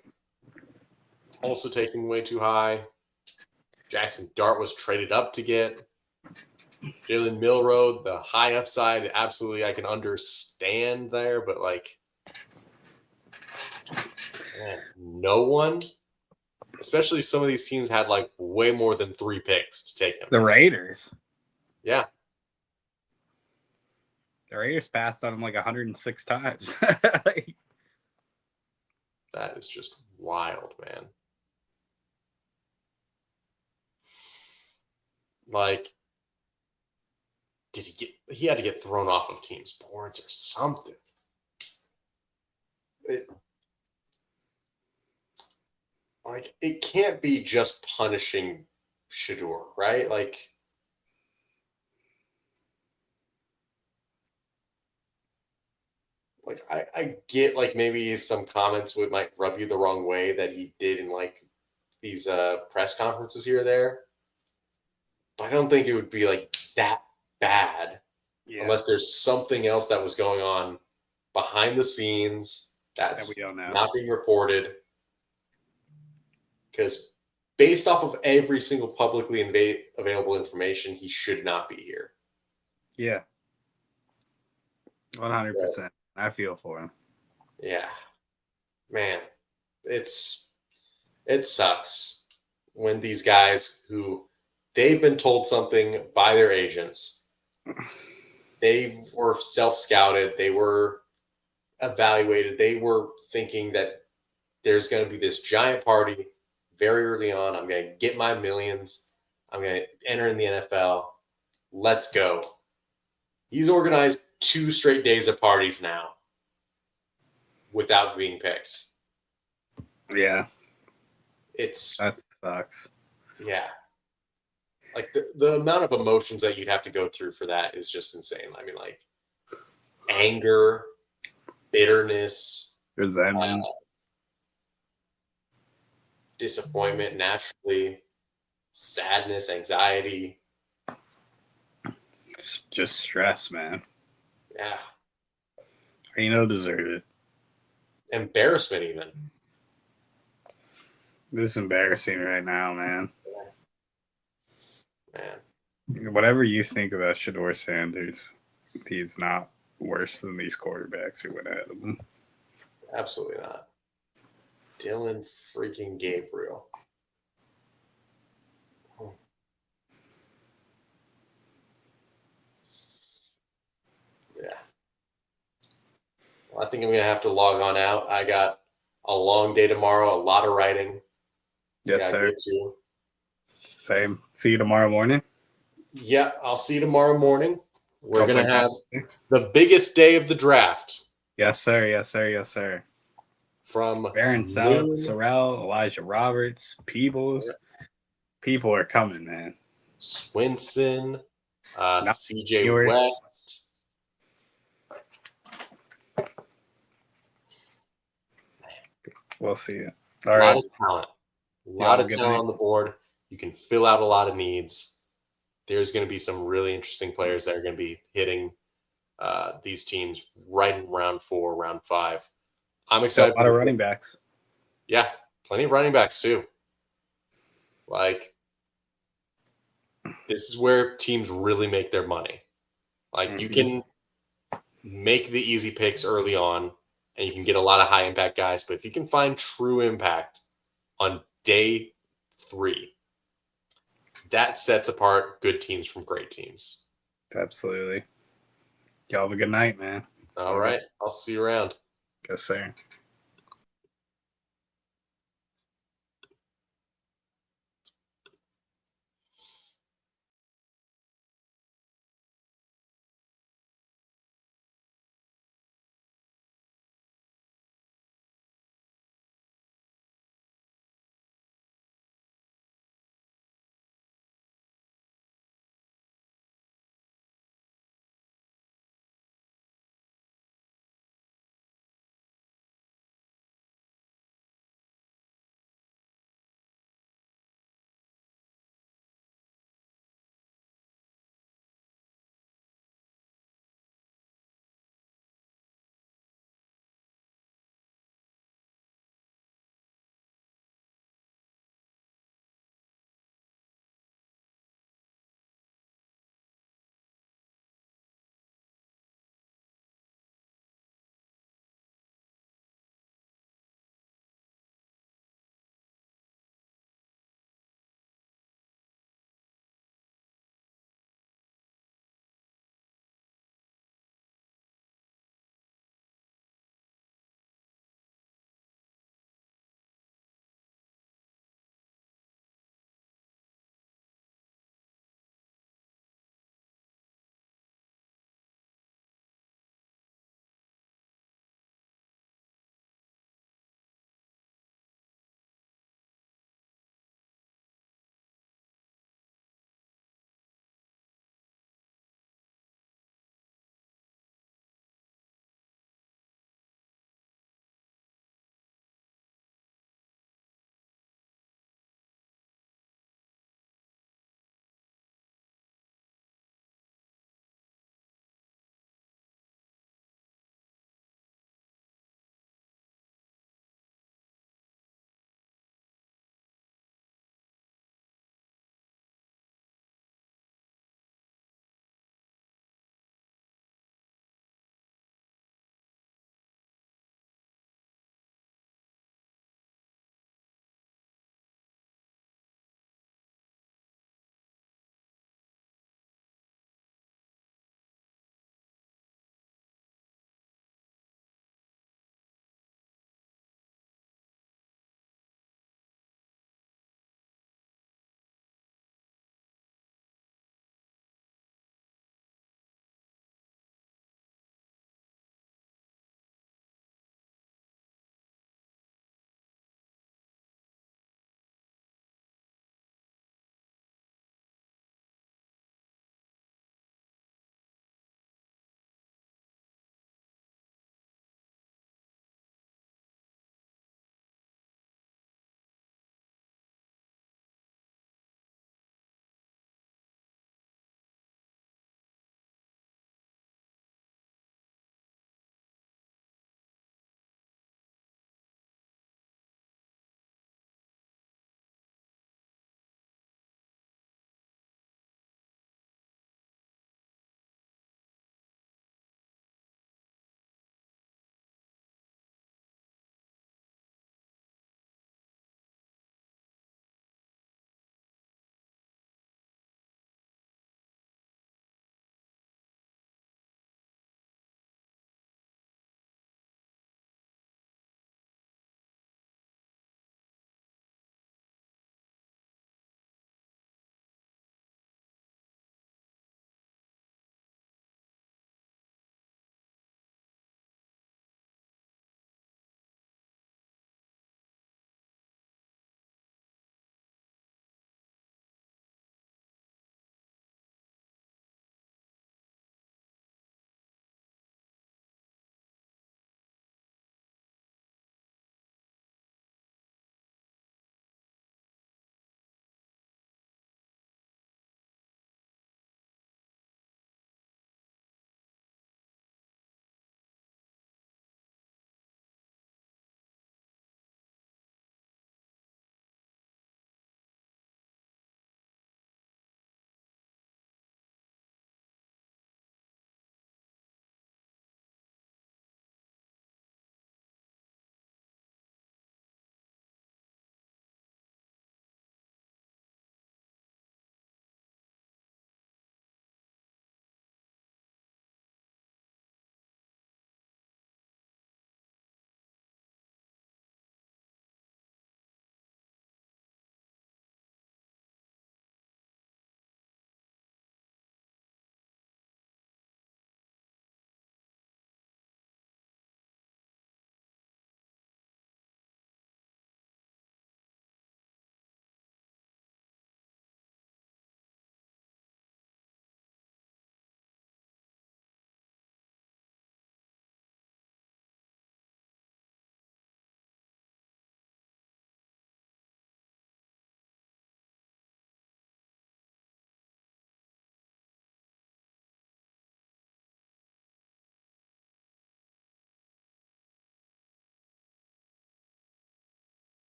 also taking way too high. Jackson Dart was traded up to get. Jalen Milroe, the high upside, absolutely I can understand there, but like, man, no one, especially some of these teams had like way more than 3 picks to take him. The Raiders. Yeah. The Raiders passed on him like 106 times. That is just wild, man. Like, he had to get thrown off of teams' boards or something. like it can't be just punishing Shedeur, right? Like I get like maybe some comments might rub you the wrong way that he did in like these press conferences here or there. But I don't think it would be like that bad unless there's something else that was going on behind the scenes that's we don't know. not being reported. Because based off of every single publicly available information, he should not be here. Yeah. 100%. I feel for him. Yeah. Man, it sucks when these guys who they've been told something by their agents, they were self-scouted, they were evaluated, they were thinking that there's going to be this giant party very early on. I'm going to get my millions. I'm going to enter in the NFL. Let's go. He's organized 2 straight days of parties now without being picked. Yeah. That sucks. Yeah. Like the amount of emotions that you'd have to go through for that is just insane. I mean, like anger, bitterness, resentment, disappointment, naturally, sadness, anxiety. It's just stress, man. Yeah. Deserve it. Embarrassment, even. This is embarrassing right now, man. Man. Whatever you think about Shedeur Sanders, he's not worse than these quarterbacks who went ahead of him. Absolutely not. Dylan freaking Gabriel. Yeah. Well, I think I'm going to have to log on out. I got a long day tomorrow, a lot of writing. Yes, sir. Same. See you tomorrow morning. Yeah, I'll see you tomorrow morning. We're going to have the biggest day of the draft. Yes, sir. Yes, sir. Yes, sir. From Baron Sorrell, Elijah Roberts, Peebles. People are coming, man. Swinson, CJ West. We'll see you. A lot of talent. A lot of talent on the board. You can fill out a lot of needs. There's going to be some really interesting players that are going to be hitting these teams right in round 4, round 5. I'm excited. A lot of running backs. Yeah, plenty of running backs too. Like, this is where teams really make their money. Like, you can make the easy picks early on, and you can get a lot of high impact guys. But if you can find true impact on day 3, that sets apart good teams from great teams. Absolutely. Y'all have a good night, man. All right. I'll see you around. Yes, sir.